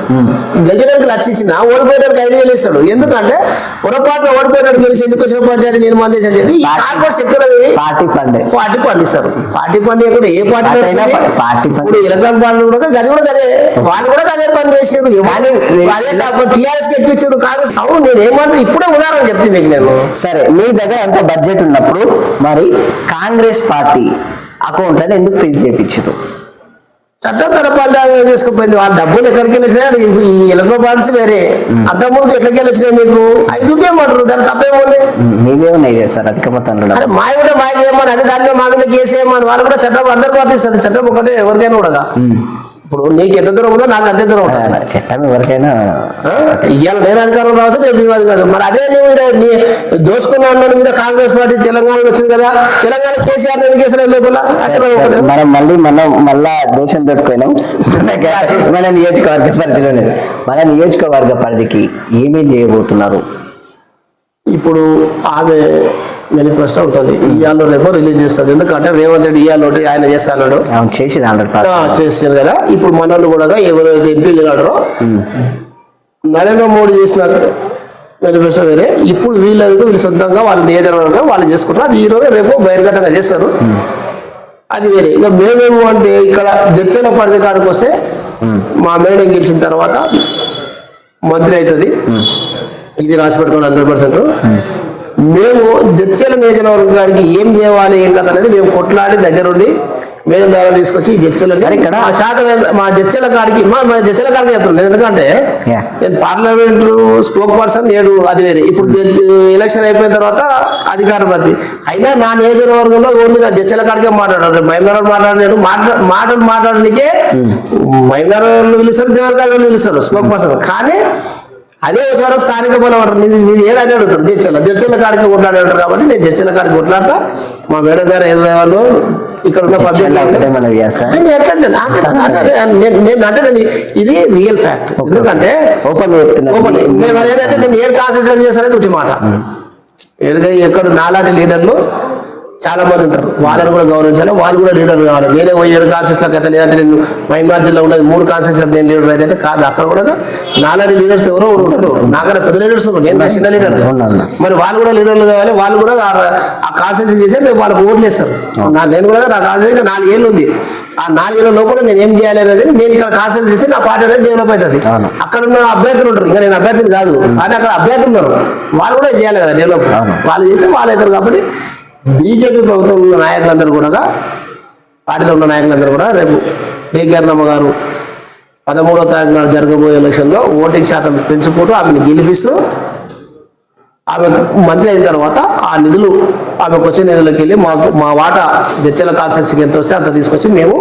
గెలిచడానికి లక్ష ఇచ్చిన ఓడిపోయేటానికి 5,000 ఇస్తాడు. ఎందుకంటే పొరపాటున ఓడిపోయేటాడు గెలిచి ఎందుకు వచ్చిన పంచాయతీ నేను మందేసి అని చెప్పి పార్టీ ఫండ్ ఇస్తారు. పార్టీ ఫండ్ కూడా ఏ పార్టీ ఇప్పుడు ఎలక్ట్రానిక్ బాండ్లు కూడా గది కూడా అదే, వాళ్ళు కూడా అదే పని చేసారు. అదే టీఆర్ఎస్ కి ఎక్కించారు కాంగ్రెస్. అవును, నేను ఏమంటారు ఇప్పుడే ఉదాహరణ చెప్తే మీకు నేను. సరే, మీ దగ్గర ఎంత బడ్జెట్ ఉన్నప్పుడు మరి కాంగ్రెస్ పార్టీ అకౌంట్ అని ఎందుకు ఫ్రీజ్ చేయించారు? చట్టం తన పంట తీసుకుపోయింది. వాళ్ళ డబ్బులు ఎక్కడికి వెళ్ళినాయి? ఈ ఎలక్ట్రో బాండ్స్ వేరే. అంతకుముందుకు ఎట్లకి వెళ్ళొచ్చినాయి మీకు? అవి చూపించమంటారు, దాని తప్పేముంది? మీవే ఉన్నాయి కదా సార్ అధిక మొత్తంలో. మాయ కూడా మాయ చేయమని, అదే దాంట్లో మా మీద కేసు చేయమని. వాళ్ళు కూడా చట్టం అందరికీ వర్తిస్తుంది. చట్టం ఒకటే ఎవరికైనా కూడా. ఇప్పుడు నీకు ఎంత దూరం ఉందో నాకు అంతే దూరం ఉంటుంది. చట్టం ఎవరికైనా ఇవాళ నేను అధికారం రావచ్చు, రేపు నీవు అధికారం. మరి అదే నువ్వు దోసుకున్న మీద కాంగ్రెస్ పార్టీ తెలంగాణలో వచ్చింది కదా, తెలంగాణ కేసీఆర్ కేసులు లోపల మనం మళ్ళా దేశం తట్టుకోయినాం. మన నియోజకవర్గ పరిధిలోనే, మన నియోజకవర్గ పరిధికి ఏమేం చేయబోతున్నారు? ఇప్పుడు ఆమె మేనిఫెస్టో ఉంటుంది, ఇవాళ రేపు రిలీజ్ చేస్తుంది. ఎందుకంటే రేవంత్ రెడ్డి ఇవాళ ఆయన చేస్తాడు, చేసారు కదా. ఇప్పుడు మనోళ్ళు కూడా ఎవరైతే ఎంపీలు కాడరో నరేంద్ర మోడీ చేసిన మేనిఫెస్టో వేరే. ఇప్పుడు వీళ్ళు సొంతంగా వాళ్ళ నియోజకవర్గం వాళ్ళు చేసుకుంటారు. అది ఈ రోజు రేపు బహిర్గతంగా చేస్తారు, అది వేరే. ఇక మేమేమో అంటే ఇక్కడ జడ్చల పరిధి కాడికి వస్తే మా మేడం గెలిచిన తర్వాత మంత్రి అవుతుంది. ఇది రాసి పెట్టుకోండి 100%. మేము జడ్చల నియోజకవర్గానికి ఏం చేయాలి ఏం కదా అనేది మేము కొట్లాడి దగ్గరుండి మేడం ద్వారా తీసుకొచ్చి ఈ జడ్చల సరే, ఇక్కడ- మా జడ్చల కాడికి మా జడ్చల కాడికి వెళ్తున్నాను నేను. ఎందుకంటే Yeah. నేను పార్లమెంట్ స్పోక్ పర్సన్ నేడు, అది వేరే. ఇప్పుడు ఎలక్షన్ అయిపోయిన తర్వాత అధికార ప్రతి అయినా నా నియోజకవర్గంలో ఓన్లీ నా జడ్చల కాడికే మాట్లాడారు. మైమనాడు మాట్లాడలేడు, మాట్లాడడానికే మైమనాడు పిలుస్తారు, దేవరకాయలు పిలుస్తారు స్పోక్ పర్సన్. కానీ అదే వచ్చారు స్థానిక బలం అంటారు. నీది ఏదని అడుగుతారు. జడ్చల కాడికి కొట్లాడారు కాబట్టి నేను జడ్చల కాడికి కొట్లాడతా. మా మేడం గారు ఏదో వాళ్ళు ఇక్కడ ఉన్న మన వ్యాస నేను ఇది రియల్ ఫ్యాక్ట్. ఎందుకంటే ఓపెన్ చెప్తున్నా నేను ఏదంటే నేను ఏం కాన్సెస్ చేస్తానని వచ్చి మాట ఎక్కడ నాలాంటి లీడర్లు చాలా మంది ఉంటారు. వాళ్ళని కూడా గౌరవించాలి, వాళ్ళు కూడా లీడర్ కావాలి. నేనే 7 కాన్సెస్లకు అయితే, లేదంటే నేను మహిమార్ జిల్లా ఉన్నది 3 కాన్సెస్లకు నేను లీడర్ అయితే కాదు. అక్కడ కూడా నాలాంటి లీడర్స్ ఎవరో ఉంటారు. నాకన్నా పెద్ద లీడర్స్ ఉన్నారు, నేను చిన్న లీడర్. మరి వాళ్ళు కూడా లీడర్లు కావాలి. వాళ్ళు కూడా ఆ కాన్సెస్ చేసి రేపు వాళ్ళకి ఓట్లు ఇస్తారు. నేను కూడా నా కాన్సెస్ 4 ఏళ్ళు ఉంది. ఆ 4 ఏళ్ళ లోపల నేను ఏం చేయాలి అనేది నేను ఇక్కడ కాన్సెస్ చేసి నా పార్టీ అనేది డెవలప్ అవుతుంది. అక్కడ ఉన్న అభ్యర్థులు ఉంటారు, ఇంకా నేను అభ్యర్థిని కాదు కానీ అక్కడ అభ్యర్థులు ఉన్నారు, వాళ్ళు కూడా చేయాలి కదా డెవలప్. వాళ్ళు చేసి వాళ్ళు అవుతారు. కాబట్టి బీజేపీ ప్రభుత్వం ఉన్న నాయకులందరూ కూడా, పార్టీలో ఉన్న నాయకులందరూ కూడా రేపు కేఆర్నమ్మ గారు 13వ తారీఖు నాడు జరగబోయే ఎలక్షన్లో ఓటింగ్ శాతం పెంచుకుంటూ ఆమెను గెలిపిస్తూ ఆమె మంత్రి అయిన తర్వాత ఆ నిధులు, ఆమెకు వచ్చే నిధులకు వెళ్ళి మా వాటా జడ్చల కాన్స్టిట్యూన్సీకి ఎంత వస్తే అంత తీసుకొచ్చి మేము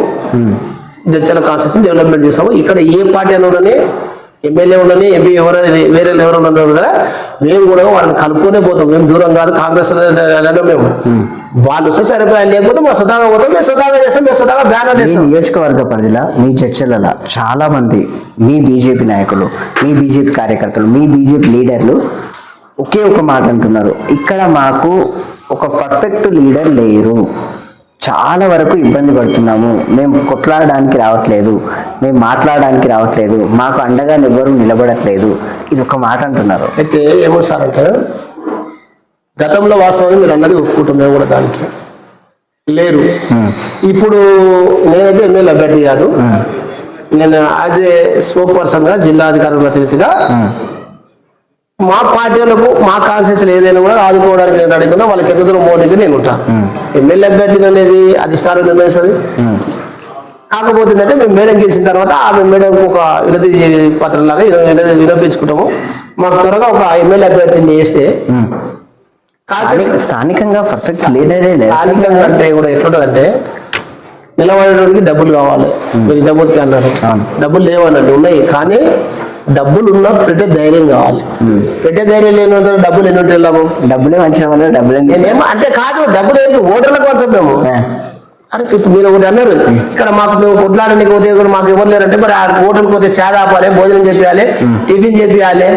జడ్చల కాన్స్టిట్యూన్సీ డెవలప్మెంట్ చేస్తాము. ఇక్కడ ఏ పార్టీ అని ఉండని, ఎమ్మెల్యే ఉండని, ఎంపీ ఎవరైనా వేరే ఎవరు ఉన్నారు కదా, మేము కూడా వాళ్ళని కలుపుకొనే పోతాం. మేము దూరం కాదు, కాంగ్రెస్ మేము వాళ్ళు వస్తే సరిపోయాలి, లేకపోతే మా సొంతంగా పోతాం. మేము సొంతంగా చేస్తాం, మేము సొంతంగా బ్యానర్ చేస్తాం. నియోజకవర్గ పరిధిలో మీ చర్చలలో చాలా మంది మీ బీజేపీ నాయకులు, మీ బీజేపీ కార్యకర్తలు, మీ బీజేపీ లీడర్లు ఒకే ఒక మాట అంటున్నారు, ఇక్కడ మాకు ఒక పర్ఫెక్ట్ లీడర్ లేరు, చాలా వరకు ఇబ్బంది పడుతున్నాము, మేము కొట్లాడడానికి రావట్లేదు, మేము మాట్లాడడానికి రావట్లేదు, మాకు అండగా ఎవరు నిలబడట్లేదు, ఇది ఒక మాట అంటున్నారు. అయితే ఏమో సార్ అంటే గతంలో వాస్తవంగా మీరు అన్నది ఒప్పుకుంటాం, మేము కూడా దానికి లేరు. ఇప్పుడు నేనైతే ఎమ్మెల్యే అభ్యర్థి కాదు, నేను యాజ్ ఏ స్పోక్ పర్సన్ గా, జిల్లా అధికార ప్రతినిధిగా మా పార్టీలకు మా కాన్సెన్స్లు ఏదైనా కూడా ఆదుకోవడానికి నేను అడిగినా వాళ్ళకి ఎంత దూరం పోవడానికి నేను ఉంటాను. ఎమ్మెల్యే అభ్యర్థిని అనేది అధిష్టానం నిర్ణయిస్తుంది. కాకపోతే ఏంటంటే మేము మేడం గెలిచిన తర్వాత ఆమె మేడం ఒక వినతి పత్రం లాగా వినిపించుకుంటాము. మాకు త్వరగా ఒక ఎమ్మెల్యే అభ్యర్థిని చేస్తే స్థానికంగా పర్ఫెక్ట్ లీడరే లేదు. స్థానికంగా అంటే కూడా ఎట్లుంటుందంటే నిలబడడానికి డబ్బులు కావాలి. మీరు ఇంతకుముందుకే అన్నారు డబ్బులు లేవనండి, ఉన్నాయి. కానీ డబ్బులు ఉన్నా పెట్టే ధైర్యం కావాలి. పెట్టే ధైర్యం లేని డబ్బులు ఎన్ని ఉంటే వెళ్ళాము. డబ్బులే మంచిగా వల్ల డబ్బులు నేనేమో అంటే కాదు, డబ్బులు ఏంటి ఓటర్లకు కొంచెం మేము అరే మీరు ఒకటి అన్నారు, ఇక్కడ మాకు మేము కొట్లాడడానికి పోతే కూడా మాకు ఎవరు లేరంటే మరి ఆ ఓటర్లకు పోతే చాయ్ ఆపాలి, భోజనం చెప్పాలి, టిఫిన్ చెప్పాలి,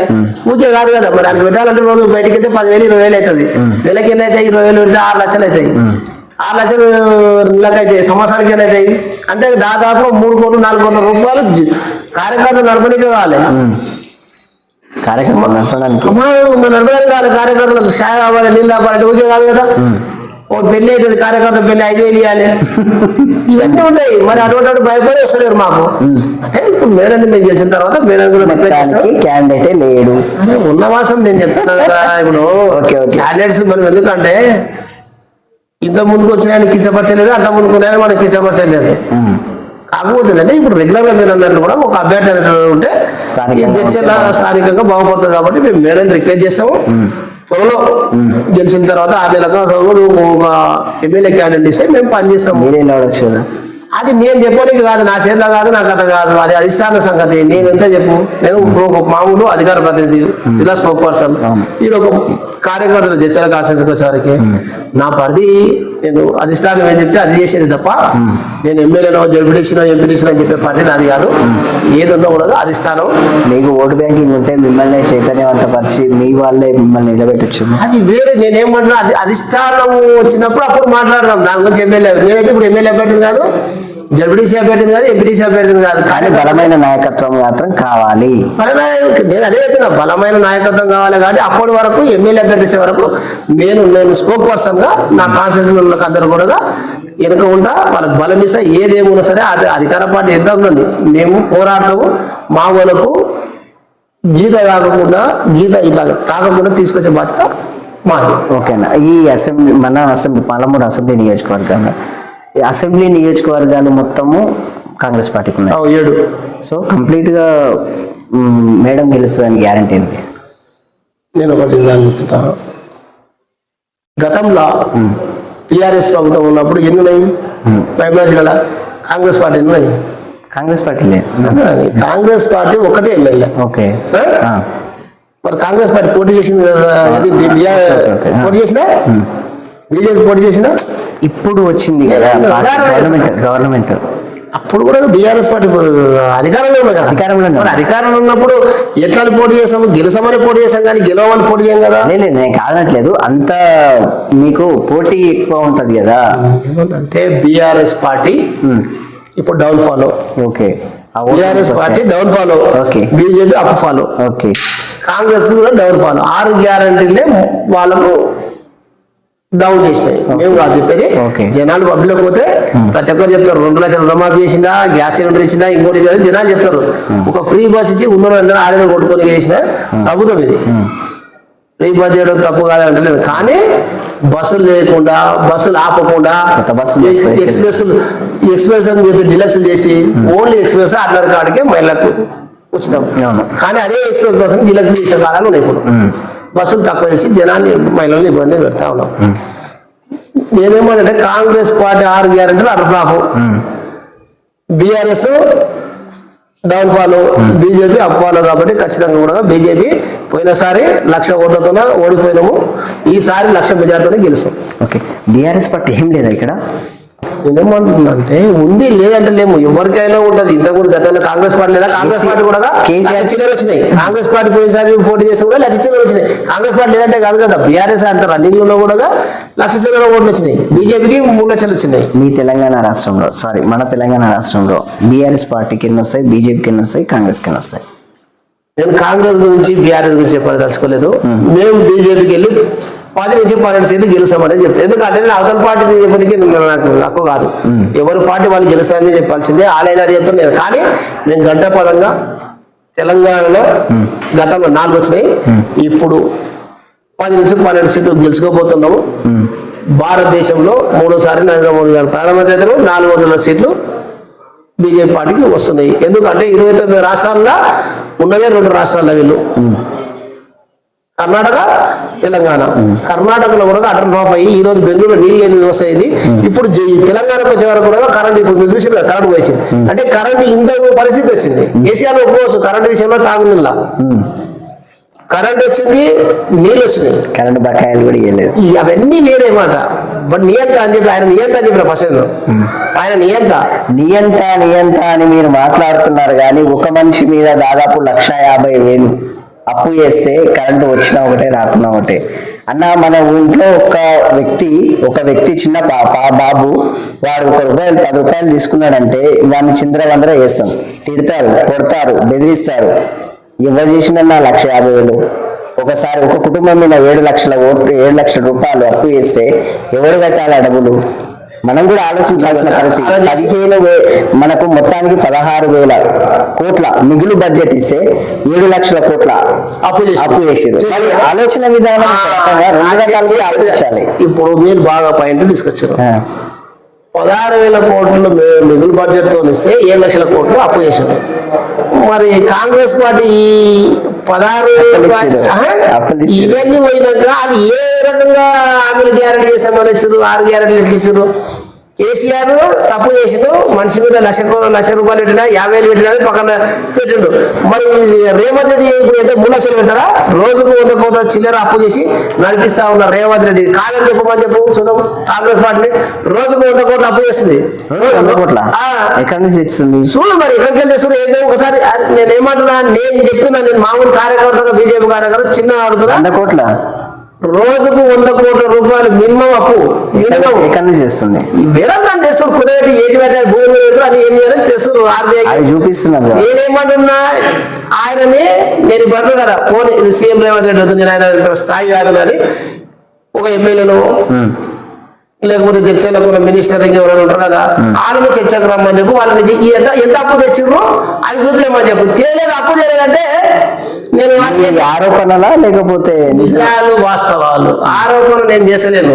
ఊరికే కాదు కదా. మరి అక్కడ పెట్టాలంటే రోజు బయటకి అయితే 10,000 20,000 అవుతుంది. నెలకి ఎన్ని అవుతాయి? 20,000 పెడితే 6 లక్షలు అవుతాయి. 6 లక్షలు నెలకైతే సంవత్సరానికి ఎన్ని అవుతాయి? అంటే దాదాపు 3 కోట్లు 4 కోట్ల రూపాయలు కార్యకర్తలు నడపడానికి కావాలి. నడపడానికి కావాలి. కార్యకర్తలకు చాయ్ కావాలి, నీళ్ళు కావాలంటే ఊరికే కాదు కదా. ఓ పెళ్లి అవుతుంది, కార్యకర్త పెళ్లి 5,000 ఇవ్వాలి, ఇవన్నీ ఉంటాయి. మరి అటువంటి భయపడి వస్తలేరు మాకు. అంటే ఇప్పుడు మేడం మేము గెలిచిన తర్వాత మేడం కూడా క్యాండిడేటే లేడు ఉన్నవాసం నేను చెప్తాను కదా. ఇప్పుడు క్యాండిడేట్స్ మనం ఎందుకంటే ఇంత ముందుకు వచ్చిన ఆయన కించపరచలేదు, అంత ముందుకు మనం కించపరచలేదు. కాకపోతే అంటే ఇప్పుడు రెగ్యులర్ గా మీరు అన్నట్లు కూడా ఒక అభ్యర్థి అనేటువంటి ఉంటే స్థానికంగా బాగుపడుతుంది. కాబట్టి మేము మేడం రిక్వెస్ట్ చేస్తాము, త్వరలో గెలిచిన తర్వాత 6 నెలలకు ఒక ఎమ్మెల్యే క్యాండిడేట్ ఇస్తే మేము పనిచేస్తాము. మీరేం అవ్వచ్చు? అది నేను చెప్పడానికి కాదు, నా చేతిలో కాదు, నా కథ కాదు, అది అధిష్టాన సంగతి. నేను ఎంత చెప్పు, నేను ఒక మామూలు అధికార ప్రతినిధి, జిల్లా స్పోక్ పర్సన్, నేను ఒక కార్యకర్తలు జడ్చల కాన్స్టిట్యూన్సీకి వచ్చేవారికి నా పరిధి నేను అధిష్టానం ఏం చెప్తే అది చేసేది తప్ప నేను ఎమ్మెల్యేనో జడ్పీటీసీనో ఎంపీటీసీనో అని చెప్పే పరిధి నాది కాదు. ఏదున్నా కూడా అధిష్టానం. మీకు ఓటు బ్యాంకింగ్ ఉంటే మిమ్మల్ని చైతన్యవంతపరిచి మీ వాళ్ళే మిమ్మల్ని నిలబెట్టచ్చు. అది వేరే. నేనేమంటున్నా, అది అధిష్టానం వచ్చినప్పుడు అప్పుడు మాట్లాడదాం దాని గురించి. ఎమ్మెల్యే నేనైతే ఇప్పుడు ఎమ్మెల్యే అభ్యర్థిని కాదు, జడ్పీటీసీ అభ్యర్థిని కాదు, ఎంపీటీసీ అభ్యర్థిని కాదు. కానీ బలమైన నాయకత్వం మాత్రం కావాలి. నేను అదే చెప్తున్నా, బలమైన నాయకత్వం కావాలి. కాబట్టి అప్పటి వరకు ఎమ్మెల్యే అభ్యర్థించే వరకు నేను స్పోక్ పర్సన్ గా నా కాన్స్టిట్యూషన్ ఉన్న అందరూ కూడా వెనుక ఉంటా, వాళ్ళకి బలం ఇస్తా. ఏదేమున్నా సరే అది అధికార పార్టీ ఎంత ఉన్నది, మేము పోరాడతాము. మా వాళ్ళకు గీత ఇట్లా తాగకుండా తీసుకొచ్చే బాధ్యత మాది. ఓకేనా? ఈ అసెంబ్లీ, మన అసెంబ్లీ, పాలమూరు అసెంబ్లీ నియోజకవర్గంలో అసెంబ్లీ నియోజకవర్గాలు మొత్తము కాంగ్రెస్ పార్టీకి ఉన్నాయి. 7. సో కంప్లీట్గా మేడం గెలుస్తుందని గ్యారంటీ ఏంటి? నేను ఒకటి చెప్తున్నా, గతంలో టీఆర్ఎస్ ప్రభుత్వం ఉన్నప్పుడు ఎన్ని ఉన్నాయి మహబూబాబాద్ జిల్లా? కాంగ్రెస్ పార్టీ ఎన్ని ఉన్నాయి? కాంగ్రెస్ పార్టీ లేదు. కాంగ్రెస్ పార్టీ ఒకటే ఎమ్మెల్యే. ఓకే. మరి కాంగ్రెస్ పార్టీ పోటీ చేసింది కదా, పోటీ చేసినా బీజేపీ పోటీ చేసినా ఇప్పుడు వచ్చింది కదా గవర్నమెంట్. అప్పుడు కూడా బీఆర్ఎస్ పార్టీ అధికారంలో ఉంది కదా. అధికారంలో ఉన్నప్పుడు ఎట్లా పోటీ చేస్తాము? గెలుసామని పోటీ చేస్తాం కానీ గెలవమని పోటీ చేయం కదా. లేదు, నేను కాదనట్లేదు, అంత మీకు పోటీ ఎక్కువ ఉంటది కదా. అంటే బీఆర్ఎస్ పార్టీ ఇప్పుడు down follow. Okay. BRS party down follow. Okay. BJP up follow. Okay. Congress కూడా డౌన్ ఫాలో. 6 గ్యారంటీలే వాళ్ళకు డౌన్ చేసినాయి. మేము కాదు చెప్పేది, జనాలు పబ్లిక్ పోతే ప్రతి ఒక్కరు చెప్తారు 2 లక్షలు రుణమాఫీ చేసినా, గ్యాస్ సిలిండర్ ఇచ్చినా, ఇంకోటి ఇచ్చినా జనాలు చెప్తారు. ఒక ఫ్రీ బస్ ఇచ్చి ఉన్నోళ్ళందరూ ఆడమే కొట్టుకొని చేసిన ప్రభుత్వం ఇది. ఫ్రీ బస్ చేయడం తప్పు కాదంటే, కానీ బస్సులు లేకుండా, బస్సులు ఆపకుండా, ఎక్స్ప్రెస్ అని చెప్పి డిలక్స్ చేసి ఓన్లీ ఎక్స్ప్రెస్ ఆర్డినరీ కాడికే మహిళలకు ఉచితం. కానీ అదే ఎక్స్ప్రెస్ బస్సులు డిలక్స్ చేసిన కాలాలు ఉన్నాయి. ఇప్పుడు బస్సులు తక్కువ చేసి జనాన్ని, మహిళల్ని ఇబ్బంది పెడతా ఉన్నాం. నేనేమంటే కాంగ్రెస్ పార్టీ 6 గ్యారెంటీలు అర్ధాఫ్, BRS down follow, BJP up follow. కాబట్టి ఖచ్చితంగా కూడా బీజేపీ పోయినసారి 1,00,000 ఓట్లతోనే ఓడిపోయినాము, ఈసారి 1,00,000 మెజార్టీతోనే గెలుస్తాం. ఓకే. బీఆర్ఎస్ పార్టీ ఏం లేదా ఇక్కడ? నేనేమంటున్నానంటే ఉంది, లేదంటే లేము, ఎవరికైనా ఉంటుంది. ఇంతకుముందు గతంలో కాంగ్రెస్ పార్టీ లేదా, కాంగ్రెస్ పార్టీ కూడా చిల్లర వచ్చినాయి. కాంగ్రెస్ పార్టీ పోయినసారి పోటీ చేస్తే కూడా 1,00,000 చిల్లర వచ్చినాయి. కాంగ్రెస్ పార్టీ లేదంటే కాదు కదా. బీఆర్ఎస్ అంత రన్నింగ్ లో కూడా 1,00,000 చిల్లర ఓట్లు వచ్చినాయి. బీజేపీకి 3 లక్షలు వచ్చినాయి. మీ తెలంగాణ రాష్ట్రంలో, మన తెలంగాణ రాష్ట్రంలో బీఆర్ఎస్ పార్టీకి ఎన్ని వస్తాయి, బీజేపీకి ఎన్ని వస్తాయి, కాంగ్రెస్కి ఎన్ని వస్తాయి? నేను కాంగ్రెస్ గురించి, బీఆర్ఎస్ గురించి చెప్పదలుచుకోలేదు. మేము బీజేపీకి వెళ్ళి 10 నుంచి 12 సీట్లు గెలుస్తామని చెప్తాను. ఎందుకంటే నేను అవతల పార్టీని చెప్పడానికి నాకు హక్కు కాదు. ఎవరి పార్టీ వాళ్ళు గెలుస్తారని చెప్పాల్సిందే. ఆలైనా చెప్తాను నేను. కానీ నేను గంటపదంగా తెలంగాణలో గతంలో 4 వచ్చినాయి, ఇప్పుడు 10 నుంచి 12 సీట్లు గెలుచుకోబోతున్నాము. భారతదేశంలో 3సారి నరేంద్ర మోడీ గారు ప్రధానమంత్రి అయితే 400 సీట్లు బీజేపీ పార్టీకి వస్తున్నాయి. ఎందుకంటే 29 రాష్ట్రాల్లో ఉన్నదే 2 రాష్ట్రాల్లో వీళ్ళు, కర్ణాటక, తెలంగాణ. కర్ణాటకలో కూడా అటర్ డ్రాప్ అయ్యి ఈ రోజు బెంగళూరు నీళ్ళు లేని వ్యవస్థ అయింది. ఇప్పుడు తెలంగాణకు వచ్చే వరకు కూడా కరెంట్, ఇప్పుడు మీరు చూసి కరెంట్ వచ్చింది అంటే కరెంట్ ఇంత పరిస్థితి వచ్చింది. కేసీఆర్ ఒప్పుకోవచ్చు కరెంట్ విషయంలో తాగుందిలా, కరెంట్ వచ్చింది, నీళ్ళు వచ్చినాయి, కరెంట్ బకాయిలు కూడా ఇవ్వలేదు. అవన్నీ వేరే మాట. బట్ నియంత అని చెప్పి ఆయన నియంత అని చెప్పిన ఫస్ట్ ఆయన నియంత అని మీరు మాట్లాడుతున్నారు. కానీ ఒక మనిషి మీద దాదాపు 1,50,000 అప్పు చేస్తే కరెంటు వచ్చినా ఒకటే, రాకున్నా ఒకటే. అన్న, మన ఇంట్లో ఒక వ్యక్తి చిన్న బాబు, వాడు ₹1, 10 రూపాయలు తీసుకున్నాడంటే వాడిని చిందరవందర చేస్తాం, తిడతారు, కొడతారు, బెదిరిస్తారు. ఎవరు చేసిన 1,50,000? ఒకసారి ఒక కుటుంబం మీద 7 లక్షల రూపాయలు అప్పు చేస్తే ఎవరు కట్టాలి ఆ డబ్బులు? మనం కూడా ఆలోచించాల్సిన పరిస్థితి. 15,000 మనకు మొత్తానికి 16,000 కోట్ల మిగులు బడ్జెట్ ఇస్తే 7 లక్షల కోట్ల అప్పు చేసారు. ఆలోచన విధానం 2 రకాలుగా ఆలోచించాలి. ఇప్పుడు మీరు బాగా పాయింట్ తీసుకొచ్చారు. 16,000 కోట్లు మిగులు బడ్జెట్ తో ఇస్తే 7 లక్షల కోట్లు అప్పు చేశారు. మరి కాంగ్రెస్ పార్టీ 16 ఇవన్నీ పోయినాక అది ఏ రకంగా హామీలు గ్యారెంటీ చేసామని వచ్చారు, 6 గ్యారెంటీలు ఎట్లు ఇచ్చారు? కేసీఆర్ తప్పు చేసిండు, మనిషి మీద 1,00,000 రూపాయలు పెట్టినా, 50,000 పెట్టినా పక్కన పెట్టిండు. మరి రేవంత్ రెడ్డి ఇప్పుడు ఎంత 3 లక్షలు పెడతారా? రోజుకు 100 కోట్ల చిల్లర అప్పు చేసి నడిపిస్తా ఉన్నారు రేవంత్ రెడ్డి. కాదని చెప్పమని చెప్పు చూద్దాం. కాంగ్రెస్ పార్టీని రోజుకు 100 కోట్ల అప్పు చేస్తుంది. 100 కోట్ల ఎక్కడి నుంచి ఇస్తుంది? చూడు మరి ఎక్కడికి వెళ్ళి తెస్తుంది. ఏదో ఒకసారి నేను ఏమంటున్నా, నేను చెప్తున్నా, నేను మామూలు కార్యకర్తగా, బీజేపీ కార్యకర్త చిన్న అడుగుతున్నా. 100 కోట్ల రోజుకు 100 కోట్ల రూపాయలు మినిమం అప్పు ఎక్కడి నుంచి చేస్తుంది? వేరే చేస్తారు. కుదరటి ఏటి భూమి అని ఏం చేయాలని తెస్తారు. ఆర్బీఐ చూపిస్తున్నారు. నేనేమంటున్నా, ఆయనని నేను ఇప్పుడు కదా ఫోన్ సీఎం రేవంత్ రెడ్డి వద్దు, నేను ఆయన స్థాయి కాదు అని ఒక ఎమ్మెల్యేను లేకపోతే చర్చలకు మినిస్టర్ ఎవరైనా ఉంటారు కదా, వాళ్ళని చర్చకు రమ్మని చెప్పు. వాళ్ళని ఎంత అప్పు తెచ్చిర్రు అది చూపలేమని చెప్పు. తెలియలేదు, అప్పు తెలియదంటే నేను ఆరోపణలా లేకపోతే నిజాలు వాస్తవాలు. ఆరోపణ నేను చేసలేను.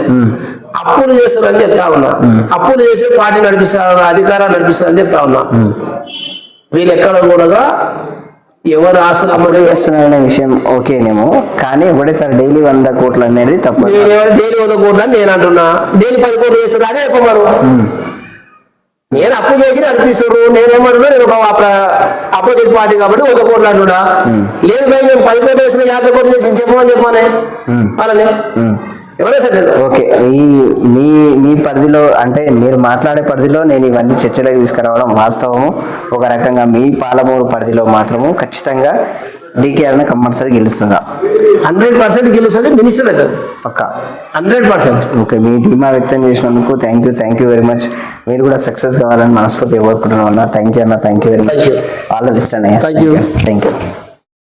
అప్పులు చేస్తారని చెప్తా ఉన్నా. అప్పులు చేసి పార్టీ నడిపిస్తారు, అధికారాలు నడిపిస్తారని చెప్తా ఉన్నా. వీళ్ళు ఎక్కడ కూడా ఎవరు ఆస్తులు అమ్మడం చేస్తున్నారనే విషయం ఓకేనేమో, కానీ ఒకటేసారి డైలీ 100 కోట్లు అనేది తప్ప. డైలీ 100 కోట్లు అని నేను అంటున్నా, డైలీ 10 కోట్లు చేస్తున్నారు, అదే చెప్పమను. నేను అప్పు చేసి నడిపిస్తున్నారు, నేనేమంటున్నా, నేను ఒక అపోజిట్ పార్టీ కాబట్టి 100 కోట్లు అంటున్నా. లేదు భయ్ మేము 10 కోట్లు వేసిన 50 కోట్లు చేసి చెప్పమని వాళ్ళని ఎవరైనా సరే. ఓకే, మీ మీ పరిధిలో అంటే మీరు మాట్లాడే పరిధిలో నేను ఇవన్నీ చర్చలోకి తీసుకురావడం వాస్తవము. ఒక రకంగా మీ పాలమూరు పరిధిలో మాత్రము ఖచ్చితంగా డీకేఆర్ కంపల్సరీ గెలుస్తుందా? 100% గెలుస్తుంది, మినిస్టర్ అవుతుంది పక్క 100%. ఓకే, మీ ధీమా వ్యక్తం చేసినందుకు థ్యాంక్ యూ వెరీ మచ్. మీరు కూడా సక్సెస్ కావాలని మనస్ఫూర్తిగా కోరుకుంటున్నాం అన్న. థ్యాంక్ యూ అన్న, thank you very much. All the best అన్నయ్య. Thank you. Thank you.